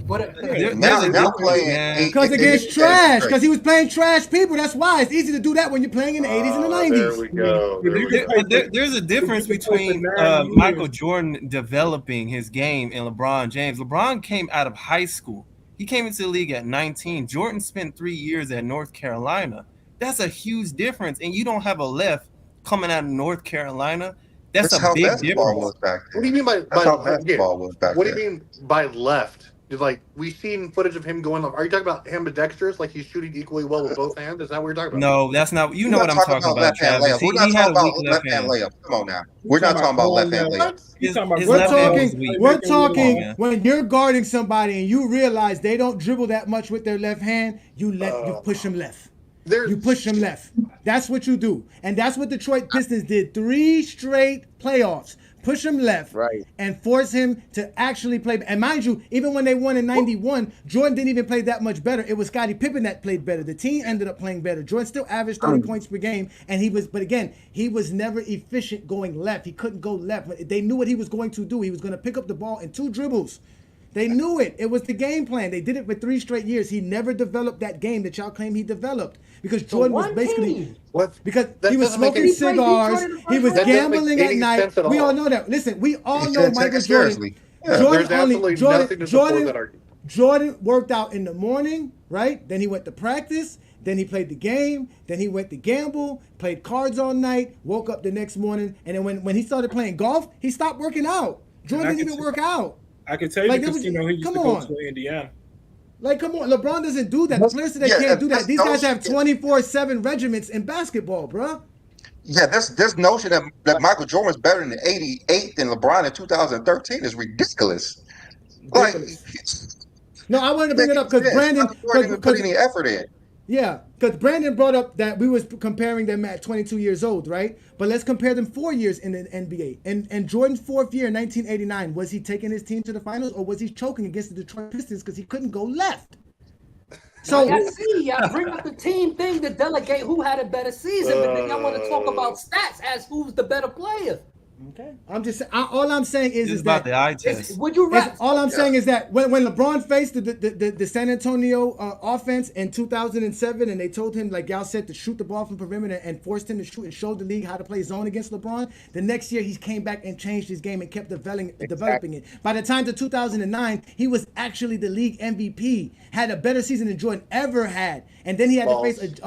But now playing because against trash, because he was playing trash people. That's why it's easy to do that when you're playing in the 80s and the 90s. There we go. There's a difference between Michael Jordan developing his game and LeBron James. LeBron came out of high school. He came into the league at 19. Jordan spent 3 years at North Carolina. That's a huge difference, and you don't have a left coming out of North Carolina. That's a big difference. What do you mean by basketball was back What do you mean by left? Like we've seen footage of him going. Are you talking about ambidextrous? Like he's shooting equally well with both hands? Is that what you're talking about? No, that's not. You know what I'm talking about, Travis. We're not talking about left hand layup. Come on now. We're not talking about left hand layup. We're talking when you're guarding somebody and you realize they don't dribble that much with their left hand. You push them left. You push them left. That's what you do, and that's what Detroit Pistons did 3 straight playoffs. Push him left, and force him to actually play. And mind you, even when they won in '91, Jordan didn't even play that much better. It was Scottie Pippen that played better. The team ended up playing better. Jordan still averaged 30 points per game, and but again, he was never efficient going left. He couldn't go left. But they knew what he was going to do. He was going to pick up the ball in 2 dribbles. They knew it. It was the game plan. They did it for 3 straight years. He never developed that game that y'all claim he developed because Jordan was basically because he was smoking cigars. He was gambling at night. We all know that. Listen, we all know Michael Jordan. Jordan worked out in the morning, right? Then he went to practice. Then he played the game. Then he went to gamble, played cards all night, woke up the next morning. And then when he started playing golf, he stopped working out. Jordan didn't even work out. I can tell you because he used to go to Indiana. Like, come on, LeBron doesn't do that. The players today can't do that. These guys have 24/7 regiments in basketball, bro. Yeah, this notion that Michael Jordan was better in the '88 than LeBron in 2013 is ridiculous. Like, no, I wanted to bring it up because Brandon put any effort in. Yeah, because Brandon brought up that we was comparing them at 22 years old, right? But let's compare them 4 years in the NBA. And Jordan's 4th year in 1989, was he taking his team to the finals or was he choking against the Detroit Pistons because he couldn't go left? So I bring up the team thing to delegate who had a better season, but then y'all want to talk about stats as who's the better player. Okay, I'm just all I'm saying is about that the eye test. Would you all I'm saying is that when LeBron faced the San Antonio offense in 2007, and they told him, like y'all said, to shoot the ball from perimeter and forced him to shoot and showed the league how to play zone against LeBron, the next year he came back and changed his game and kept developing it. By the time to 2009, he was actually the league MVP, had a better season than Jordan ever had, and then he had to face it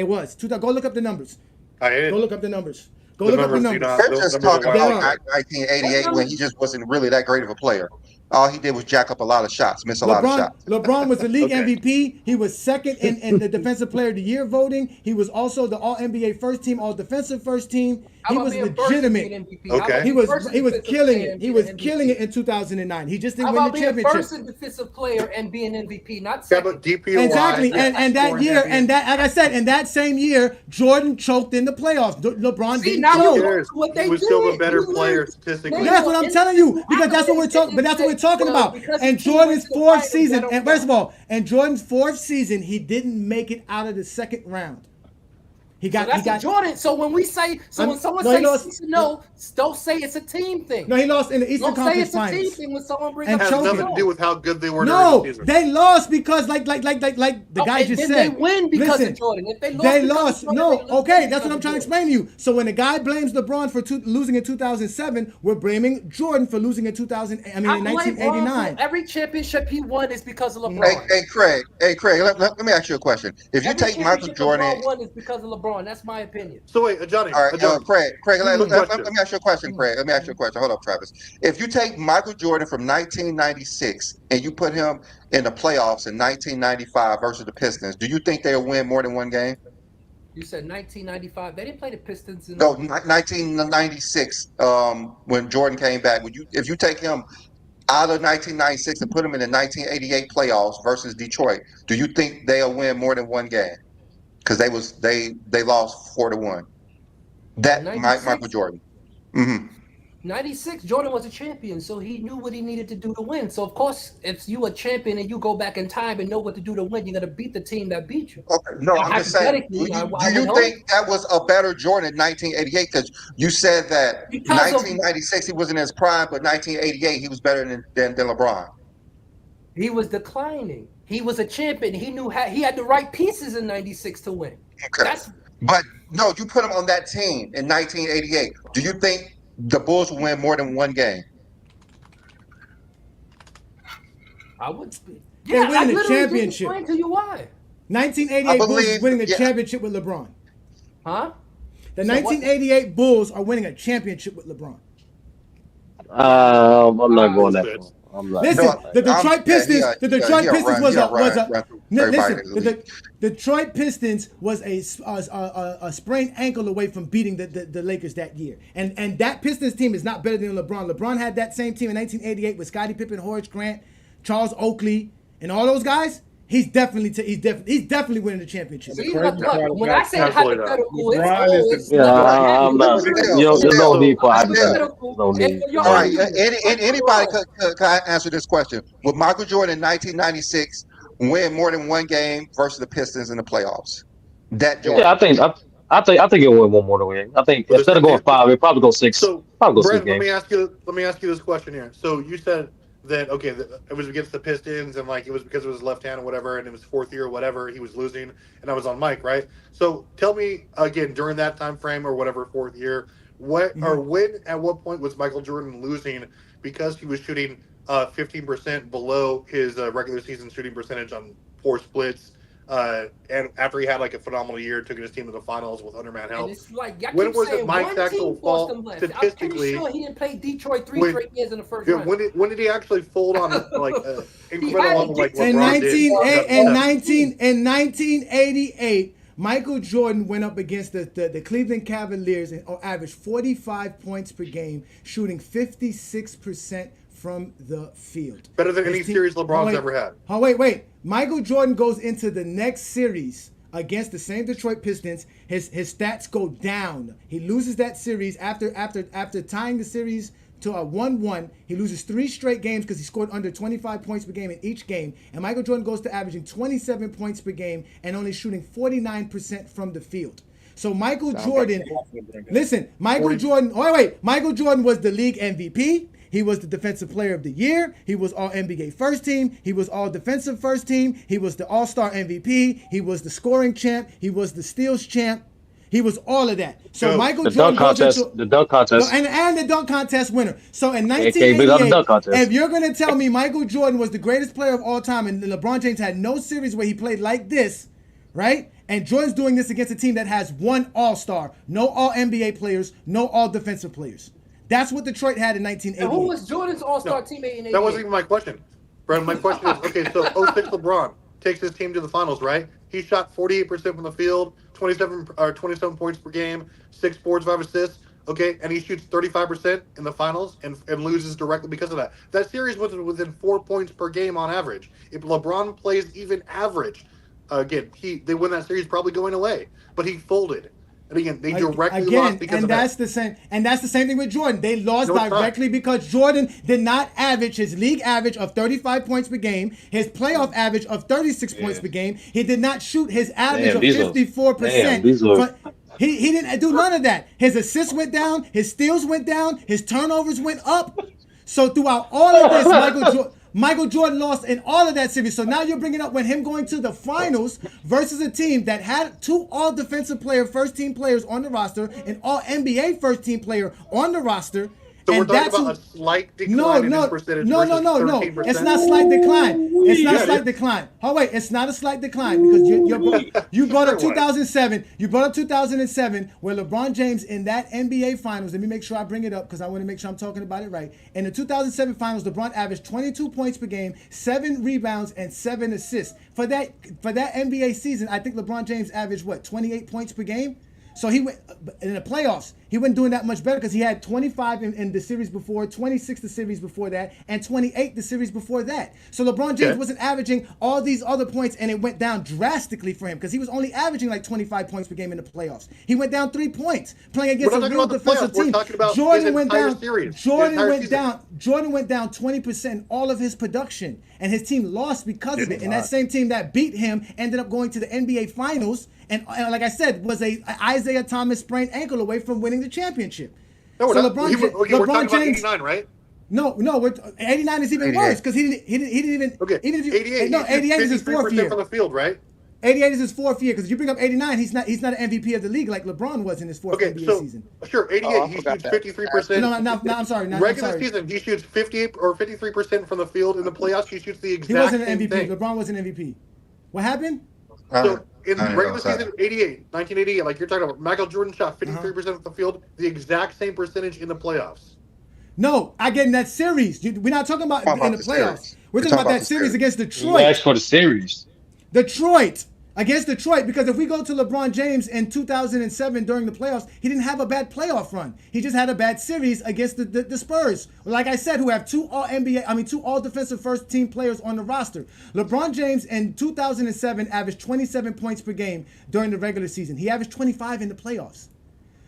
was. Go look up the numbers. Go look up the numbers. Go look up the numbers. They're just talking about 1988 when he just wasn't really that great of a player. All he did was jack up a lot of shots, miss a lot of shots. LeBron was the league MVP. He was second in the Defensive Player of the Year voting. He was also the All-NBA first team, All-Defensive first team. He was legitimate. Okay. He was killing it. He was killing it in 2009. He just didn't win the championship. First in defensive player and being MVP, not second. Exactly. And that year, like I said, in that same year, Jordan choked in the playoffs. LeBron didn't choke. He was still a better player statistically. That's what I'm telling you, because that's what we're talking. But that's what we're talking about. And Jordan's 4th season, and first of all, in Jordan's 4th season, he didn't make it out of the second round. He got Jordan. So when we say, when someone says no, don't say it's a team thing. No, he lost in the Eastern Conference Finals. Don't say it's a team thing when someone brings up. It has nothing to do with how good they were. No, they lost because like the guy just said. They win because of Jordan. If they lost, okay, that's what I'm trying to explain to you. So when the guy blames LeBron for losing in 2007, we're blaming Jordan for losing in 1989. Every championship he won is because of LeBron. Hey, Craig, let me ask you a question. If you take Michael Jordan, LeBron won is because of LeBron. That's my opinion. So wait, Johnny. All right, Craig, let me ask you a question, Craig. Let me ask you a question. Hold up, Travis. If you take Michael Jordan from 1996 and you put him in the playoffs in 1995 versus the Pistons, do you think they'll win more than one game? You said 1995. They didn't play the Pistons. No, 1996. When Jordan came back, if you take him out of 1996 and put him in the 1988 playoffs versus Detroit, do you think they'll win more than one game? Because they lost 4-1. That 96? Michael Jordan. Mm-hmm. 96, Jordan was a champion, so he knew what he needed to do to win. So, of course, if you a champion and you go back in time and know what to do to win, you're going to beat the team that beat you. Okay, no, Now, I'm just saying. Do you think that was a better Jordan in 1988? Because you said that Because of 1996 he was in his prime, but 1988 he was better than LeBron. he was declining. He was a champion. He knew he had the right pieces in 96 to win. Okay. But no, you put him on that team in 1988. Do you think the Bulls will win more than one game? I would. They're winning the literally just championship. explained to you why. 1988 Bulls is winning the championship with LeBron. Huh? The 1988 Bulls are winning a championship with LeBron. I'm not going that far. I'm not. Listen, the Detroit Pistons. The Detroit Pistons was a Detroit Pistons was a sprained ankle away from beating the Lakers that year, and that Pistons team is not better than LeBron. LeBron had that same team in 1988 with Scottie Pippen, Horace Grant, Charles Oakley, and all those guys. He's definitely winning the championship. See, look, when I say hypothetical, I'm not. You don't need for hypothetical. All right, anybody could answer this question. Would Michael Jordan in 1996 win more than one game versus the Pistons in the playoffs? That Jordan. Yeah, I think it'll win one more than win. I think instead of going 5, it'll probably go 6. So, probably go Brent, 6 games. let me ask you this question here. So you said that it was against the Pistons and like it was because it was left hand or whatever, and it was fourth year or whatever, he was losing, and I was on mic, right? So tell me again during that time frame or whatever fourth year, when at what point was Michael Jordan losing because he was shooting 15% below his regular season shooting percentage on poor splits, and after he had like a phenomenal year, took his team to the finals with underman help. And it's like, when was it Mike's actual fault statistically? I'm pretty sure he didn't play Detroit three straight years in the first round. When did he actually fold on like incredible level like in LeBron did? In 1988, Michael Jordan went up against the Cleveland Cavaliers and averaged 45 points per game, shooting 56% from the field. Better than any series LeBron's ever had. Wait. Michael Jordan goes into the next series against the same Detroit Pistons. His stats go down. He loses that series after tying the series to a 1-1. He loses 3 straight games because he scored under 25 points per game in each game. And Michael Jordan goes to averaging 27 points per game and only shooting 49% from the field. So Michael Jordan was the league MVP. He was the defensive player of the year. He was all NBA first team. He was all defensive first team. He was the all-star MVP. He was the scoring champ. He was the steals champ. He was all of that. So Michael Jordan the dunk contest, and the dunk contest winner. So in 1988, if you're going to tell me Michael Jordan was the greatest player of all time and LeBron James had no series where he played like this, right? And Jordan's doing this against a team that has one all-star, no all-NBA players, no all-defensive players. That's what Detroit had in 1988. And who was Jordan's all-star teammate in 88? That wasn't even my question. Brad, my question is, okay, so 06 LeBron takes his team to the finals, right? He shot 48% from the field, 27 points per game, 6 boards, 5 assists, okay? And he shoots 35% in the finals and loses directly because of that. That series was within 4 points per game on average. If LeBron plays even average, again, they win that series probably going away. But he folded. And again, they directly lost because of that. And that's the same thing with Jordan. They lost directly because Jordan did not average his league average of 35 points per game, his playoff average of 36 points per game. He did not shoot his average of 54%. He didn't do none of that. His assists went down, his steals went down, his turnovers went up. So throughout all of this, Michael Jordan lost in all of that series. So now you're bringing up when him going to the finals versus a team that had 2 all-defensive player first-team players on the roster, an all-NBA first-team player on the roster. So we're talking about a slight decline in his percentage versus 13%? It's not slight decline. It's not a slight decline. Oh, wait, it's not a slight decline because you brought up 2007. You brought up 2007 where LeBron James in that NBA Finals, let me make sure I bring it up because I want to make sure I'm talking about it right. In the 2007 Finals, LeBron averaged 22 points per game, 7 rebounds, and 7 assists. For that NBA season, I think LeBron James averaged, 28 points per game? So he went in the playoffs. He wasn't doing that much better because he had 25 in the series before, 26 the series before that, and 28 the series before that. So LeBron James wasn't averaging all these other points, and it went down drastically for him because he was only averaging like 25 points per game in the playoffs. He went down 3 points playing against a real defensive team. Jordan went down. Jordan went down 20% in all of his production, and his team lost because of it. And that same team that beat him ended up going to the NBA Finals. And like I said, was a Isaiah Thomas sprained ankle away from winning the championship. No, we're so not. LeBron, We're talking about James, 89, right? No, 89 is even 88. worse because he didn't even. Okay, even if you, 88. No, 88 is his fourth year from the field, right? 88 is his fourth year because if you bring up 89, he's not an MVP of the league like LeBron was in his fourth NBA season. Sure, 88. He shoots 53%. No, I'm sorry. Regular season, he shoots 58 or 53% from the field. In the playoffs, he shoots the exact He wasn't an same MVP. thing. LeBron wasn't an MVP. What happened? So in regular season, 1988, like you're talking about, Michael Jordan shot 53% of the field, the exact same percentage in the playoffs. No, I get in that series. We're not talking about in the playoffs. We're talking about that series against Detroit. That's for the series. Detroit. Against Detroit, because if we go to LeBron James in 2007 during the playoffs, he didn't have a bad playoff run. He just had a bad series against the Spurs. Like I said, who have two all defensive first team players on the roster. LeBron James in 2007 averaged 27 points per game during the regular season. He averaged 25 in the playoffs.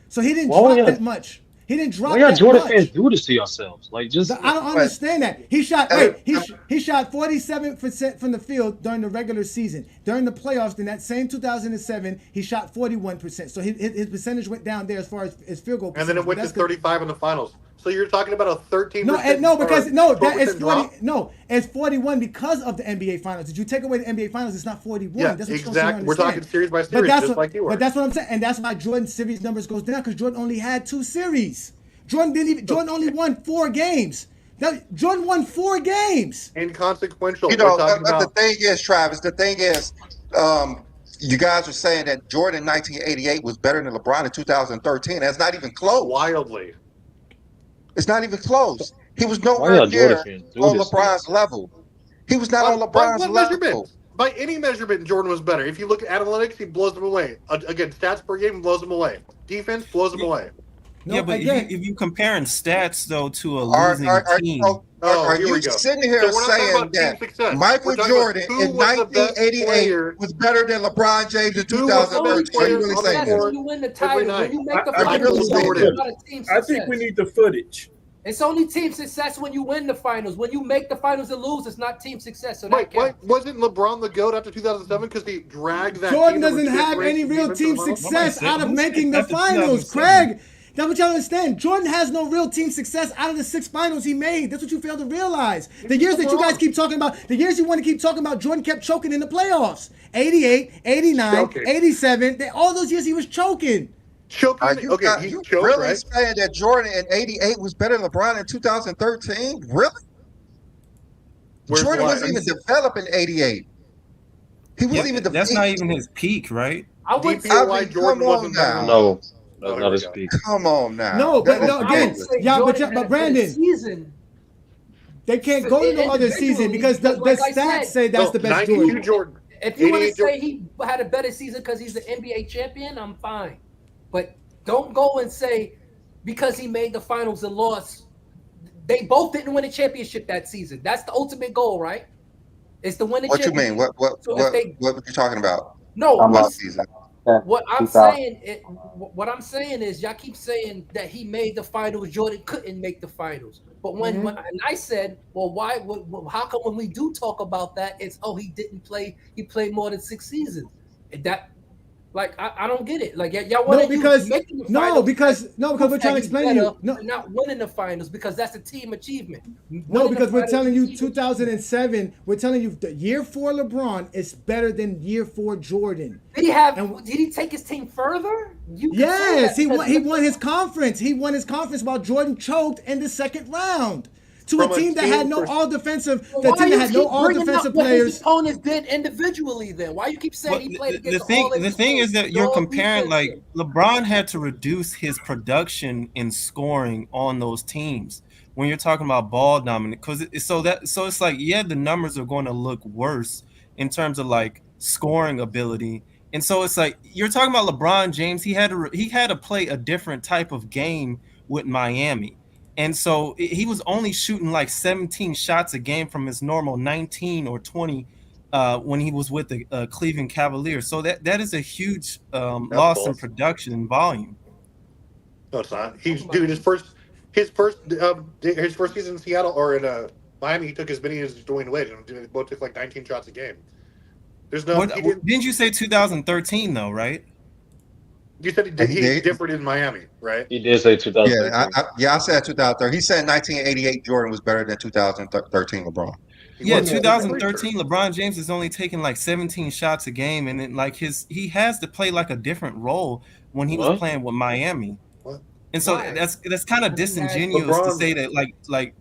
So he didn't drop that much. He didn't drop that Jordan much. fans do this to yourselves? Like, just I don't understand that. He shot 47% from the field during the regular season. During the playoffs, in that same 2007, he shot 41%. So his percentage went down there as far as his field goal percentage. And then it went to 35 in the finals. So you're talking about a 13%. It's 41 because of the NBA Finals. Did you take away the NBA Finals? It's not 41. Yeah, that's what exactly. We're talking series by series, just like you were. But that's what I'm saying, and that's why Jordan's series numbers goes down because Jordan only had 2 series. Jordan only won 4 games. Jordan won 4 games. Inconsequential. You know, the thing is, Travis. The thing is, you guys are saying that Jordan in 1988 was better than LeBron in 2013. That's not even close. Wildly. It's not even close. He was nowhere near on LeBron's level. He was not on LeBron's level. By any measurement, Jordan was better. If you look at analytics, he blows them away. Again, stats per game blows them away. Defense blows them away. No, but if you comparing stats though to a losing team, are you sitting here saying that Michael Jordan in 1988 was better than LeBron James in 2013? Are you really saying that? When you win the title, when you make the Are you really saying that? I think we need the footage. It's only team success when you win the finals. When you make the finals and lose, it's not team success. So Mike, wasn't LeBron the GOAT after 2007 because he dragged that Jordan team doesn't have any real team success out of making the finals, Craig. That's what y'all understand. Jordan has no real team success out of the 6 finals he made. That's what you fail to realize. The years that you guys keep talking about, the years you want to keep talking about, Jordan kept choking in the playoffs. 88, 89, 87, all those years he was choking. Are you really saying that Jordan in 88 was better than LeBron in 2013? Really? Jordan wasn't even developing 88. He wasn't even developing. That's not even his peak, right? I would say why Jordan wasn't better. No. That's not his peak. Come on now. No, but but Brandon, they can't go to no other season because the stats say that's the best Jordan. If you want to say he had a better season because he's the NBA champion, I'm fine. But don't go and say because he made the finals and lost. They both didn't win a championship that season. That's the ultimate goal, right? It's to win a championship. What you mean? What are you talking about? No, last season. What I'm saying is y'all keep saying that he made the finals, Jordan couldn't make the finals. But when and I said, well, how come when we do talk about that, it's he didn't play, he played more than 6 seasons. And that I don't get it. Like y'all want because we're trying to explain to you not winning the finals because that's a team achievement. No, because we're telling you 2007. We're telling you the year 4 LeBron is better than year 4 Jordan. Did he take his team further? Yes, he won his conference. He won his conference while Jordan choked in the second round. To a team that had no all-defensive, all-defensive players. His opponents did individually. Then why you keep saying he played against the thing is that you're comparing like LeBron had to reduce his production in scoring on those teams when you're talking about ball dominant because so it's like the numbers are going to look worse in terms of like scoring ability And so it's like you're talking about LeBron James. He had to play a different type of game with Miami. And so he was only shooting like 17 shots a game from his normal 19 or 20 when he was with the Cleveland Cavaliers. So that is a huge loss in production and volume. No, it's not. He's dude. His first season in Seattle or in Miami, he took as many as Dwayne Wade, and they both took like 19 shots a game. There's no. Didn't you say 2013 though, right? You said he differed in Miami, right? He did say 2013. I said 2013. He said 1988 Jordan was better than 2013 LeBron. Yeah, 2013 LeBron James is only taking like 17 shots a game, and then like he has to play like a different role when he was playing with Miami. And so that's kind of disingenuous to say that like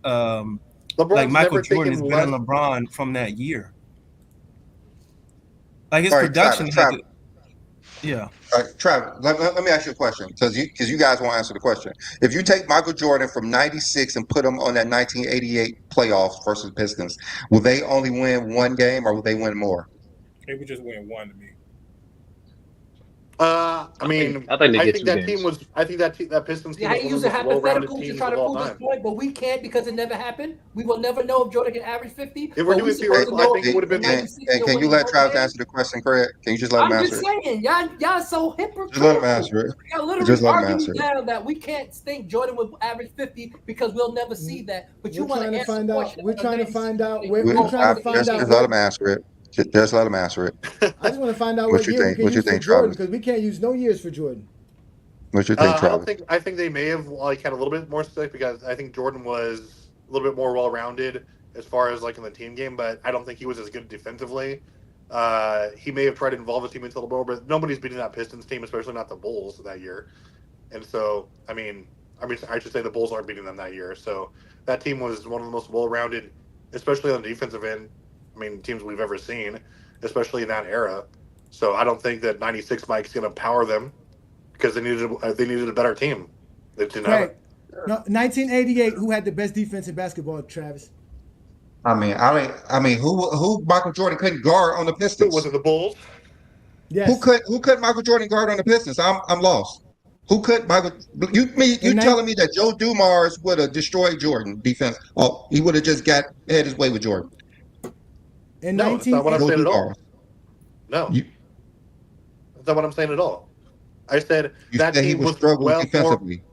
Michael Jordan is better than LeBron from that year. Like his production had to, yeah. All right, Travis, let me ask you a question because you guys won't answer the question. If you take Michael Jordan from '96 and put him on that 1988 playoffs versus Pistons, will they only win one game or will they win more? They would just win one to me. I think that team was. I think that Pistons team. Yeah, he used a hypothetical to try to prove his point, but we can't because it never happened. We will never know if Jordan can average 50. If we're doing theoretical, I think it would have been. Can you let Travis answer the question, Craig? Can you just let him answer it? I'm just saying, y'all so hypocritical. Just let him answer it. Y'all literally arguing down that we can't think Jordan would average 50 because we'll never see that. But you want to answer the question. We're trying to find out. Just let him answer it. Just let him answer it. I just want to find out what year we can use for Jordan because we can't use no years for Jordan. What you think, Travis? I think they may have had a little bit more stick because I think Jordan was a little bit more well-rounded as far as like in the team game, but I don't think he was as good defensively. He may have tried to involve his team into a little more, but nobody's beating that Pistons team, especially not the Bulls that year. And so, I should say the Bulls aren't beating them that year. So that team was one of the most well-rounded, especially on the defensive end. Teams we've ever seen, especially in that era. So I don't think that '96 Mike's going to power them because they needed a better team. They didn't have it. No, 1988. Who had the best defense in basketball, Travis? Who Michael Jordan couldn't guard on the Pistons? Was it the Bulls? Yes. Who could Michael Jordan guard on the Pistons? I'm lost. Who could Michael? You telling me that Joe Dumars would have destroyed Jordan defense? Oh, he would have just had his way with Jordan. No, that's not what I'm saying at all. No, that's not what I'm saying at all. I said that team was struggling defensively.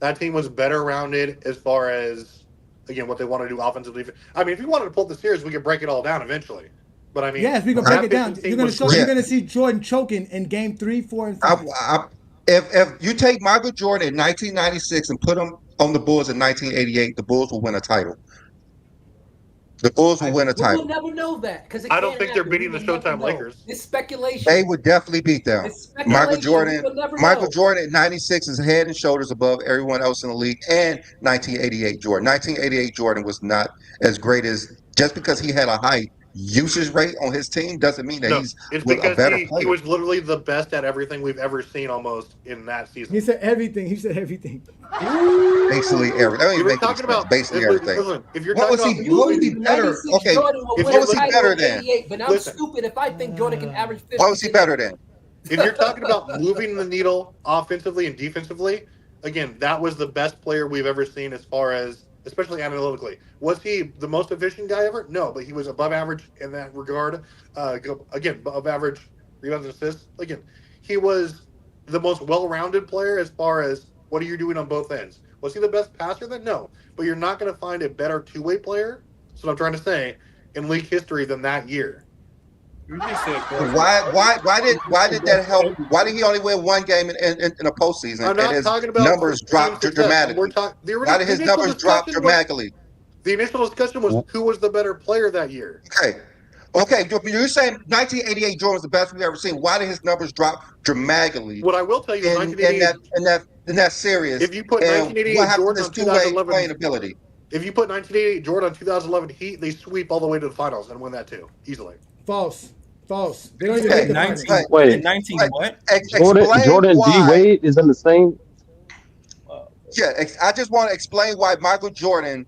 That team was better rounded as far as what they want to do offensively. If you wanted to pull the series, we could break it all down eventually. But yes, we can break it down. You're going to see Jordan choking in Game 3, 4, and 5. If you take Michael Jordan in 1996 and put him on the Bulls in 1988, the Bulls will win a title. The Bulls will win a title. We'll never know that because I don't think they're beating the Showtime Lakers. It's speculation. They would definitely beat them. Michael Jordan in '96 is head and shoulders above everyone else in the league, and 1988 Jordan. 1988 Jordan was not as great as just because he had a high usage rate on his team doesn't mean that he's a better player. He was literally the best at everything we've ever seen almost in that season. He said everything. Basically everything. Basically everything. Listen, if you're what was he better? Okay, what was he better than? But I'm stupid if I think Jordan can average 50. What was he better than? If you're talking about moving the needle offensively and defensively, again, that was the best player we've ever seen as far as, especially analytically. Was he the most efficient guy ever? No, but he was above average in that regard. Again, above average rebounds and assists. Again, he was the most well-rounded player as far as what are you doing on both ends. Was he the best passer then? No. But you're not going to find a better two-way player, that's what I'm trying to say, in league history than that year. Why did that help? Why did he only win one game in a postseason? I'm not talking about numbers dropped dramatically. Why did his numbers drop dramatically? The initial discussion was who was the better player that year. Okay. You're saying 1988 Jordan was the best we've ever seen. Why did his numbers drop dramatically? What I will tell you is in that series. If you put 1988 Jordan on 2011 playing ability. If you put 1988 Jordan on 2011 Heat, they sweep all the way to the finals and win that too easily. False. They don't even make the 19. finals. Wait, 19 what? Jordan D Wade is in the same. Yeah, I just want to explain why Michael Jordan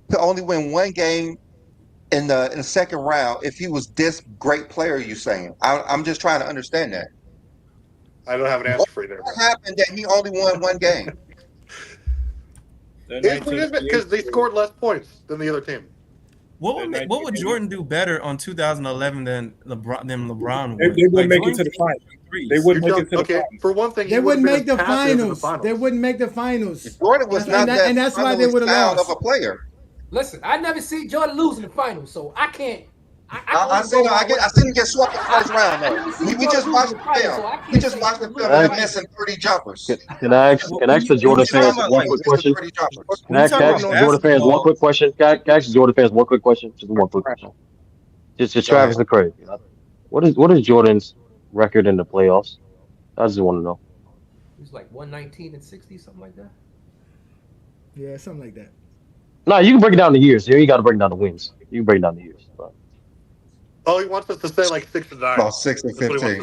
could only win one game in the second round if he was this great player you saying? I'm just trying to understand that. I don't have an answer for you there. What happened that he only won one game? It's what it is because they scored less points than the other team. What would Jordan do better on 2011 than LeBron They would? wouldn't make it to the finals. They wouldn't make it to the finals. For one thing, they wouldn't make the finals. They wouldn't make the finals. Jordan was not that, and that's why they would have lost. of a player. Listen, I never see Jordan lose in the finals, so I can't. I seen him get swept in the first round though. We just watched the film. We just watched the film. They're missing 30 jumpers. Can I ask the Jordan fans one quick question? Can I ask Jordan fans one quick question? Can I ask Jordan fans one quick question? Just one quick question. Just Travis and Craig. What is Jordan's record in the playoffs? I just want to know. He's like 119 and 60, something like that. Yeah, something like that. No, you can break it down the years. Here, you got to break down the wins. You can break down the years. Oh, he wants us to say like 6 and 9. Oh, 6 and 15.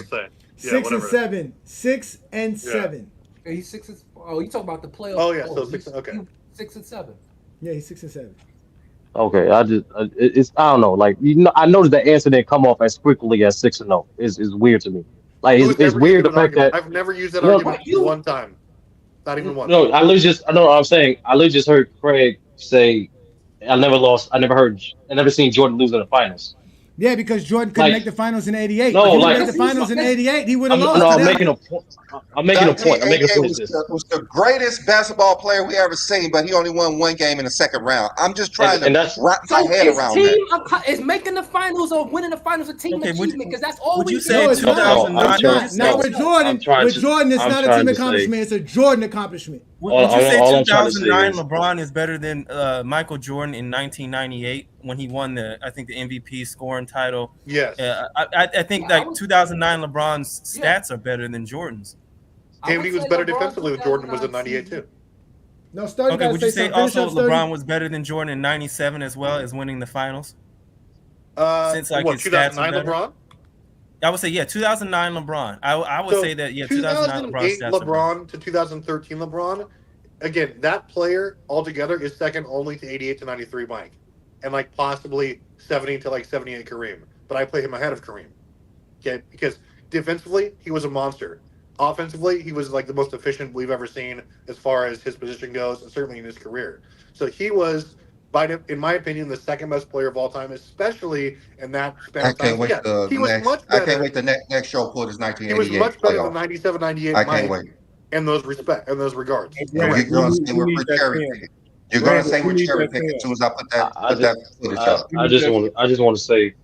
6 and 7. 6 and 7. Yeah, he's 6 and. Oh, you talking about the playoffs? Oh yeah, so 6. Okay. 6 and 7. Yeah, he's 6 and 7. Okay, I don't know. Like I noticed the answer didn't come off as quickly as 6 and 0. Is weird to me. Like it's weird the fact that I've never used that argument one time. Not even once. No, I know what I'm saying. I literally just heard Craig say, "I never lost. I never seen Jordan lose in the finals." Yeah, because Jordan couldn't make the finals in '88. No, if he like made the finals in '88, he would have lost. No, I'm making a point. I'm making a point. Was the greatest basketball player we ever seen, but he only won one game in the second round. I'm just trying to wrap my head around that. Is making the finals or winning the finals a team achievement? Because that's all we say. 2009? Not with Jordan. With Jordan, it's not a team accomplishment. It's a Jordan accomplishment. Would you say 2009 LeBron is better than Michael Jordan in 1998 when he won the MVP scoring title? Yes. I think like 2009 LeBron's stats are better than Jordan's. And he was better defensively than Jordan was in '98 too. No, start. Okay, would you say also LeBron was better than Jordan in '97 as well as winning the finals? Since like his stats are better? LeBron? I would say 2009 LeBron. I would say that 2009 LeBron stats LeBron to 2013 LeBron. Again, that player altogether is second only to 88 to 93 Mike, and like possibly 70 to like 78 Kareem. But I play him ahead of Kareem. Okay, because defensively he was a monster. Offensively, he was like the most efficient we've ever seen as far as his position goes, and certainly in his career. So he was, in my opinion, the second best player of all time, especially in that span of time. I can't wait the next show pull his 1988. He was much better than 97, 98. I can't wait. In those regards. You're going to say we're cherry picking. You're going to say we're cherry picking as soon as I put that footage up. I just want to say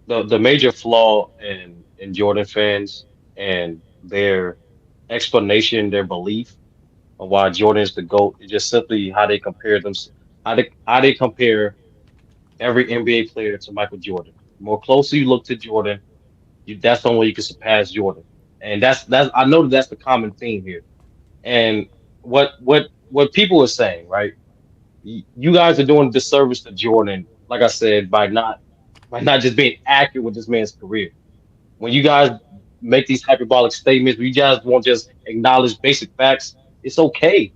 the major flaw in Jordan fans and their explanation, their belief of why Jordan is the GOAT is just simply how they compare them, how they compare every NBA player to Michael Jordan. The more closely you look to Jordan, that's the only way you can surpass Jordan. And that's I know that's the common theme here. And what people are saying, right? You guys are doing a disservice to Jordan, like I said, by not just being accurate with this man's career. When you guys make these hyperbolic statements, you guys won't just acknowledge basic facts. It's okay.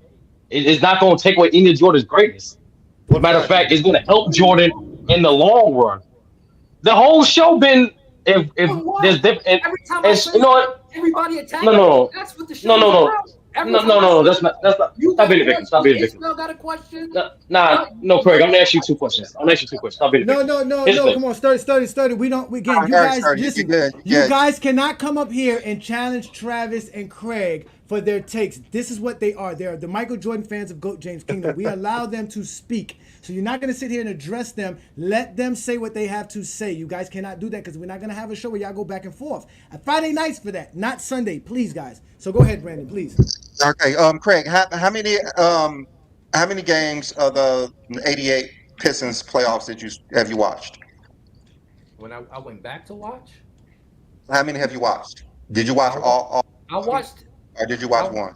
It's not going to take away any of Jordan's greatness. Matter of fact, it's going to help Jordan in the long run. The whole show been if there's different. Every time you know what? Everybody attacking. No. That's what the show is about. No. That's not. Stop being a victim. Stop being a victim. Ismail got a question? No, Craig. I'm gonna ask you two questions. Stop being a victim. No. Come on, start. We again. You guys, listen. You guys cannot come up here and challenge Travis and Craig for their takes. This is what they are. They are the Michael Jordan fans of GOAT James Kingdom. We allow them to speak. So you're not going to sit here and address them. Let them say what they have to say. You guys cannot do that because we're not going to have a show where y'all go back and forth. Friday nights for that, not Sunday, please, guys. So go ahead, Brandon, please. Okay, Craig, how many games of the '88 Pistons playoffs have you watched? When I went back to watch. How many have you watched? Did you watch all? I watched. Or did you watch one?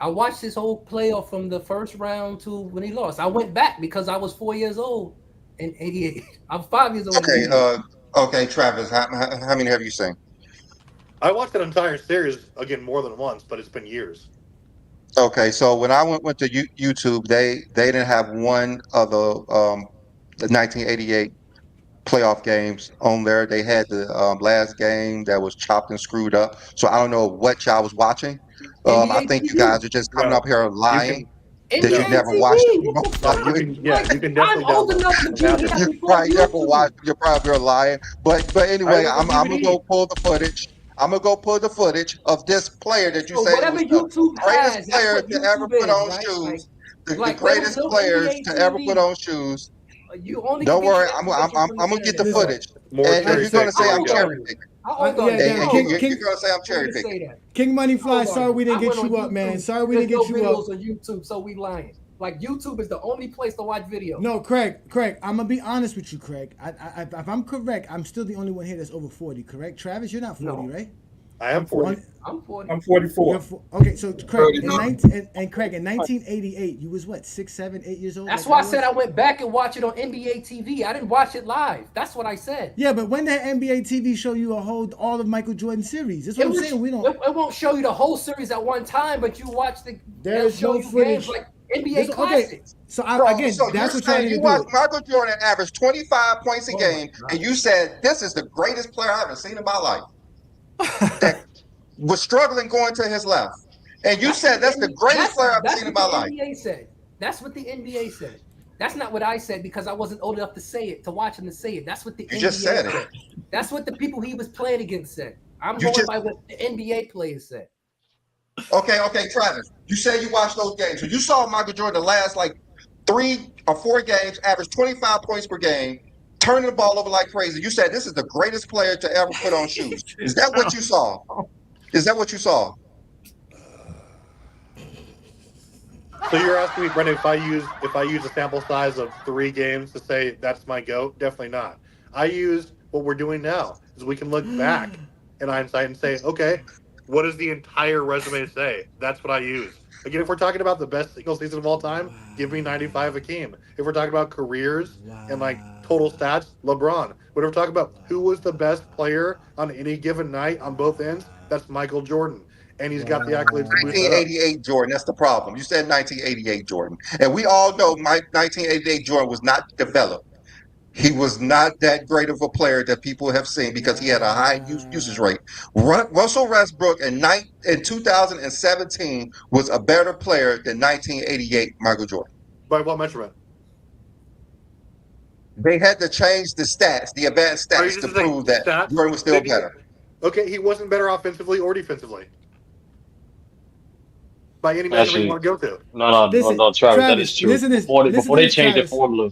I watched his whole playoff from the first round to when he lost. I went back because I was 4 years old in '88. I'm 5 years old. Okay, Travis, how many have you seen? I watched an entire series again more than once, but it's been years. Okay, so when I went to YouTube, they didn't have one of the 1988 playoff games on there. They had the last game that was chopped and screwed up. So I don't know what y'all was watching. I NBA think you TV. guys are just coming No, up here you lying can. that you NBA No, never watched TV. it. What the no, fuck? you can. Yeah, Like, you can I'm definitely old download enough to and be have here it. You before probably never YouTube. watched. You're probably lying. But I anyway, remember I'm gonna DVD. go pull the footage. I'm gonna go pull the footage of this player that you So say whatever was the YouTube greatest has, that's player what to ever YouTube put is, on right? shoes. The Like there was greatest no players NBA to ever put TV. on shoes. You only can Don't get worry, your I'm information from the gonna get the internet. Listen, footage, More and cherry you're gonna pick. say Here How we I'm old go. are cherry you? picking, How old are yeah, you? damn. How old are you're you? gonna say I'm Let me cherry just picking. say that. King Money How Fly, old are sorry you? we I didn't went get on you up, man. YouTube. Sorry we There's didn't no get you up. videos on YouTube, so we lying. Like YouTube is the only place to watch videos. No, Craig, I'm gonna be honest with you, Craig. If I'm correct, I'm still the only one here that's over 40. Correct, Travis? You're not 40, No. right? I am 40. I'm 40. I'm 44. Okay, so Craig, in 39. 19 and Craig in 1988, you was what 6, 7, 8 years old? That's like why I was? said I went back and watched it on NBA TV. I didn't watch it live. That's what I said. Yeah, but when that NBA TV show you all of Michael Jordan series? That's what I'm saying. We don't. It won't show you the whole series at one time, but you watch the. There's they'll show no you footage. games like NBA Okay, Classics. so Bro, so you're that's what y'all saying need to you do. watched Michael Jordan average 25 points a Oh my game, God. and you said this is the greatest player I haven't seen in my life. That was struggling going to his left, and you said that's the greatest player I've That's seen in what my the life. NBA said. That's what the NBA said. That's not what I said because I wasn't old enough to say it, to watch him to say it. That's what the You NBA just said it. said. That's what the people he was playing against said. I'm You going just- by what the NBA players said. Okay, Travis. You said you watched those games, so you saw Michael Jordan the last like 3 or 4 games, average 25 points per game, turning the ball over like crazy. You said this is the greatest player to ever put on shoes. Is that what you saw? Is that what you saw? So you're asking me, Brendan, if I use a sample size of 3 games to say that's my GOAT? Definitely not. I use what we're doing now, is we can look back in hindsight and say, okay, what does the entire resume say? That's what I use. Again, if we're talking about the best single season of all time, give me 95 Hakeem. If we're talking about careers and like total stats, LeBron. But if we're talking about who was the best player on any given night on both ends, that's Michael Jordan. And he's got the accolades to boost that up. 1988 Jordan, that's the problem. You said 1988 Jordan. And we all know 1988 Jordan was not developed. He was not that great of a player that people have seen because he had a high usage rate. Russell Westbrook in 2017 was a better player than 1988 Michael Jordan. By what measurement? They had to change the stats, the advanced Are you stats, just to saying prove that stats? Jordan was still Maybe- better. Okay, he wasn't better offensively or defensively. By any measurement Actually, you want to go to. No, Travis, that is true. Before they changed the Travis. formula,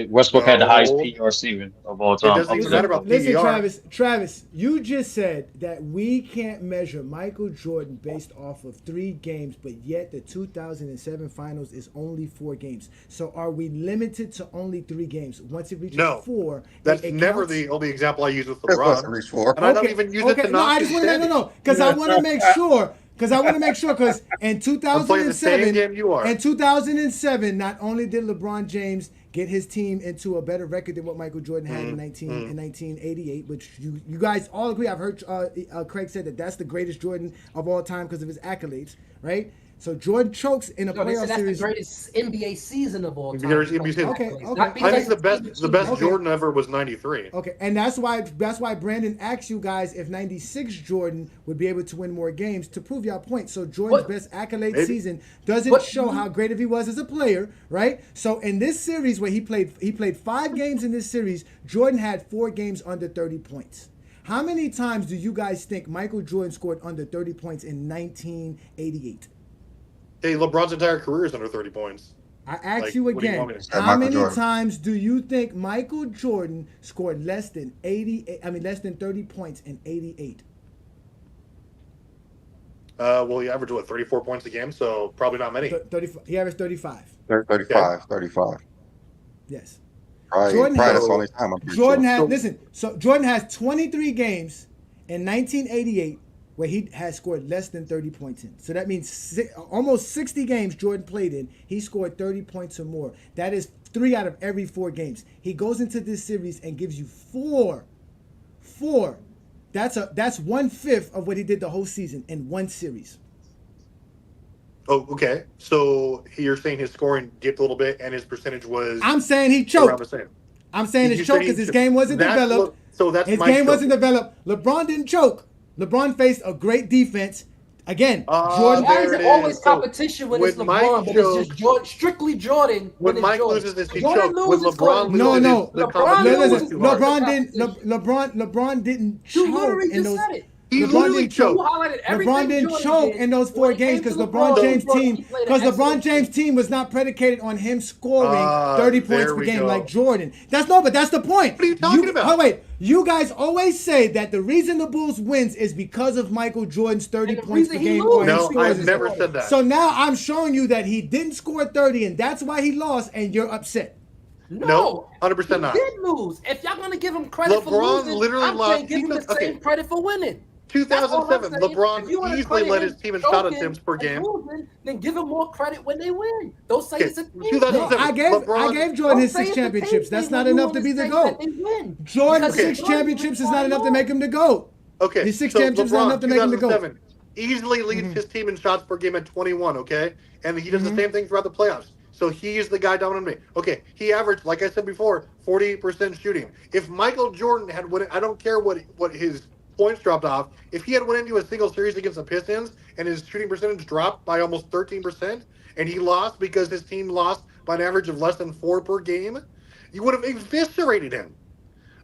Westbrook had the highest No. PER receiving of all It time. doesn't even matter about Listen, PER. Travis, you just said that we can't measure Michael Jordan based off of 3 games, but yet the 2007 finals is only 4 games. So are we limited to only 3 games? Once it reaches No. 4, That's it never counts? the only example I use with It wasn't LeBron. reached for. And I don't even use it to No, I knock just his want to standings. because I want to make sure. Because in I'm playing the same 2007, game you are. in 2007, not only did LeBron James get his team into a better record than what Michael Jordan had in 1988, which you guys all agree. I've heard Craig said that that's the greatest Jordan of all time because of his accolades, right? So Jordan chokes in a No, they playoff said that's series. the greatest NBA season of all time. There's NBA season. Okay. Not I because think the best Okay. Jordan ever was 93. Okay, and that's why Brandon asked you guys if 96 Jordan would be able to win more games to prove your point. So Jordan's best accolade Maybe. season doesn't show how great of he was as a player, right? So in this series where he played 5 games in this series, Jordan had 4 games under 30 points. How many times do you guys think Michael Jordan scored under 30 points in 1988? Hey, LeBron's entire career is under 30 points. I ask Like, you what do you again, want me to say? how Michael many Jordan. times do you think Michael Jordan scored less than 30 points in 88? Well, he averaged, 34 points a game, so probably not many. 30, he averaged 35. 35. Yes. Probably Jordan that's had- the only time I'm pretty Jordan sure. So Jordan has 23 games in 1988 where he has scored less than 30 points in. So that means almost 60 games Jordan played in, he scored 30 points or more. That is 3 out of every 4 games. He goes into this series and gives you 4. That's 1/5 of what he did the whole season in one series. Oh, okay. So you're saying his scoring dipped a little bit and his percentage was I'm saying he around choked. the same. I'm saying You it's said choke he because his choked. game wasn't That's developed. so that's His my game wasn't choking. developed. LeBron didn't choke. LeBron faced a great defense. Again, Jordan. Why is there it it always is. So competition when when it's Mike LeBron, but it's just chokes, Jordan, strictly Jordan when when it's Mike Jordan? loses, is he Jordan choked? When loses because LeBron it's No, loses, Jordan. no. the LeBron competition was loses Listen, too because hard. of the LeBron didn't. competition. LeBron didn't You choke literally in just those. said it. He LeBron literally didn't choked. You highlighted LeBron everything didn't Jordan choke did. in those When 4 it games came to because LeBron LeBron, James' LeBron, team he played an because LeBron excellent James' game. team was not predicated on him scoring 30 points There per we game like go. Jordan. That's the point. What are you talking about? Wait, you guys always say that the reason the Bulls wins is because of Michael Jordan's 30 And the points per reason he game or his loses No, because scores. I've he never scored. said that. So now I'm showing you that he didn't score 30 and that's why he lost and you're upset. No, 100% he not. did lose. If y'all gonna give him credit for LeBron losing, literally I'm lost. saying give him the same credit for winning. That's all I'm 2007, saying. LeBron If you want to easily credit led him his team in shot choking attempts per and game. losing, then give him more credit when they win. Don't say Okay, it's a team 2007, thing. I gave Jordan his 6 championships. That's not enough to be the GOAT. Jordan's Okay. 6 championships is not enough to make him the GOAT. Okay, His 6 so championships is not enough LeBron, to make him the GOAT. 2007, easily leads his team in shots per game at 21, okay? And he does the same thing throughout the playoffs. So he's the guy dominating. Okay, he averaged, like I said before, 48% shooting. If Michael Jordan had won, I don't care what his points dropped off. If he had went into a single series against the Pistons and his shooting percentage dropped by almost 13%, and he lost because his team lost by an average of less than 4 per game, you would have eviscerated him.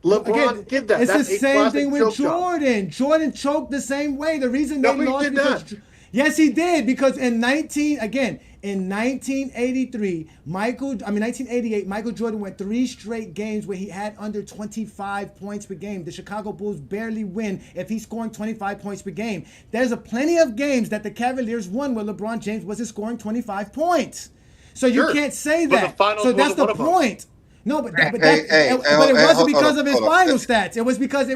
LeBron did that. It's That's the a same classic thing with choke job. Jordan. Jordan choked the same way. The reason No, they he lost did because not. yes, he did because in 1988, 1988, Michael Jordan went 3 straight games where he had under 25 points per game. The Chicago Bulls barely win if he's scoring 25 points per game. There's plenty of games that the Cavaliers won where LeBron James wasn't scoring 25 points. So you can't say But the that. finals So that's wasn't the one of them. point. No, but it hold wasn't because up, of his hold up. final stats. It was because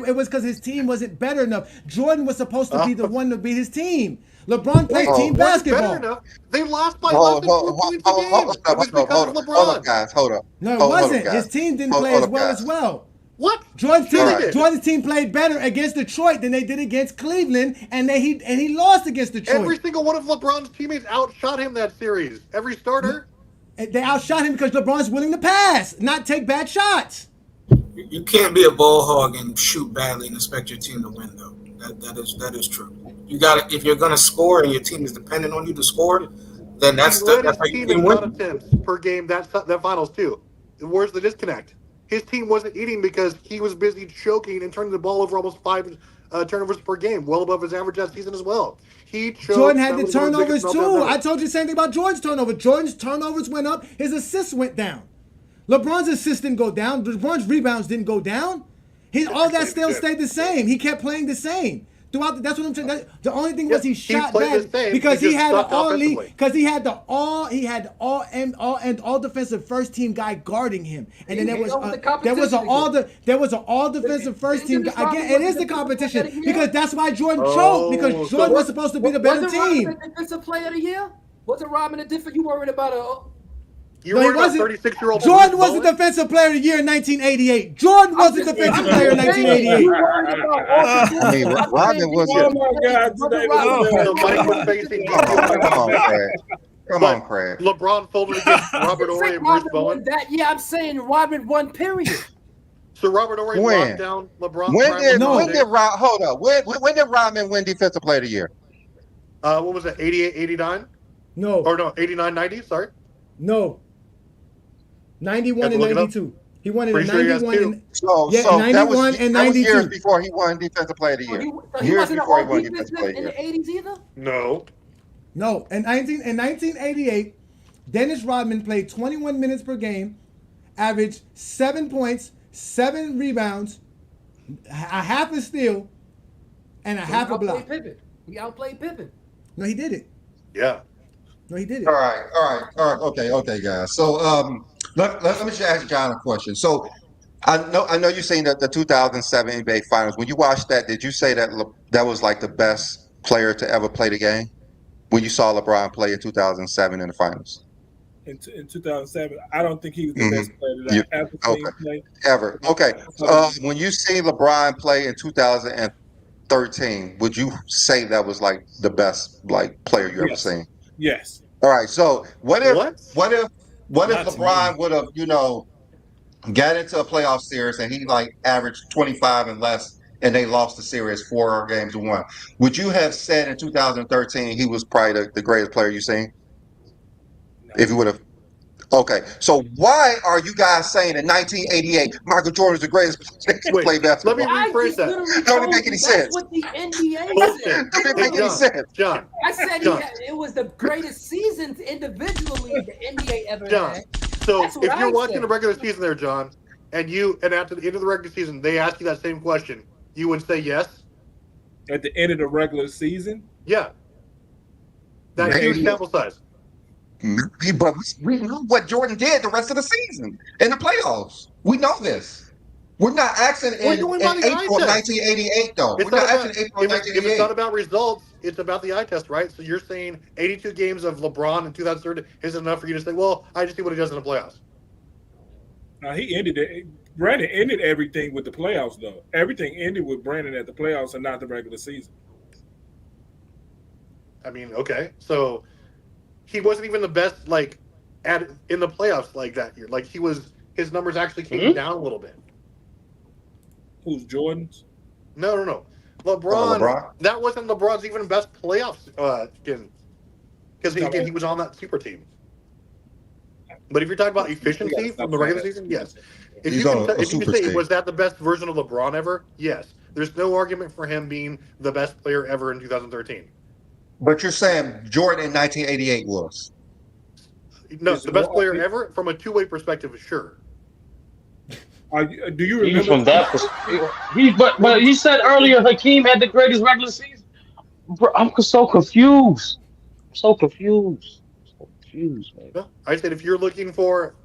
his team wasn't better enough. Jordan was supposed to be the one to beat his team. LeBron plays team basketball. Better enough. They lost by less than 4 points a game. It was because of LeBron. Hold up, guys. Hold up. No, it Hold up, wasn't. guys. His team didn't play Hold as up, well guys. as well. What? Jordan's team played better against Detroit than they did against Cleveland, and he lost against Detroit. Every single one of LeBron's teammates outshot him that series. Every starter. They outshot him because LeBron's willing to pass, not take bad shots. You can't be a ball hog and shoot badly and expect your team to win, though. That is true. You got to, if you're gonna score and your team is dependent on you to score, then that's he led how his you team in win. shot attempts per game that finals too. Where's the disconnect? His team wasn't eating because he was busy choking and turning the ball over almost 5 turnovers per game, well above his average that season as well. Jordan had the turnovers too. I told you the same thing about Jordan's turnovers. Jordan's turnovers went up. His assists went down. LeBron's assists didn't go down. LeBron's rebounds didn't go down. All that still stayed the same. He kept playing the same. That's what I'm saying. The only thing was he shot bad because he had an all league because he had all defensive first team guy guarding him, and then there was an all defensive first team guy. Again, it is the competition because that's why Jordan choked because Jordan was supposed to be the better team. Wasn't Rodman the defensive player of the year? Wasn't Rodman a different? You worried about a? You worried about 36-year-old Jordan was the defensive player of the year in 1988. Jordan was the defensive player in 1988. I mean, Rodman was Oh my God! Come on, Craig. LeBron folded against Robert Horry and Bruce Bowen. That year, I'm saying Rodman won. Period. So Robert Horry locked down LeBron. When did Rodman win Defensive Player of the Year? What was it? 88, 89? No. Or no, 89, 90? Sorry. No. 91 and 92. He won it in 91 and 91 and 92. That was years before he won Defensive Player of the Year. He wasn't an all defensive in the 80s either? No. No. In 1988, Dennis Rodman played 21 minutes per game, averaged 7 points, 7 rebounds, a half a steal, and a half a block. He outplayed Pippen. No, he did it. Yeah. No, he did it. All right. Okay, guys. So let me just ask John a question. So I know you've seen the 2007 NBA Finals. When you watched that, did you say that that was like the best player to ever play the game? When you saw LeBron play in 2007 in the Finals? In 2007, I don't think he was the best player that I ever seen play. Ever. Okay. When you seen LeBron play in 2013, would you say that was like the best player you ever seen? Yes. All right. So what if What? if LeBron would have, got into a playoff series and he like averaged 25 and less and they lost the series 4-1? Would you have said in 2013 he was probably the greatest player you've seen? No. If you would have. Okay, so why are you guys saying in 1988 Michael Jordan is the greatest player to play basketball? Let me I rephrase just that. literally Don't told make you any that's sense. what the NBA Bullshit. said. Doesn't Hey, make any sense. John. I said John. it was the greatest seasons individually the NBA ever John. had. So That's what if you're I watching said. the regular season there, John, and after the end of the regular season, they ask you that same question, you would say yes? At the end of the regular season? Yeah. That Maybe. huge sample size. But we know what Jordan did the rest of the season in the playoffs. We know this. We're not asking in You're going by the eye April of test. 1988, though. It's We're not not about, asking in April of if it's 1988. not about results, it's about the eye test, right? So you're saying 82 games of LeBron in 2013 isn't enough for you to say, well, I just see what he does in the playoffs. He ended it. Brandon ended everything with the playoffs, though. Everything ended with Brandon at the playoffs and not the regular season. I mean, okay. So he wasn't even the best, in the playoffs like that year. Like, his numbers actually came down a little bit. Who's Jordan's? No. LeBron. That wasn't LeBron's even best playoffs skin. Because, again, he was on that super team. But if you're talking about efficiency from the regular season, yes. If you can say, was that the best version of LeBron ever? Yes. There's no argument for him being the best player ever in 2013. But you're saying Jordan in 1988 was? No, the best player ever from a two-way perspective, sure. Do you remember? Even from that perspective, but he said earlier Hakeem had the greatest regular season. Bro, I'm so confused. Man. No, I said if you're looking for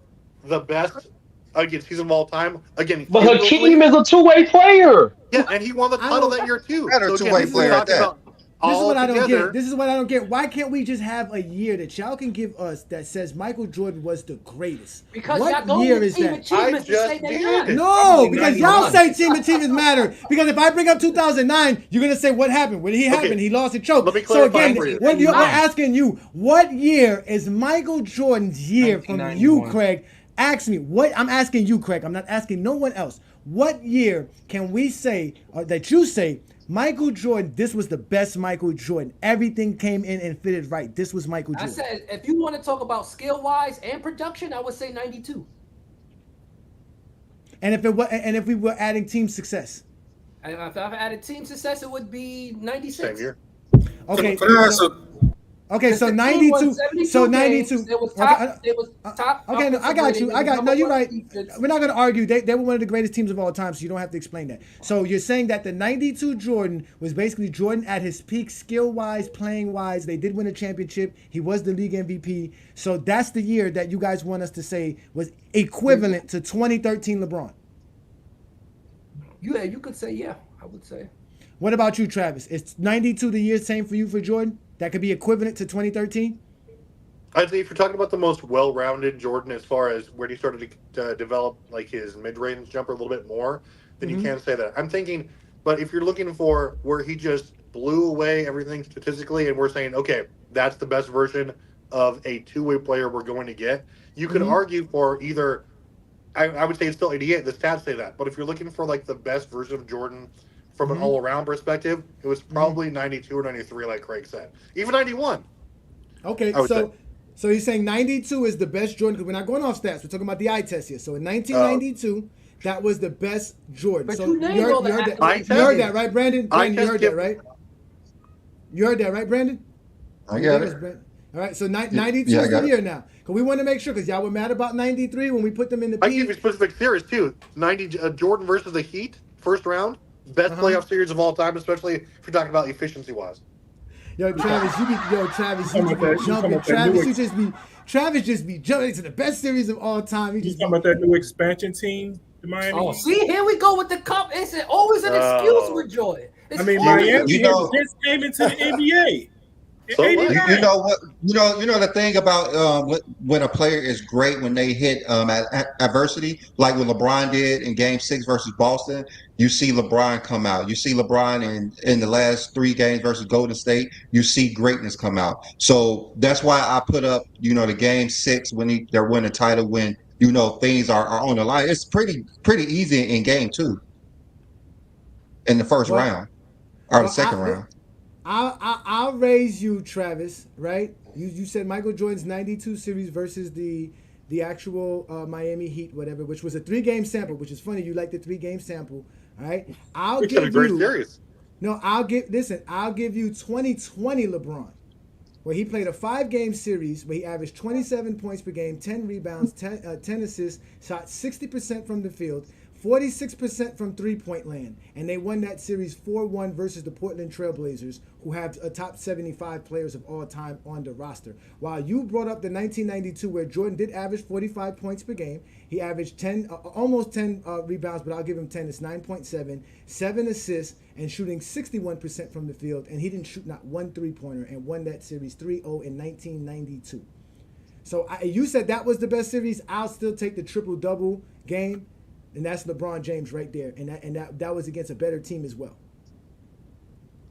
the best season of all time, again. But Hakeem is a two-way player. Yeah, and he won the title that year too. Better two-way player at that. This is what I don't get. This is what I don't get. Why can't we just have a year that y'all can give us that says Michael Jordan was the greatest? Because what y'all go year with is team that? achievements to say they not. No, because y'all say team achievements matter. Because if I bring up 2009, you're gonna say what happened. What did he happen? He lost a choke. Let me So clarify again, for you. we're asking you, what year is Michael Jordan's year from you, Craig? Ask me. What I'm asking you, Craig. I'm not asking no one else. What year can we say that you say Michael Jordan, this was the best Michael Jordan. Everything came in and fitted right. This was Michael Jordan. I said, if you want to talk about skill-wise and production, I would say 92. And if we were adding team success? And if I've added team success, it would be 96. Same year. Okay. Can I ask Okay, so 92. So 92. It was top. It was top. Okay, no, I got you. No, you're right. We're not going to argue. They were one of the greatest teams of all time, so you don't have to explain that. So you're saying that the 92 Jordan was basically Jordan at his peak, skill-wise, playing-wise. They did win a championship. He was the league MVP. So that's the year that you guys want us to say was equivalent to 2013 LeBron. Yeah, you could say, yeah, I would say. What about you, Travis? Is 92 the year same for you for Jordan? That could be equivalent to 2013? I'd say if you're talking about the most well-rounded Jordan as far as where he started to develop like his mid-range jumper a little bit more, then you can't say that. I'm thinking, but if you're looking for where he just blew away everything statistically and we're saying, okay, that's the best version of a two-way player we're going to get, you could argue for either, I would say it's still 88, the stats say that, but if you're looking for like the best version of Jordan from an all-around perspective, it was probably 92 or 93, like Craig said. Even 91. Okay, so he's saying 92 is the best Jordan, because we're not going off stats. We're talking about the eye test here. So in 1992, that was the best Jordan. But so you heard that, right, Brandon? Brandon, you heard that, right? You heard that, right, Brandon? I got it. All right, so 92 is the year now. Because we want to make sure, because y'all were mad about 93 when we put them in the I give you specific series, too. Jordan versus the Heat, first round. Best playoff series of all time, especially if you're talking about efficiency-wise. Yo, Travis, you be jumping. Travis just be jumping to the best series of all time. You talking about that new expansion team, the Miami? Oh, see, here we go with the cup. It's always an excuse with Jordan. Miami just came into the NBA. So what? You know what? You know the thing about when a player is great when they hit adversity, like what LeBron did in Game 6 versus Boston. You see LeBron come out. You see LeBron in the last 3 games versus Golden State. You see greatness come out. So that's why I put up, the Game 6 when they're winning the title, when things are on the line. It's pretty easy in Game 2 in the first round or the second round. I'll raise you, Travis. Right? You said Michael Jordan's 92 series versus the actual Miami Heat, whatever, which was a 3-game sample. Which is funny. You like the 3-game sample, all right? I'll give you. Great series. No, I'll give you 2020 LeBron, where he played a 5-game series where he averaged 27 points per game, 10 rebounds, 10 assists, shot 60% from the field, 46% from three-point land, and they won that series 4-1 versus the Portland Trailblazers, who have a top 75 players of all time on the roster. While you brought up the 1992, where Jordan did average 45 points per game, he averaged almost 10 rebounds, but I'll give him 10. It's 9.7, 7 assists, and shooting 61% from the field, and he didn't shoot not one three-pointer, and won that series 3-0 in 1992. So you said that was the best series. I'll still take the triple-double game. And that's LeBron James right there, and that was against a better team as well.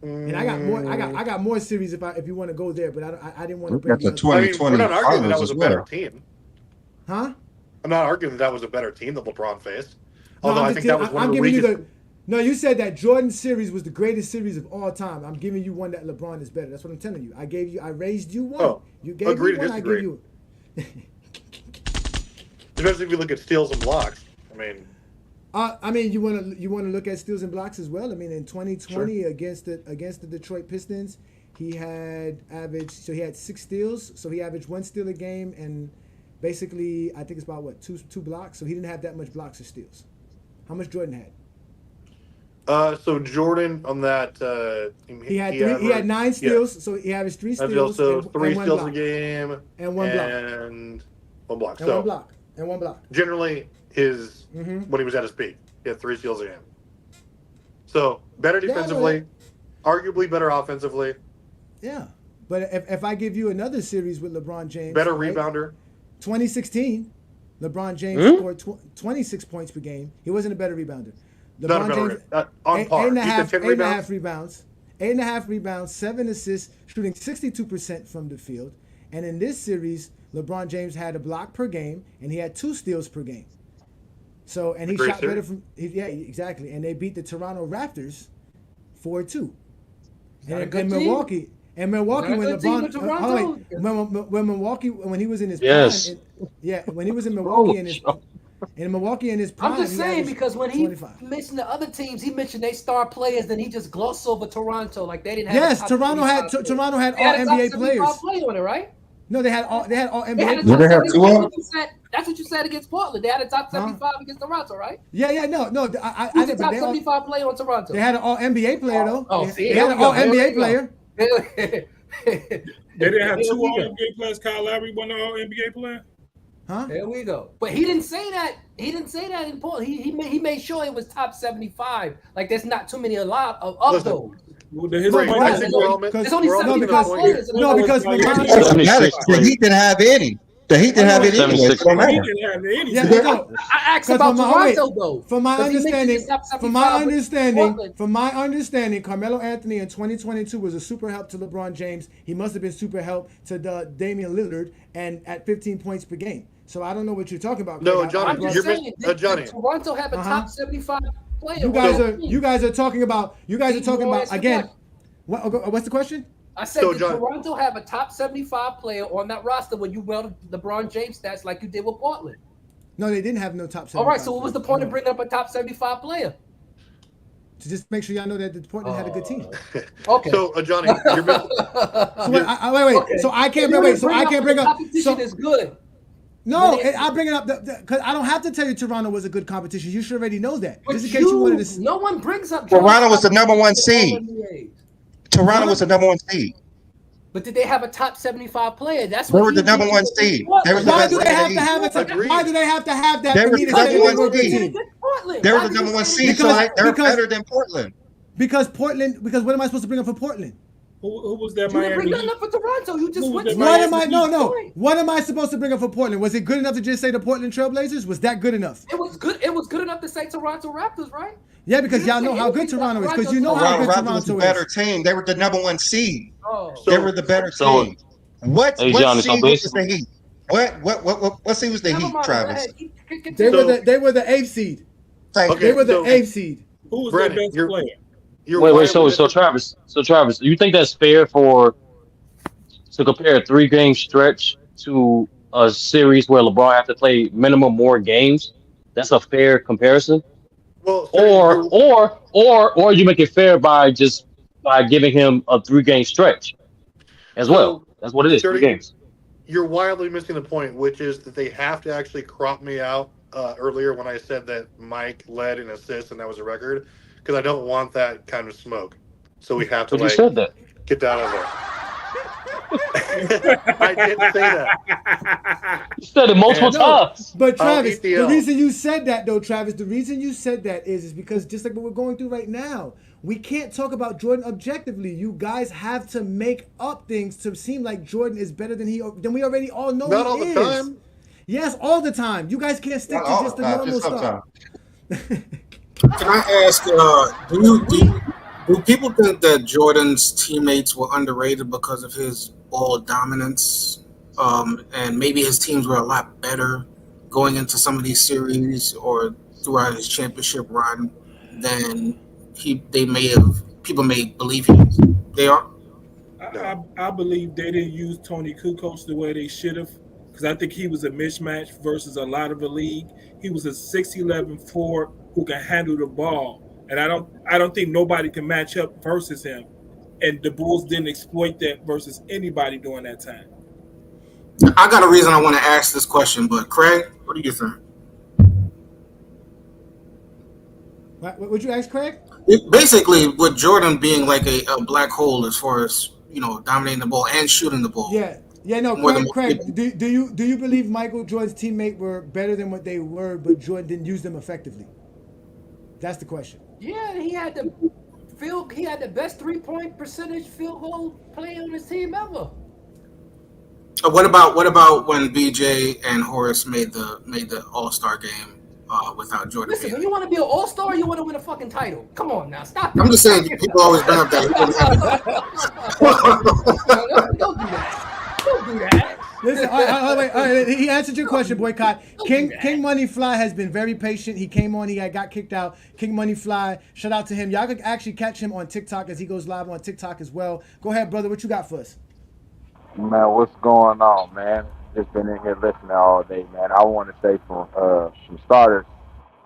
And I got more. I got more series if you want to go there, but I didn't want to bring. That's a 2020. We're not arguing that was a better team. Huh? I'm not arguing that was a better team that LeBron faced. Although I think that was one of the weakest. No, you said that Jordan's series was the greatest series of all time. I'm giving you one that LeBron is better. That's what I'm telling you. I raised you one. Oh, you gave me one. I gave you. Especially if you look at steals and blocks. I mean, you want to look at steals and blocks as well. I mean, in 2020 against the Detroit Pistons, he had 6 steals. So he averaged 1 steal a game, and basically, I think it's about two blocks. So he didn't have that much blocks or steals. How much Jordan had? So Jordan on that, he had 9 steals. Yeah. So he averaged 3 steals. Also 3 steals a game and 1 block. And 1 block. And 1 block. Generally, when he was at his peak, he had 3 steals a game. So better defensively, arguably better offensively. Yeah, but if I give you another series with LeBron James, better rebounder. 2016, LeBron James scored 26 points per game. He wasn't a better rebounder. LeBron James on par. 8.5 rebounds, 8.5 rebounds, 7 assists, shooting 62% from the field. And in this series, LeBron James had a block per game, and he had 2 steals per game. So, and he shot better from, exactly. And they beat the Toronto Raptors 4-2. And Milwaukee, when LeBron, when Milwaukee, when he was in his prime, when he was in Milwaukee in his prime. I'm just saying, because when he mentioned the other teams, he mentioned they star players, then he just glossed over Toronto like they didn't have. Yes, Toronto had all NBA players. Play on it, right? No, they had all NBA. They have 2 of them? That's what you said against Portland. They had a top 75 against Toronto, right? No. I didn't. Top 75 player on Toronto. They had an all NBA player though. They had an all NBA player. They didn't have 2 all NBA players. Kyle Lowry won the all NBA player. Huh? There we go. But he didn't say that. He didn't say that in Portland. He made sure it was top 75. Like there's not too many of those. There's only 75 players. No, because the Heat didn't have any. The Heat didn't have any. I asked about Toronto though. From my understanding, Carmelo Anthony in 2022 was a super help to LeBron James. He must have been super help to Damian Lillard, and at 15 points per game. So I don't know what you're talking about. No, Johnny, Johnny. Toronto have a top 75 player. You guys are talking about again. What's the question? I said, did Toronto have a top 75 player on that roster when you welded LeBron James stats like you did with Portland? No, they didn't have no top 75. All right, so what was the point of bringing up a top 75 player? To just make sure y'all know that Portland had a good team. Okay. So, Johnny, you're missing. Wait. Okay. So I can't bring up. Competition is good. No, I'll bring it up because I don't have to tell you Toronto was a good competition. You should already know that. Just in case you wanted to. No one brings up. Toronto was the number 1 seed. Toronto was the number 1 seed. But did they have a top 75 player? That's what they were the number 1 seed. Why do they have to have that? They were the number 1 seed. They were the number 1 seed, so they're better than Portland. Because what am I supposed to bring up for Portland? Who was that You didn't bring Miami nothing Heat? up for Toronto. You just went. What am I? No. What am I supposed to bring up for Portland? Was it good enough to just say the Portland Trailblazers? Was that good enough? It was good. It was good enough to say Toronto Raptors, right? Yeah, because y'all know how good Toronto is. Because you know how good Toronto was the Toronto better is. team. They were the number 1 seed. Oh. They were the better So, team. What hey, Johnny, so seed was the basically, Heat? What seed was the Never Heat, mind. Travis? They were the 8th seed. They were the 8th seed. Who was Brennan, their best player? wait. So Travis, you think that's fair to compare a 3-game stretch to a series where LeBron have to play minimum more games? That's a fair comparison. Well, or you make it fair by giving him a 3-game stretch as well. That's what it is. 3 games. You're wildly missing the point, which is that they have to actually crop me out earlier when I said that Mike led in assists and that was a record, because I don't want that kind of smoke. So we have to But you said that. Get that out of there. I didn't say that. You said it multiple times. But Travis, the reason you said that though, Travis, the reason you said that is because just like what we're going through right now, we can't talk about Jordan objectively. You guys have to make up things to seem like Jordan is better than we already all know. Not he all the is. time. Yes, all the time. You guys can't stick to just the normal stuff. Can I ask, do people think that Jordan's teammates were underrated because of his ball dominance? And maybe his teams were a lot better going into some of these series or throughout his championship run than people may believe he is. They are? I believe they didn't use Tony Kukoc the way they should have, because I think he was a mismatch versus a lot of the league. He was a 6'11" forward who can handle the ball, and I don't think nobody can match up versus him. And the Bulls didn't exploit that versus anybody during that time. I got a reason I want to ask this question, but Craig, what do you think? What would you ask, Craig? Basically, with Jordan being like a black hole as far as dominating the ball and shooting the ball. Craig, do you believe Michael Jordan's teammates were better than what they were, but Jordan didn't use them effectively? That's the question. Yeah, he had the best 3-point percentage field goal player on his team ever. What about when BJ and Horace made the All-Star game without Jordan? Listen, when you want to be an All-Star, you want to win a fucking title. Come on now, stop. I'm just saying, people always bring up that. Don't do that. Don't do that. Listen, all right, he answered your question, Boycott. King Money Fly has been very patient. He came on, he got kicked out. King Money Fly, shout out to him. Y'all could actually catch him on TikTok as he goes live on TikTok as well. Go ahead, brother. What you got for us? Man, what's going on, man? Just been in here listening all day, man. I want to say from starters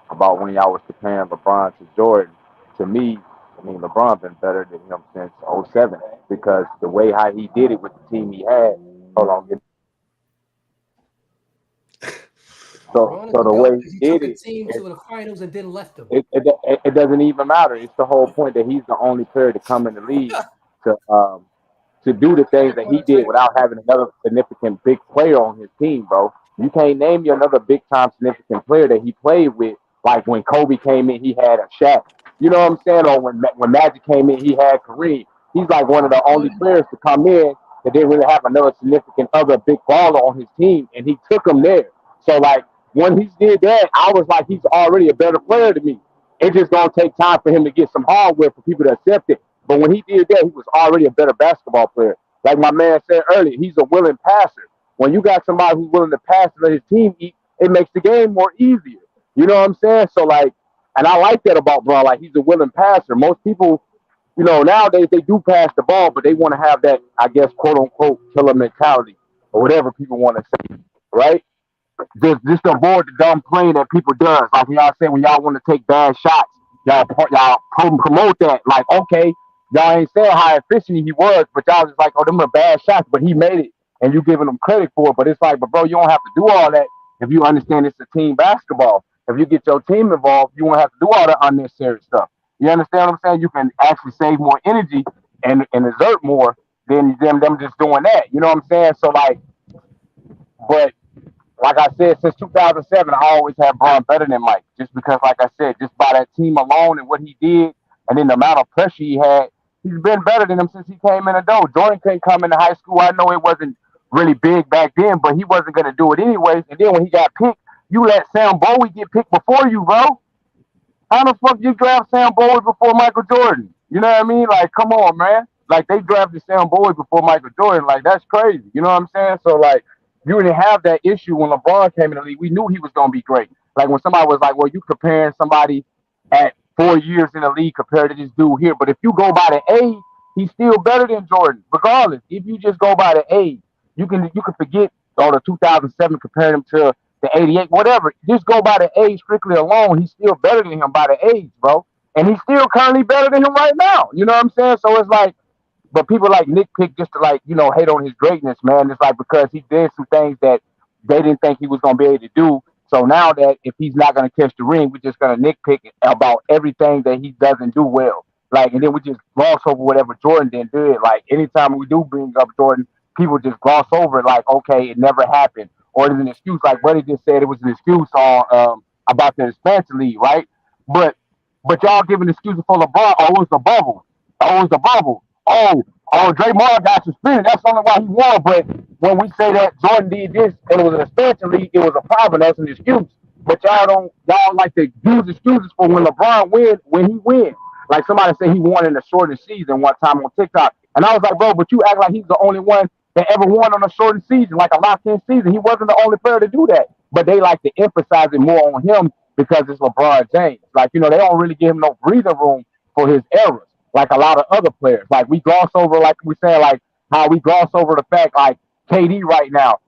about when y'all was comparing LeBron to Jordan. To me, LeBron been better than him since 07 because the way how he did it with the team he had. Hold on. So the way he did it, team to the finals and then left them. It doesn't even matter. It's the whole point that he's the only player to come in the league to do the things that he did without having another significant big player on his team, bro. You can't name me another big time significant player that he played with. Like when Kobe came in, he had a Shaq. You know what I'm saying? Or when Magic came in, he had Kareem. He's like one of the only players to come in that didn't really have another significant other big baller on his team, and he took him there. So like when he did that, I was like, he's already a better player than me. It's just gonna take time for him to get some hardware for people to accept it. But when he did that, he was already a better basketball player. Like my man said earlier, he's a willing passer. When you got somebody who's willing to pass and let his team eat, it makes the game more easier. You know what I'm saying? So like, and I like that about Bron. Like he's a willing passer. Most people, nowadays they do pass the ball, but they want to have that, I guess, quote unquote, killer mentality or whatever people want to say, right? Just to avoid the dumb playing that people does. Like when y'all say when y'all want to take bad shots, y'all promote that. Like, okay, y'all ain't saying how efficient he was, but y'all just like, oh, them are bad shots, but he made it, and you giving him credit for it. But it's like, but bro, you don't have to do all that if you understand it's a team basketball. If you get your team involved, you won't have to do all that unnecessary stuff. You understand what I'm saying? You can actually save more energy and exert more than them just doing that. You know what I'm saying? So like, but like I said, since 2007, I always had Bron better than Mike, just because, like I said, just by that team alone and what he did, and then the amount of pressure he had, He's been better than him since he came in the door. Jordan couldn't come into high school. I know it wasn't really big back then, but he wasn't going to do it anyways. And then when he got picked, you let Sam Bowie get picked before you, bro. How the fuck you draft Sam Bowie before Michael Jordan? You know what I mean? Like, come on, man. Like, they drafted Sam Bowie before Michael Jordan. Like, that's crazy. You know what I'm saying? So, like, you didn't have that issue when LeBron came in the league. We knew he was going to be great. Like, when somebody was like, well, you comparing somebody at 4 years in the league compared to this dude here. But if you go by the age, he's still better than Jordan, regardless. If you just go by the age, you can forget all the 2007 comparing him to the 88, whatever. Just go by the age strictly alone. He's still better than him by the age, bro. And he's still currently better than him right now. You know what I'm saying? So it's like, but people like nitpick just to like, hate on his greatness, man. It's like because he did some things that they didn't think he was going to be able to do. So now that if he's not going to catch the ring, we're just going to nitpick about everything that he doesn't do well. Like, and then we just gloss over whatever Jordan didn't do. Like, anytime we do bring up Jordan, people just gloss over it like, okay, it never happened. Or there's an excuse, like Buddy just said, it was an excuse on about the expansion league, right? But y'all giving excuses for LeBron. Oh, it was the bubble. Oh, it was the bubble. Oh, Draymond got suspended. That's only why he won. But when we say that Jordan did this and it was an expansion league, it was a problem. That's an excuse. But y'all like to use excuses for when LeBron when he wins. Like somebody said he won in the shortest season one time on TikTok. And I was like, bro, but you act like he's the only one that ever won on a shortened season, like a locked-in season. He wasn't the only player to do that. But they like to emphasize it more on him because it's LeBron James. Like, they don't really give him no breathing room for his errors, like a lot of other players. Like, we gloss over, like we said, like how we gloss over the fact, like, KD right now,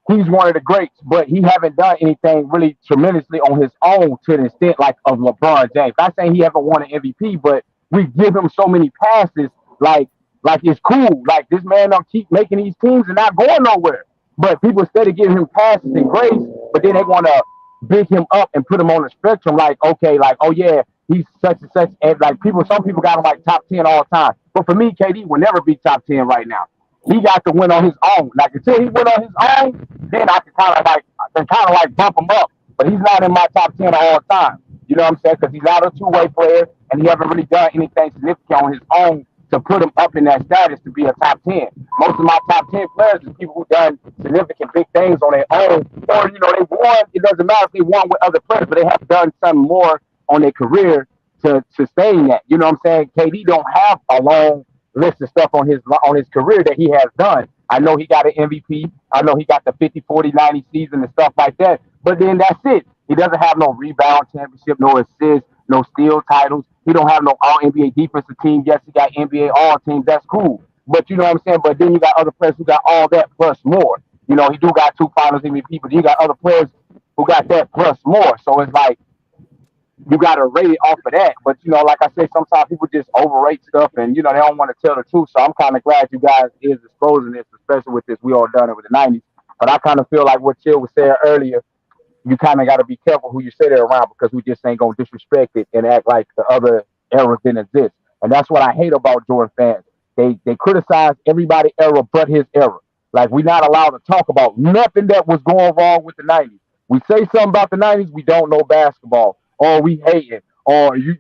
he's one of the greats, but he haven't done anything really tremendously on his own to the extent, like, of LeBron James. Not saying he haven't won an MVP, but we give him so many passes, like it's cool. Like, this man don't keep making these teams and not going nowhere. But people, instead of giving him passes and grace, but then they want to big him up and put him on the spectrum. Like, okay, like, oh yeah, he's such and such. And like some people got him like top 10 all time. But for me, KD will never be top 10 right now. He got to win on his own. Like, until he went on his own, then I can kind of like bump him up. But he's not in my top 10 all time. You know what I'm saying? Because he's not a two-way player, and he haven't really done anything significant on his own to put him up in that status to be a top 10. Most of my top 10 players is people who done significant big things on their own. Or, they won. It doesn't matter if they won with other players, but they have done something more on their career to sustain that. You know what I'm saying? KD don't have a long list of stuff on his career that he has done. I know he got an MVP. I know he got the 50, 40, 90 season and stuff like that. But then that's it. He doesn't have no rebound championship, no assists, no steal titles. He don't have no all-NBA defensive team. Yes, he got NBA all-teams. That's cool. But you know what I'm saying? But then you got other players who got all that plus more. He do got 2 finals MVP, but you got other players who got that plus more. So it's like, you got to rate it off of that. But, like I said, sometimes people just overrate stuff and, they don't want to tell the truth. So I'm kind of glad you guys is exposing this, especially with this. We all done it with the 90s. But I kind of feel like what Chill was saying earlier, you kind of got to be careful who you say that around because we just ain't going to disrespect it and act like the other eras didn't exist. And that's what I hate about Jordan fans. They criticize everybody era but his era. Like, we're not allowed to talk about nothing that was going wrong with the 90s. We say something about the 90s, we don't know basketball. Or we hate it, or you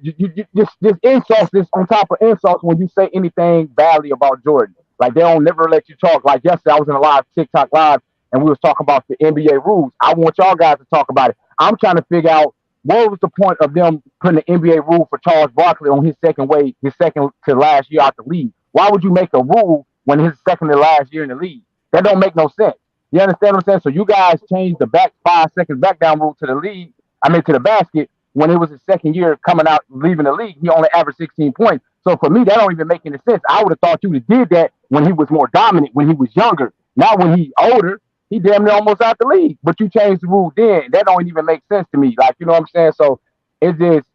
just insults this on top of insults when you say anything badly about Jordan. Like, they don't never let you talk. Like yesterday, I was in a live TikTok live, and we was talking about the NBA rules. I want y'all guys to talk about it. I'm trying to figure out what was the point of them putting the NBA rule for Charles Barkley on his second to last year out the league. Why would you make a rule when his second to last year in the league? That don't make no sense. You understand what I'm saying? So you guys changed the 5 seconds back down rule to the basket. When it was his second year coming out, leaving the league, he only averaged 16 points. So for me, that don't even make any sense. I would have thought you would have did that when he was more dominant, when he was younger. Now when he's older, he damn near almost out the league. But you changed the rule then. That don't even make sense to me. Like, you know what I'm saying? So it just,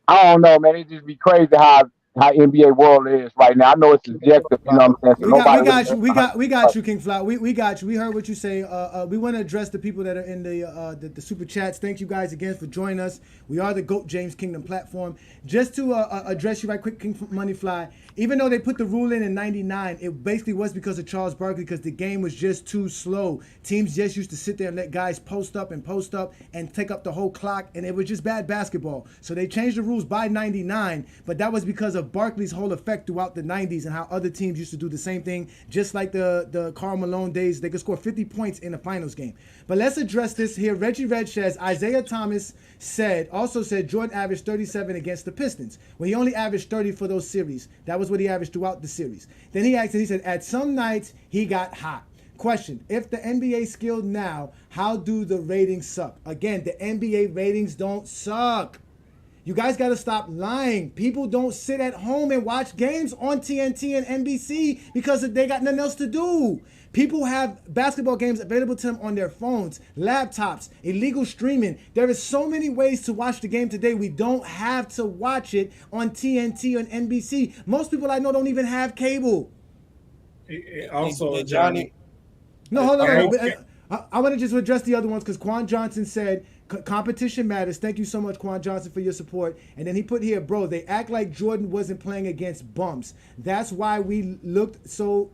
I don't know, man. It just be crazy how NBA world is right now. I know it's subjective, you know what I'm saying? So we got you, King Fly. We got you. We heard what you say. We want to address the people that are in the super chats. Thank you guys again for joining us. We are the GOAT James Kingdom platform. Just to address you right quick, King Money Fly, even though they put the rule in 99, it basically was because of Charles Barkley, because the game was just too slow. Teams just used to sit there and let guys post up and take up the whole clock, and it was just bad basketball. So they changed the rules by 99, but that was because of of Barkley's whole effect throughout the 90s and how other teams used to do the same thing, just like the Karl Malone days. They could score 50 points in a finals game. But let's address this here. Reggie Red says, Isaiah Thomas also said Jordan averaged 37 against the Pistons, when he only averaged 30 for those series. That was what he averaged throughout the series. Then he asked, and he said, at some nights he got hot. Question, if the NBA skilled now, how do the ratings suck? Again, the NBA ratings don't suck. You guys got to stop lying. People don't sit at home and watch games on TNT and NBC because they got nothing else to do. People have basketball games available to them on their phones, laptops, illegal streaming. There is so many ways to watch the game today. We don't have to watch it on TNT and NBC. Most people I know don't even have cable. Also, Johnny. No, hold on. I want to just address the other ones because Quan Johnson said competition matters. Thank you so much, Quan Johnson, for your support. And then he put here, bro, they act like Jordan wasn't playing against bumps. That's why he looked so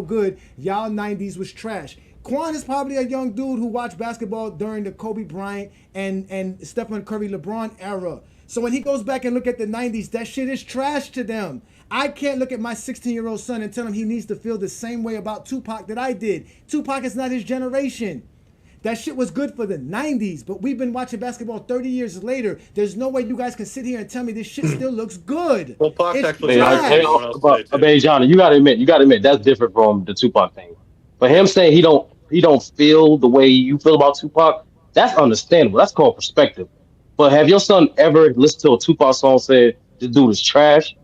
good. Y'all 90s was trash. Quan is probably a young dude who watched basketball during the Kobe Bryant and Stephen Curry LeBron era. So when he goes back and look at the 90s, that shit is trash to them. I can't look at my 16-year-old son and tell him he needs to feel the same way about Tupac that I did. Tupac is not his generation. That shit was good for the 90s, but we've been watching basketball 30 years later. There's no way you guys can sit here and tell me this shit still looks good. Well, Pac It's actually. trash. But Johnny, you gotta admit that's different from the Tupac thing. But him saying he don't feel the way you feel about Tupac, that's understandable. That's called perspective. But have your son ever listened to a Tupac song said this dude is trash?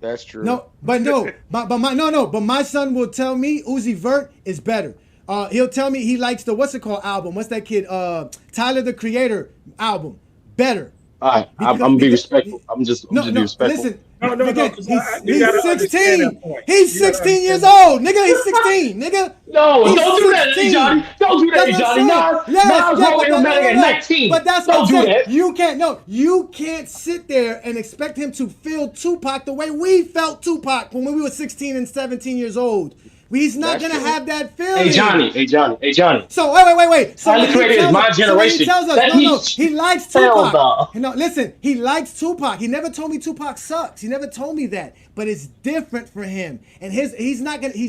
That's true. But my son will tell me Uzi Vert is better. He'll tell me he likes the what's it called album? What's that kid? Tyler the Creator album. Better. All right, I'm gonna be respectful. I'm just be respectful. Listen. No. He's 16. He's 16 years old, nigga. He's 16, nigga. No, He's don't do that, 16. Johnny. Don't do that, That's Johnny. what I'm saying. Nas wrote at 19. But that's don't what do I'm saying. that. You can't sit there and expect him to feel Tupac the way we felt Tupac when we were 16 and 17 years old. He's not going to have that feeling. Hey, Johnny. So, wait. So Tyler the Creator is my generation. He tells us, he likes Tupac. No, listen, he likes Tupac. He never told me Tupac sucks. He never told me that. But it's different for him. And he's not going to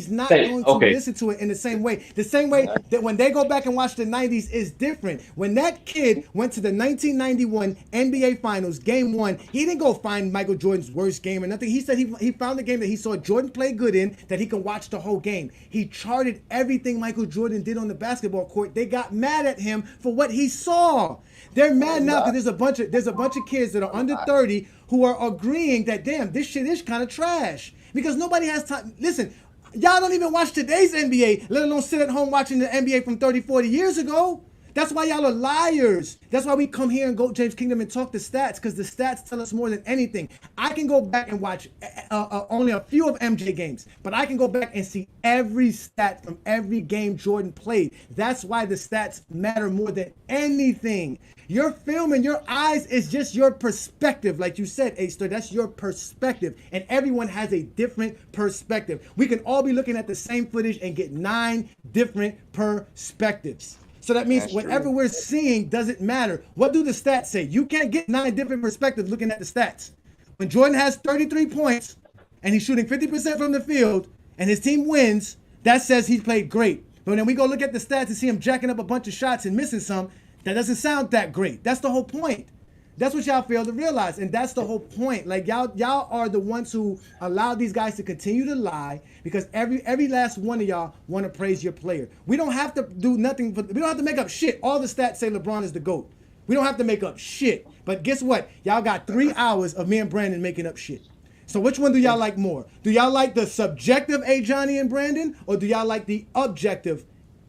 listen to it in the same way. The same way that when they go back and watch the 90s is different. When that kid went to the 1991 NBA Finals, Game 1, he didn't go find Michael Jordan's worst game or nothing. He said he found a game that he saw Jordan play good in, that he can watch the whole game. He charted everything Michael Jordan did on the basketball court. They got mad at him for what he saw. They're mad now because there's a bunch of kids that are under 30 who are agreeing that damn, this shit is kind of trash because nobody has time. Listen, y'all don't even watch today's NBA, let alone sit at home watching the NBA from 30, 40 years ago. That's why y'all are liars. That's why we come here and Goat James Kingdom and talk the stats, because the stats tell us more than anything. I can go back and watch only a few of MJ games, but I can go back and see every stat from every game Jordan played. That's why the stats matter more than anything. Your film and your eyes is just your perspective. Like you said, A-Star, that's your perspective. And everyone has a different perspective. We can all be looking at the same footage and get 9 different perspectives. So that means whatever we're seeing doesn't matter. What do the stats say? You can't get 9 different perspectives looking at the stats. When Jordan has 33 points and he's shooting 50% from the field and his team wins, that says he's played great. But when we go look at the stats and see him jacking up a bunch of shots and missing some, that doesn't sound that great. That's the whole point. That's what y'all fail to realize, and that's the whole point. Like y'all are the ones who allow these guys to continue to lie because every last one of y'all want to praise your player. We don't have to do nothing. We don't have to make up shit. All the stats say LeBron is the GOAT. We don't have to make up shit. But guess what? Y'all got 3 hours of me and Brandon making up shit. So which one do y'all like more? Do y'all like the subjective A. Johnny and Brandon, or do y'all like the objective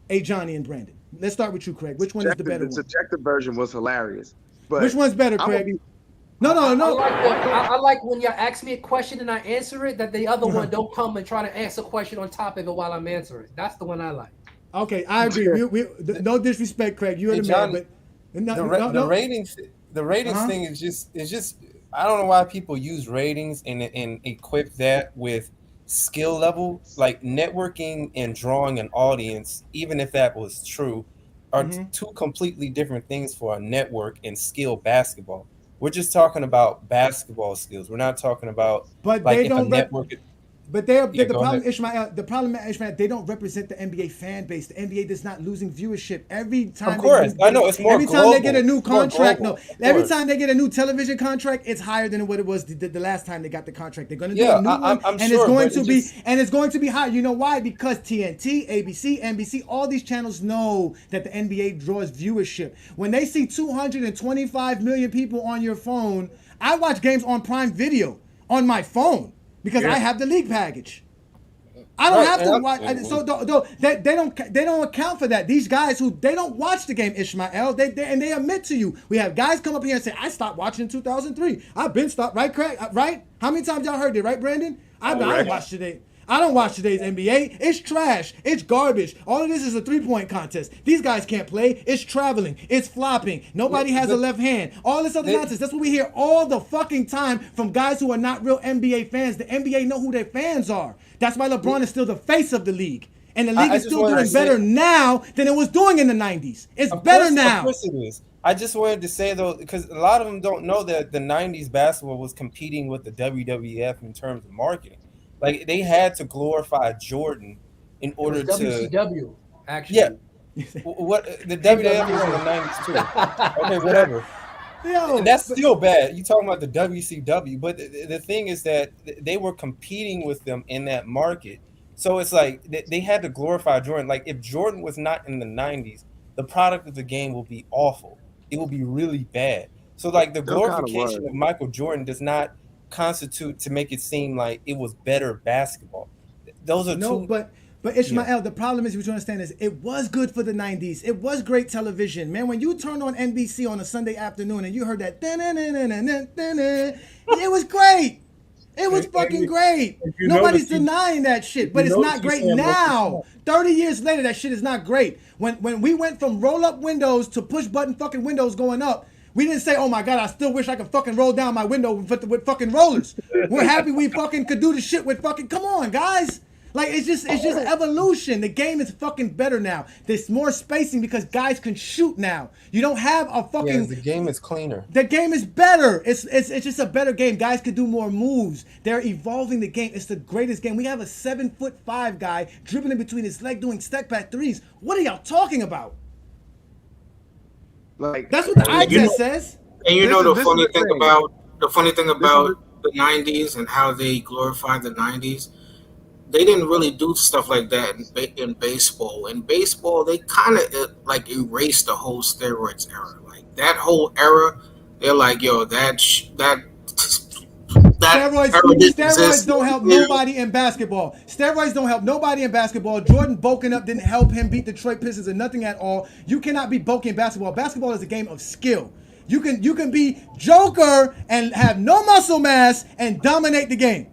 A. Johnny and Brandon? Let's start with you, Craig. Which one is the better one? The subjective version was hilarious. But which one's better, Craig? No. I like when y'all ask me a question and I answer it, that the other one don't come and try to answer a question on top of it while I'm answering. That's the one I like. Okay, I agree. No disrespect, Craig. You're the man, but the ratings thing is just I don't know why people use ratings and equip that with skill level. Like networking and drawing an audience, even if that was true, are 2 completely different things for a network and skill basketball. We're just talking about basketball skills. We're not talking about But like they if don't a network. But the Yeah, go problem, ahead. Ishmael. The problem, Ishmael. They don't represent the NBA fan base. The NBA is not losing viewership every Of time course, I know it's more every time they get a global. new It's more contract. global. No, Of every course. time they get a new television contract, it's higher than what it was the last time they got the contract. They're going to do Yeah, a new one, I'm and sure, but it's going to be high. You know why? Because TNT, ABC, NBC, all these channels know that the NBA draws viewership. When they see 225 million people on your phone, I watch games on Prime Video on my phone because I have the league package. I don't have to watch. They don't account for that. These guys who they don't watch the game, Ishmael. They admit to you. We have guys come up here and say, "I stopped watching in 2003. I've been stopped." Right, Craig? Right? How many times y'all heard it? Right, Brandon? I don't watch today. I don't watch today's NBA. It's trash. It's garbage. All of this is a three-point contest. These guys can't play. It's traveling. It's flopping. Nobody has a left hand. All this other nonsense. That's what we hear all the fucking time from guys who are not real NBA fans. The NBA know who their fans are. That's why LeBron is still the face of the league. And the league is still doing better now than it was doing in the 90s. It's better now. Of course it is. I just wanted to say, though, because a lot of them don't know that the 90s basketball was competing with the WWF in terms of marketing. Like, they had to glorify Jordan in order to WCW, actually. Yeah. What the WWF was in the 90s too. Okay, whatever. That's still bad. You talking about the WCW, but the thing is that they were competing with them in that market. So it's like they had to glorify Jordan. Like, if Jordan was not in the 90s, the product of the game will be awful. It will be really bad. So like the glorification of Michael Jordan does not constitute to make it seem like it was better basketball. Those are two. But Ishmael, the problem is, what you understand is, it was good for the 90s. It was great television, man. When you turned on NBC on a Sunday afternoon and you heard that, it was great. It was fucking great. Nobody's denying that shit, but it's not great now. 30 years later, that shit is not great. When we went from roll-up windows to push-button fucking windows going up, we didn't say, "Oh my God, I still wish I could fucking roll down my window with fucking rollers." We're happy we fucking could do the shit with fucking. Come on, guys. Like, it's just evolution. The game is fucking better now. There's more spacing because guys can shoot now. You don't have a fucking. The game is cleaner. The game is better. It's just a better game. Guys can do more moves. They're evolving the game. It's the greatest game. We have a 7'5" guy dribbling between his leg doing step back threes. What are y'all talking about? Like, that's what the eye test says. And you know the funny thing about the 90s and how they glorified the 90s, they didn't really do stuff like that in baseball. In baseball, they kind of like erased the whole steroids era. Like that whole era, they're like, yo, Steroids don't help nobody in basketball. Steroids don't help nobody in basketball. Jordan bulking up didn't help him beat Detroit Pistons or nothing at all. You cannot be bulking in basketball. Basketball is a game of skill. You can be Joker and have no muscle mass and dominate the game.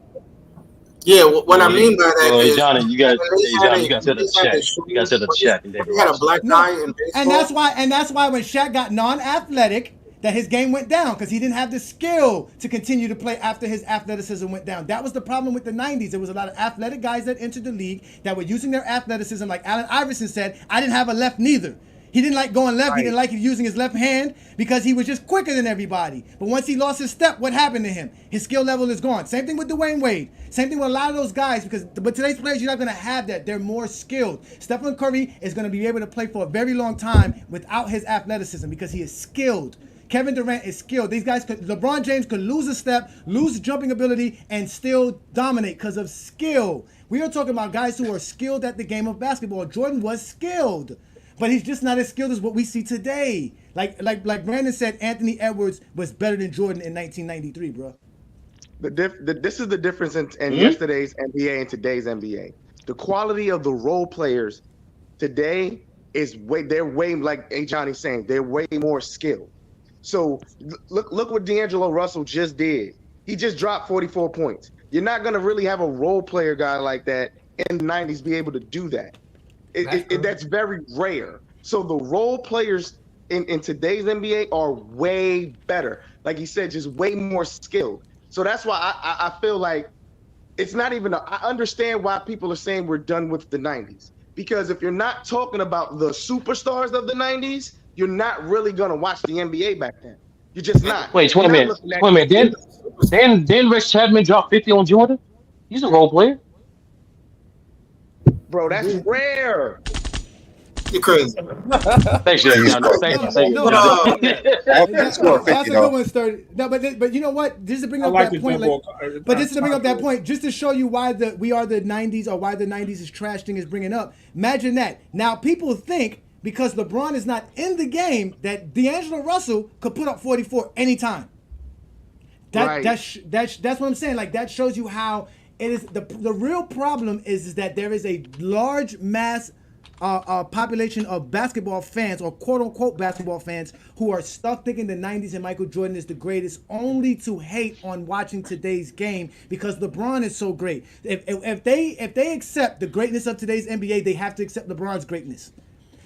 Yeah, what I mean by that is, Johnny, you got to set the check. You got to set the check. He had a black guy in baseball. And that's why when Shaq got non-athletic, that his game went down, because he didn't have the skill to continue to play after his athleticism went down. That was the problem with the 90s. There was a lot of athletic guys that entered the league that were using their athleticism. Like Allen Iverson said, I didn't have a left neither. He didn't like going left. Right. He didn't like using his left hand because he was just quicker than everybody. But once he lost his step, what happened to him? His skill level is gone. Same thing with Dwayne Wade. Same thing with a lot of those guys, but today's players, you're not going to have that. They're more skilled. Stephen Curry is going to be able to play for a very long time without his athleticism because he is skilled. Kevin Durant is skilled. These guys LeBron James could lose a step, lose jumping ability, and still dominate because of skill. We are talking about guys who are skilled at the game of basketball. Jordan was skilled, but he's just not as skilled as what we see today. Like Brandon said, Anthony Edwards was better than Jordan in 1993, bro. This is the difference in yesterday's NBA and today's NBA. The quality of the role players today is they're way, like Johnny's saying, they're way more skilled. So look what D'Angelo Russell just did. He just dropped 44 points. You're not going to really have a role player guy like that in the 90s be able to do that. That's very rare. So the role players in today's NBA are way better. Like he said, just way more skilled. So that's why I feel like it's not even I understand why people are saying we're done with the 90s. Because if you're not talking about the superstars of the 90s, you're not really going to watch the NBA back then. You're just not. Wait, You're wait a not minute. looking at. Wait a minute. Then Rex Chapman dropped 50 on Jordan. He's a role player. Bro, that's rare. You're crazy. Thanks, John. Thank you. That's a good one, Sturdy. No, but you know what? Just to bring up that point, just to bring up that point, just to show you why we are the '90s, or why the '90s is trash thing is bringing up. Imagine that. Now people think because LeBron is not in the game that D'Angelo Russell could put up 44 anytime. That's what I'm saying. Like, that shows you how it is. The real problem is that there is a large mass population of basketball fans, or quote unquote basketball fans, who are stuck thinking the 90s and Michael Jordan is the greatest, only to hate on watching today's game because LeBron is so great. If they accept the greatness of today's NBA, they have to accept LeBron's greatness.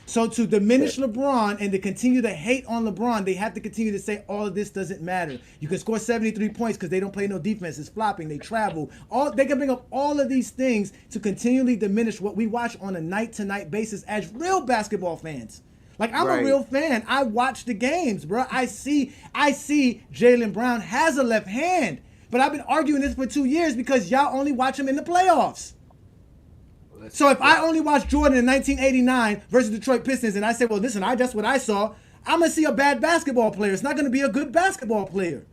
So to diminish LeBron and to continue to hate on LeBron, they have to continue to say all of this doesn't matter. You can score 73 points because they don't play no defense. It's flopping. They travel. They can bring up all of these things to continually diminish what we watch on a night-to-night basis as real basketball fans. Like, I'm a real fan. I watch the games, bro. I see Jaylen Brown has a left hand, but I've been arguing this for 2 years because y'all only watch him in the playoffs. So if I only watched Jordan in 1989 versus Detroit Pistons, and I say, well, listen, that's what I saw, I'm going to see a bad basketball player. It's not going to be a good basketball player.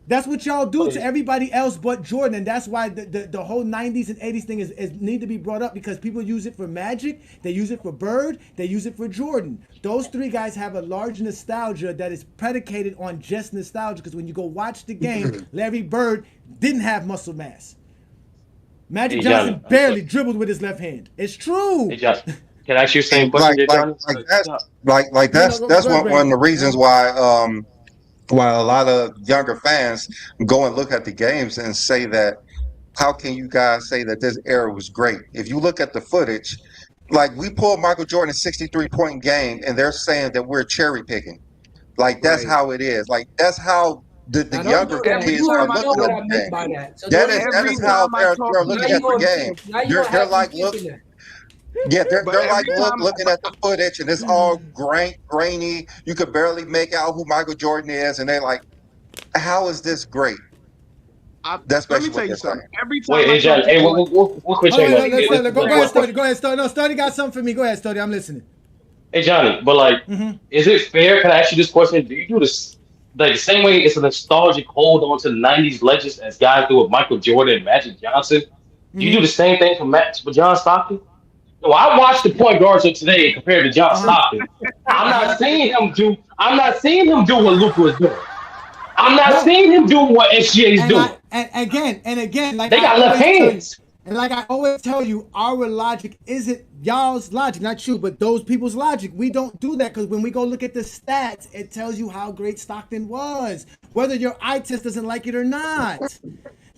That's what y'all do to everybody else but Jordan, and that's why the whole 90s and 80s thing is need to be brought up, because people use it for Magic, they use it for Bird, they use it for Jordan. Those three guys have a large nostalgia that is predicated on just nostalgia, because when you go watch the game, Larry Bird didn't have muscle mass. Magic Johnson barely dribbled with his left hand. It's true. Hey, Josh, can I ask you the same question, Johnny? That's one of the reasons why a lot of younger fans go and look at the games and say that, how can you guys say that this era was great? If you look at the footage, like, we pulled Michael Jordan's 63-point game, and they're saying that we're cherry picking. Like, that's how it is. Like, that's how the younger kids are looking at the game. That is how they're looking at the game. They're like, look. Yeah, they're like looking at the footage, and it's all grainy. You could barely make out who Michael Jordan is, and they're like, how is this great? That's basically what they're saying. Every time what quick check? Go ahead, Sturdy. Go ahead, Sturdy. No, Sturdy got something for me. Go ahead, Sturdy. I'm listening. Hey, Johnny, but like, is it fair? Can I ask you this question? Do you do this like the same way it's a nostalgic hold on to the 90s legends as guys do with Michael Jordan and Magic Johnson? Do you do the same thing for John Stockton? Well, I watched the point guards of today compared to John Stockton. I'm not seeing him do what Luka was doing. I'm not seeing him do what SGA is doing. And again, like, they got left hands. And like I always tell you, our logic isn't y'all's logic, not you, but those people's logic. We don't do that, because when we go look at the stats, it tells you how great Stockton was, whether your eye test doesn't like it or not.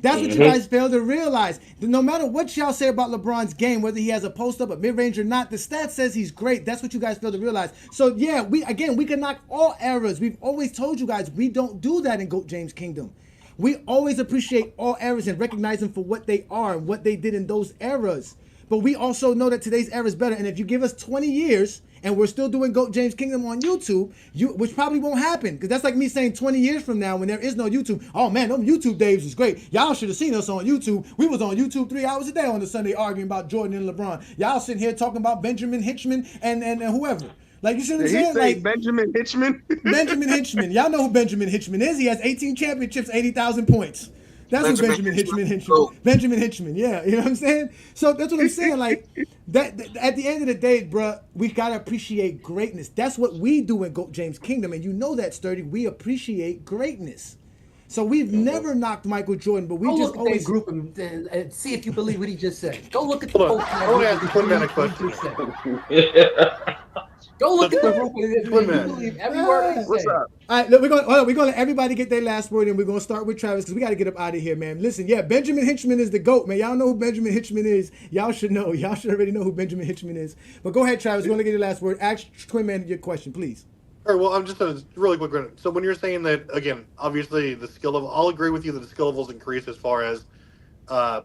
That's what you guys fail to realize. No matter what y'all say about LeBron's game, whether he has a post-up, a mid-range or not, the stat says he's great. That's what you guys fail to realize. So yeah, we can knock all errors. We've always told you guys we don't do that in GOAT James Kingdom. We always appreciate all errors and recognize them for what they are and what they did in those eras. But we also know that today's era is better. And if you give us 20 years and we're still doing GOAT James Kingdom on YouTube, which probably won't happen, because that's like me saying 20 years from now when there is no YouTube, oh man, them YouTube days was great. Y'all should have seen us on YouTube. We was on YouTube 3 hours a day on the Sunday arguing about Jordan and LeBron. Y'all sitting here talking about Benjamin Hitchman and whoever. Like, you see what I'm saying? Like, Benjamin Hitchman? Benjamin Hitchman. Y'all know who Benjamin Hitchman is. He has 18 championships, 80,000 points. That's who Benjamin Hitchman. Benjamin Hitchman, yeah. You know what I'm saying? So that's what I'm saying. Like, that at the end of the day, bro, we got to appreciate greatness. That's what we do in GOAT James Kingdom. And you know that, Sturdy. We appreciate greatness. So we've never knocked Michael Jordan, but we Go just look always at that group and see if you believe what he just said. Go look at the Look, I want to ask Quinn a question. Go look at the group and believe every word he said. All right, look, we're going to let everybody get their last word, and we're going to start with Travis, because we got to get up out of here, man. Listen, yeah, Benjamin Hitchman is the GOAT, man. Y'all know who Benjamin Hitchman is. Y'all should know. Y'all should already know who Benjamin Hitchman is. But go ahead, Travis. We're going to get your last word. Ask Twin Man your question, please. All right, well, I'm just a really quick one. So when you're saying that, again, obviously the skill level, I'll agree with you that the skill levels increase as far as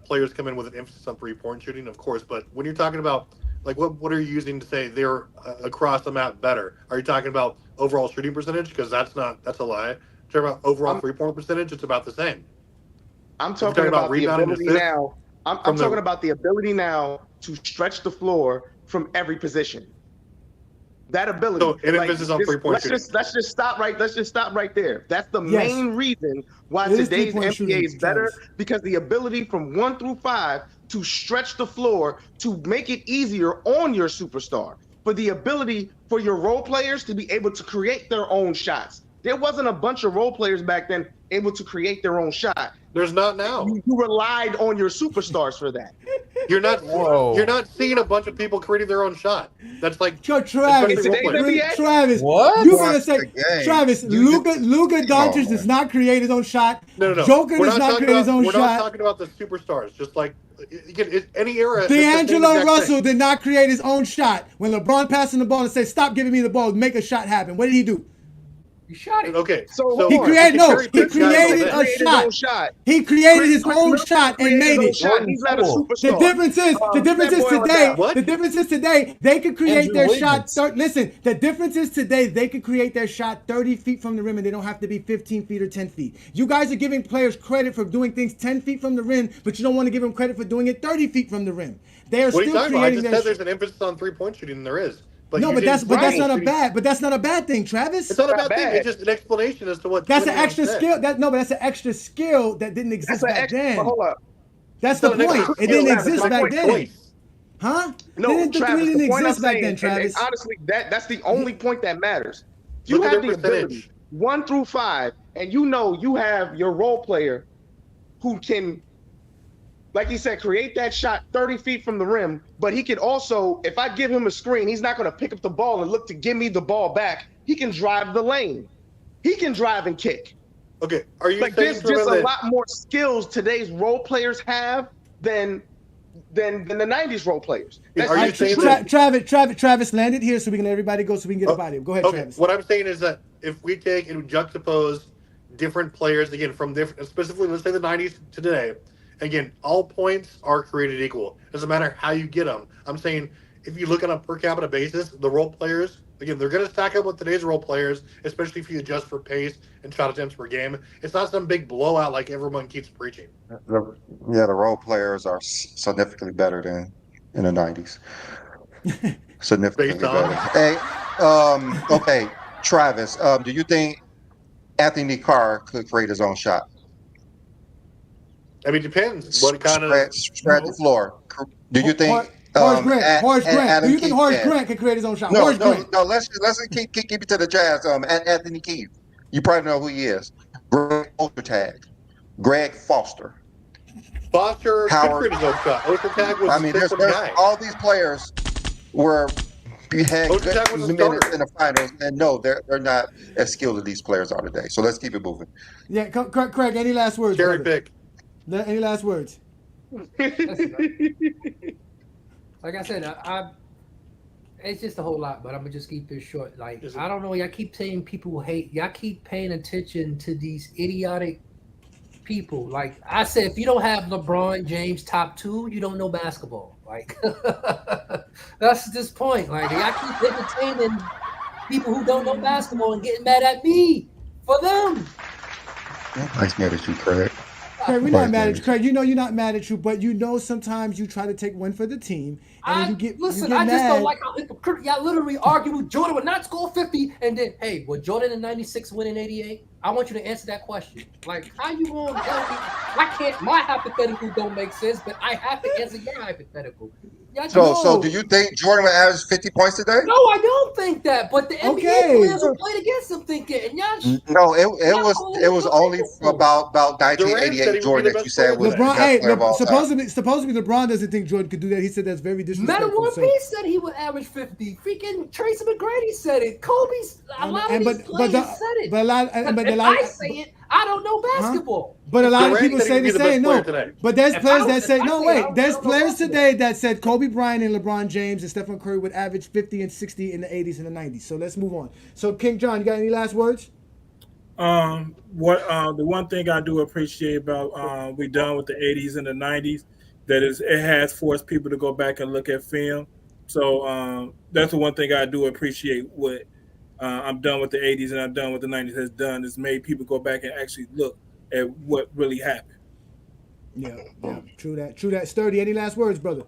players come in with an emphasis on three-point shooting, of course. But when you're talking about Like, what are you using to say they're across the map better? Are you talking about overall shooting percentage? Because that's a lie. Talking about overall 3-point percentage, it's about the same. I'm talking about the ability now. I'm talking about the ability now to stretch the floor from every position. That ability. So it emphasis on 3-point shooting. Let's just stop right there. That's the main reason why today's NBA is better, because the ability from 1 through 5 to stretch the floor to make it easier on your superstar, for the ability for your role players to be able to create their own shots. There wasn't a bunch of role players back then able to create their own shot. There's not now. You relied on your superstars for that. You're not seeing a bunch of people creating their own shot. That's like Travis. What? You gonna say Travis? Luka Doncic does not create his own shot. No. Joker does not create his own We're shot. not talking about the superstars. Just like any era. D'Angelo Russell did not create his own shot. When LeBron passed him the ball and said, "Stop giving me the ball, make a shot happen," what did he do? You shot it. Okay. So he created a shot. He created his own shot and made it. He's not a superstar. The difference is today they could create their shot. Listen, the difference is today they could create their shot 30 feet from the rim and they don't have to be 15 feet or 10 feet. You guys are giving players credit for doing things 10 feet from the rim, but you don't want to give them credit for doing it 30 feet from the rim. They are still creating I just said there's an emphasis on 3-point shooting, and there is. But that's not a bad thing, Travis. It's not a bad thing. It's just an explanation as to what. That's an extra skill. But that's an extra skill that didn't exist back then. Hold up. That's the point. It didn't exist back then. Huh? No, Travis. It didn't exist exist back then, Travis. And honestly, that's the only point that matters. You have the ability 1 through 5, and you have your role player who can, like he said, create that shot 30 feet from the rim, but he could also, if I give him a screen, he's not going to pick up the ball and look to give me the ball back. He can drive the lane. He can drive and kick. Okay, are you saying there's just a lot more skills today's role players have than the 90s role players. Are you saying Travis landed here so we can let everybody go so we can get about it. Go ahead, Travis. What I'm saying is that if we take and juxtapose different players, again, from different, specifically, let's say the 90s to today, again, all points are created equal. Doesn't matter how you get them. I'm saying if you look on a per capita basis, the role players, again, they're going to stack up with today's role players, especially if you adjust for pace and shot attempts per game. It's not some big blowout like everyone keeps preaching. The role players are significantly better than in the 90s. Significantly better. Hey, okay, Travis, do you think Anthony Carr could create his own shot? I mean, it depends. What kind of spread the floor? Do you think Horace Grant? Do you think Horace Grant can create his own shot? No. Let's keep it to the Jazz. Anthony Keith. You probably know who he is. Greg Ostertag, Greg Foster. Foster could create his own shot. Ostertag was there's all these players had good minutes in the finals, and no, they're not as skilled as these players are today. So let's keep it moving. Yeah, Craig. Any last words? Cherry pick. Any last words? Like I said, it's just a whole lot, but I'm gonna just keep this short. Like, I don't know, y'all keep saying people hate. Y'all keep paying attention to these idiotic people. Like I said, if you don't have LeBron James top 2, you don't know basketball. Like that's this point. Like y'all keep entertaining people who don't know basketball and getting mad at me for them. Nice mad at you, Craig. Craig, we're not mad at you, Craig. You know you're not mad at you, but you know sometimes you try to take one for the team, and you get I just don't like how hypocritical y'all literally argue with Jordan would not score 50, and then hey, would Jordan in '96 win in '88? I want you to answer that question. Like, how you going to tell me? I can't. My hypothetical don't make sense, but I have to answer your hypothetical. So do you think Jordan would average 50 points today? No, I don't think that. But the NBA players who played against him think it. And no, it was only about 1988 Jordan that you said was LeBron. Supposedly LeBron doesn't think Jordan could do that. He said that's very disrespectful. Metta World said he would average 50. Freaking Tracy McGrady said it. Kobe's a lot of these players said it. If I say it, I don't know basketball. But a lot of people say the same. No, but there's players that say no. Wait, there's players today that said Kobe Bryant and LeBron James and Stephen Curry would average 50 and 60 in the 80s and the 90s. So let's move on. So King John, you got any last words? The one thing I do appreciate about we done with the 80s and the 90s that is it has forced people to go back and look at film So that's the one thing I do appreciate. What I'm done with the '80s and I'm done with the '90s has done is made people go back and actually look at what really happened. Yeah, true that. Sturdy, any last words, brother?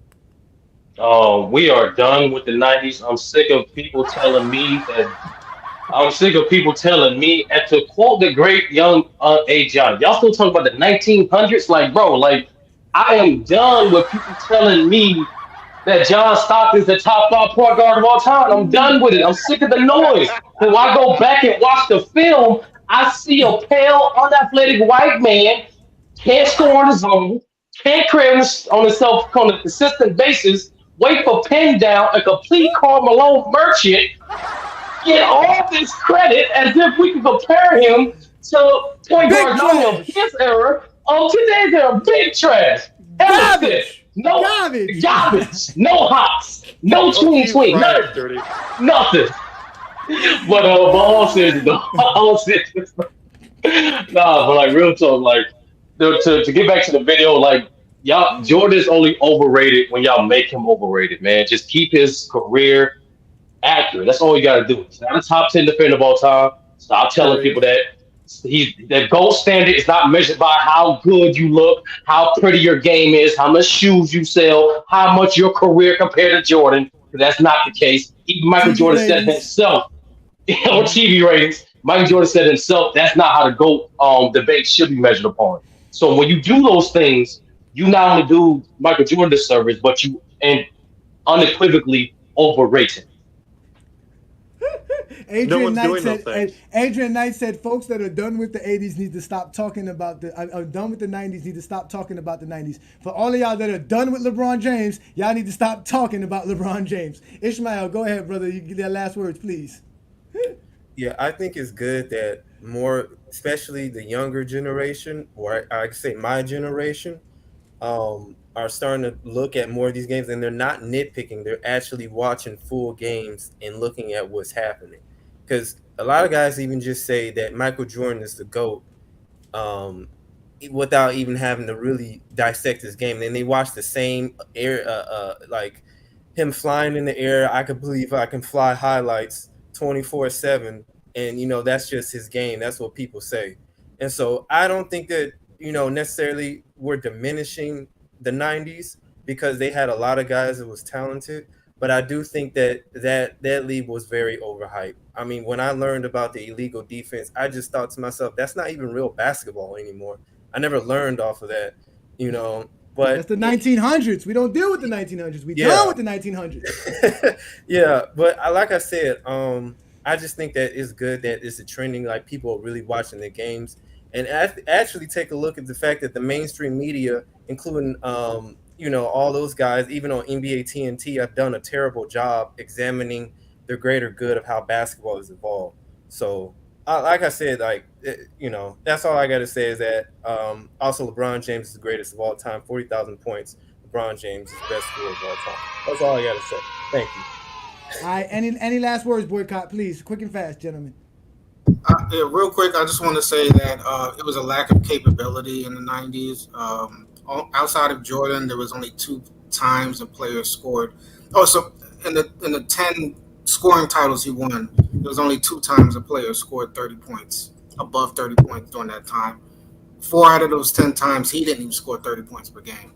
We are done with the '90s. I'm sick of people telling me that. I'm sick of people telling me, and to quote the great young A. John, y'all still talking about the 1900s? Like, bro, like, I am done with people telling me that John Stockton's the top 5 point guard of all time. I'm done with it. I'm sick of the noise. So when I go back and watch the film, I see a pale, unathletic white man, can't score on his own, can't create on himself on a consistent basis, wait for pin down, a complete Karl Malone merchant, get all this credit as if we can compare him to point guards not only of his era, of today's era. Big trash. Garbage. No garbage. No hops. No tween. Nothing. But all serious though. All serious. Nah, but like real talk, like to get back to the video, like y'all, Jordan's only overrated when y'all make him overrated, man. Just keep his career accurate. That's all you got to do. He's not a top 10 defender of all time. Stop telling people that the gold standard is not measured by how good you look, how pretty your game is, how much shoes you sell, how much your career compared to Jordan. That's not the case. Even Michael Jordan said himself on TV ratings. Michael Jordan said himself that's not how the GOAT debate should be measured upon. So when you do those things, you not only do Michael Jordan disservice, but you unequivocally overrate him. Adrian Knight said folks that are done with the 80s need to stop talking about are done with the 90s need to stop talking about the 90s. For all of y'all that are done with LeBron James, y'all need to stop talking about LeBron James. Ishmael, go ahead, brother. You get their last words, please. Yeah, I think it's good that more, especially the younger generation, or I say my generation, are starting to look at more of these games, and they're not nitpicking. They're actually watching full games and looking at what's happening. Because a lot of guys even just say that Michael Jordan is the GOAT without even having to really dissect his game. And they watch the same air, like him flying in the air. I could believe I can fly highlights 24/7, and that's just his game. That's what people say. And so I don't think that necessarily we're diminishing the 90s because they had a lot of guys that was talented, but I do think that league was very overhyped. I mean, when I learned about the illegal defense, I just thought to myself, that's not even real basketball anymore. I never learned off of that, but that's the 1900s. We don't deal with the 1900s. We deal with the 1900s. Yeah, but like I said, I just think that it's good that it's a trending, like people are really watching the games. And actually take a look at the fact that the mainstream media, including, all those guys, even on NBA TNT, have done a terrible job examining the greater good of how basketball has evolved. So, like I said, that's all I got to say is that also LeBron James is the greatest of all time, 40,000 points. LeBron James is the best scorer of all time. That's all I got to say. Thank you. All right, any last words, Boycott, please, quick and fast, gentlemen. Yeah, real quick, I just want to say that it was a lack of capability in the 90s. Outside of Jordan, there was only 2 times a player scored. Oh, so in the 10 scoring titles he won, there was only 2 times a player scored 30 points, above 30 points during that time. 4 out of those 10 times, he didn't even score 30 points per game.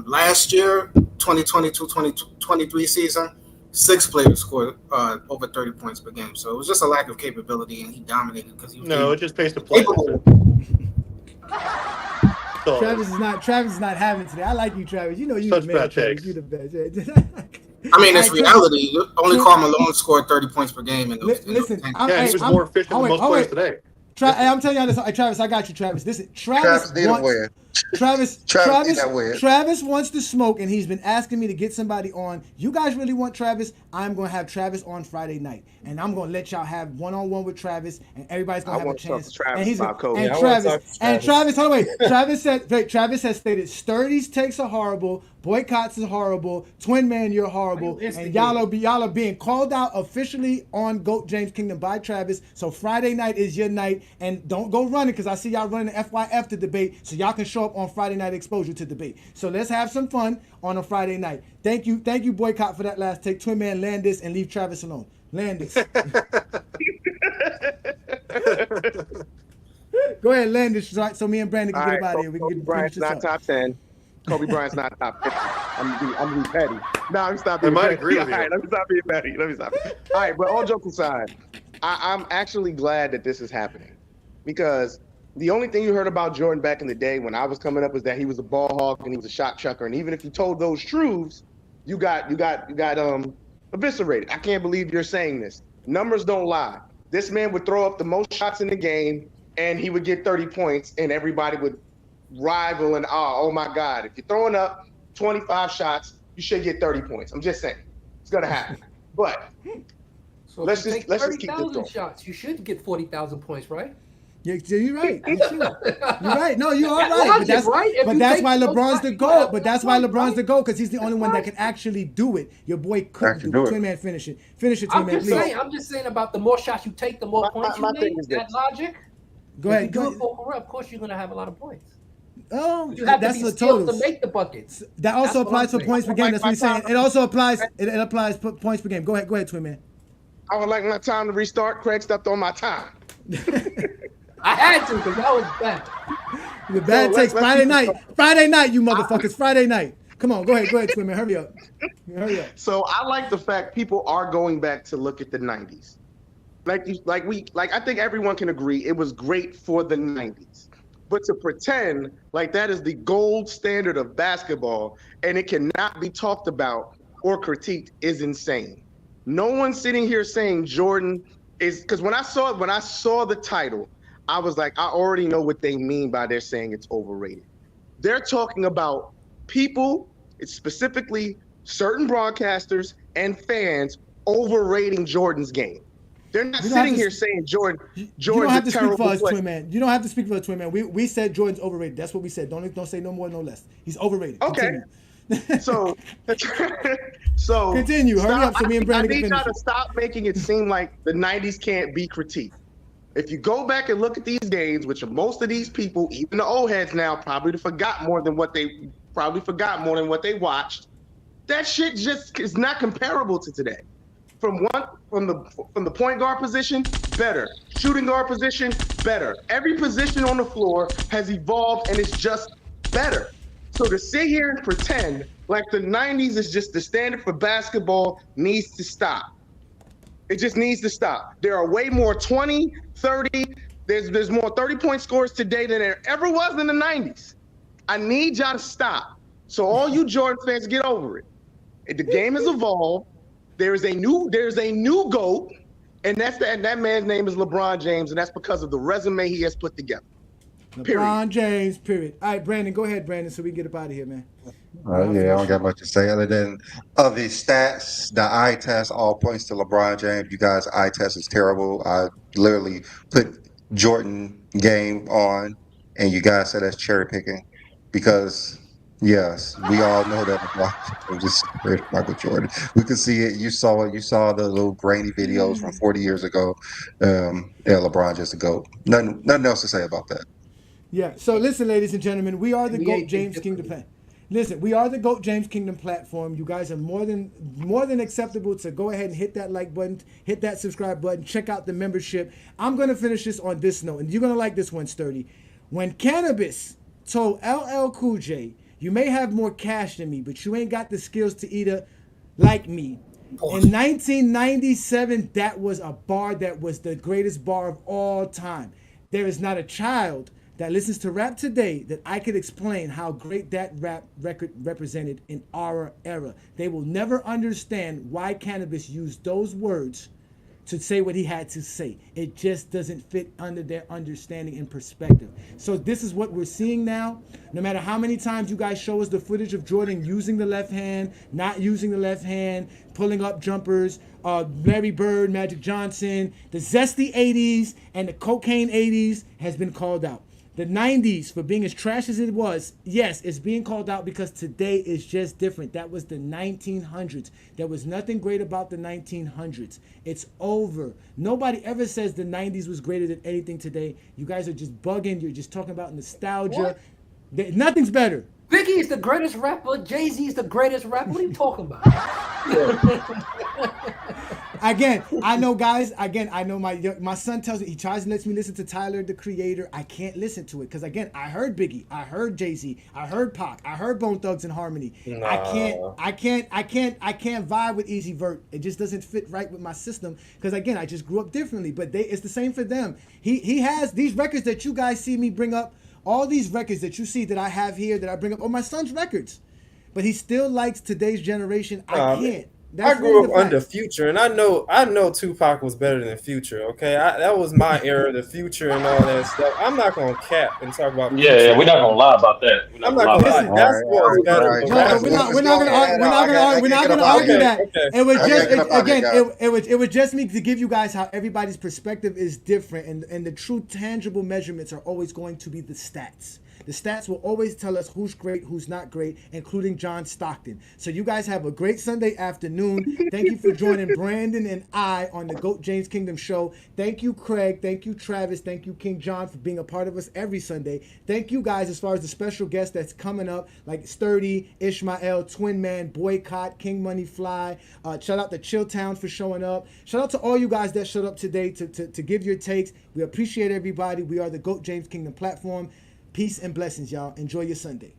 Last year, 2022-2023 season, 6 players scored over 30 points per game. So it was just a lack of capability, and he dominated because he was it just pays to play. Travis is not having today. I like you, Travis. You the man. Travis. You the best. I mean, it's reality. Only Karl Malone scored 30 points per game. He was more efficient than most players today. I'm telling you this, Travis. I got you, Travis. Listen, Travis wants to smoke, and he's been asking me to get somebody on. You guys really want Travis? I'm going to have Travis on Friday night, and I'm going to let y'all have one-on-one with Travis, and everybody's going to have a chance. Travis, hold on, wait. Travis has stated Sturdy's takes are horrible, Boycotts is horrible, Twin Man, you're horrible, and y'all are being called out officially on GOAT James Kingdom by Travis. So Friday night is your night, and don't go running because I see y'all running the FYF to debate, so y'all can show show up on Friday Night Exposure to debate. So let's have some fun on a Friday night. Thank you, Boycott, for that last take. Twin Man, land this and leave Travis alone. Land this. Go ahead, land this, so me and Brandon can get up out of here. We can get finish Bryant's this not up. top 10. Kobe Bryant's not top 50. I'm gonna be petty. No, I'm stop being I might petty. agree with you. All right, let me stop being petty. All right, but all jokes aside, I'm actually glad that this is happening, because the only thing you heard about Jordan back in the day when I was coming up was that he was a ball hawk and he was a shot chucker, and even if you told those truths, you got eviscerated. I can't believe you're saying this. Numbers don't lie. This man would throw up the most shots in the game, and he would get 30 points, and everybody would rival and oh my God, if you're throwing up 25 shots, you should get 30 points. I'm just saying, it's gonna happen. But so let's just keep this 30,000 going. shots. You should get 40,000 points, right? Yeah, you're right. You're right. No, you are right. Logic, But that's right? If but you that's take why those LeBron's shots, the you GOAT. have But that's why LeBron's the GOAT, because he's the only one that can actually do it. Your boy couldn't Actually do do it. it. Twin Man, finish it. Finish it, Twin I'm Man, just please. saying. I'm just saying about the more shots you take, the more points my you thing make. is That this. logic. Go If ahead. you do it for career, of course you're gonna have a lot of points. Oh, You have to that's be the skilled to totals. make the buckets. That also That's what applies I'm for saying. points per game. That's what he's saying. It also applies. It applies for points per game. Go ahead, Twin Man. I would like my time to restart. Craig stepped on my time. I had to because that was bad. The bad So takes. let's Friday keep night. this Friday night, you motherfuckers. Friday night. Come on, go ahead, Twin Man. Hurry up. Hurry up. So I like the fact people are going back to look at the 90s. I think everyone can agree it was great for the 90s. But to pretend like that is the gold standard of basketball and it cannot be talked about or critiqued is insane. No one's sitting here saying Jordan is, because when I saw the title, I was like, I already know what they mean by they're saying it's overrated. They're talking about people, it's specifically certain broadcasters and fans overrating Jordan's game. They're not sitting here saying Jordan's You don't have to a speak terrible for us, player. Twin Man. You don't have to speak for us, Twin Man. We said Jordan's overrated. That's what we said. Don't say no more, no less. He's overrated. Okay. Continue. So continue. Hurry up so me and Brandon I can need finish. y'all to stop making it seem like the 90s can't be critiqued. If you go back and look at these games, which most of these people, even the old heads now, probably forgot more than what they watched. That shit just is not comparable to today. From the point guard position, better. Shooting guard position, better. Every position on the floor has evolved and it's just better. So to sit here and pretend like the 90s is just the standard for basketball needs to stop. It just needs to stop. There are way more 20, 30. There's more 30-point scores today than there ever was in the 90s. I need y'all to stop. So all you Jordan fans, get over it. The game has evolved. There's a new GOAT, and that man's name is LeBron James, and that's because of the resume he has put together. LeBron James, period. All right, Brandon, go ahead, Brandon, so we can get up out of here, man. Yeah, I don't got much to say other than of the stats, the eye test all points to LeBron James. You guys' eye test is terrible. I literally put Jordan game on, and you guys said that's cherry picking because yes, we all know that LeBron James is Michael Jordan. We could see it. You saw it. You saw the little grainy videos from 40 years ago. Yeah, LeBron just a GOAT. Nothing else to say about that. Yeah. So listen, ladies and gentlemen, we are the GOAT James Kingdom platform. Listen, we are the GOAT James Kingdom platform. You guys are more than acceptable to go ahead and hit that like button, hit that subscribe button, check out the membership. I'm gonna finish this on this note, and you're gonna like this one, Sturdy. When Cannabis told LL Cool J, "You may have more cash than me, but you ain't got the skills to eat a like me." In 1997, that was a bar that was the greatest bar of all time. There is not a child that listens to rap today that I could explain how great that rap record represented in our era. They will never understand why Cannabis used those words to say what he had to say. It just doesn't fit under their understanding and perspective. So this is what we're seeing now. No matter how many times you guys show us the footage of Jordan using the left hand, not using the left hand, pulling up jumpers, Larry Bird, Magic Johnson, the zesty 80s and the cocaine 80s has been called out. The 90s, for being as trash as it was, yes, it's being called out because today is just different. That was the 1900s. There was nothing great about the 1900s. It's over. Nobody ever says the 90s was greater than anything today. You guys are just bugging. You're just talking about nostalgia. What? Nothing's better. Biggie is the greatest rapper. Jay-Z is the greatest rapper. What are you talking about? Again, I know, guys. Again, I know my son tells me, he tries to let me listen to Tyler, the Creator. I can't listen to it because, again, I heard Biggie, I heard Jay-Z, I heard Pac, I heard Bone Thugs and Harmony. Nah. I can't vibe with Easy Vert. It just doesn't fit right with my system because, again, I just grew up differently. But it's the same for them. He has these records that you guys see me bring up. All these records that you see that I have here that I bring up are my son's records. But he still likes today's generation. I can't. I grew up under Future, and I know Tupac was better than Future. Okay, that was my era, the Future and all that stuff. I'm not gonna cap and talk about. Yeah, we're not gonna lie about that. I'm not gonna lie. Basketball is better. We're not gonna argue that. It was just it was just me to give you guys how everybody's perspective is different, and the true tangible measurements are always going to be the stats. The stats will always tell us who's great, who's not great, including John Stockton. So you guys have a great Sunday afternoon. Thank you for joining Brandon and I on the GOAT James Kingdom show. Thank you, Craig. Thank you, Travis. Thank you, King John, for being a part of us every Sunday. Thank you, guys, as far as the special guests that's coming up, like Sturdy, Ishmael, Twin Man, Boycott, King Money Fly. Shout out to Chilltown for showing up. Shout out to all you guys that showed up today to give your takes. We appreciate everybody. We are the GOAT James Kingdom platform. Peace and blessings, y'all. Enjoy your Sunday.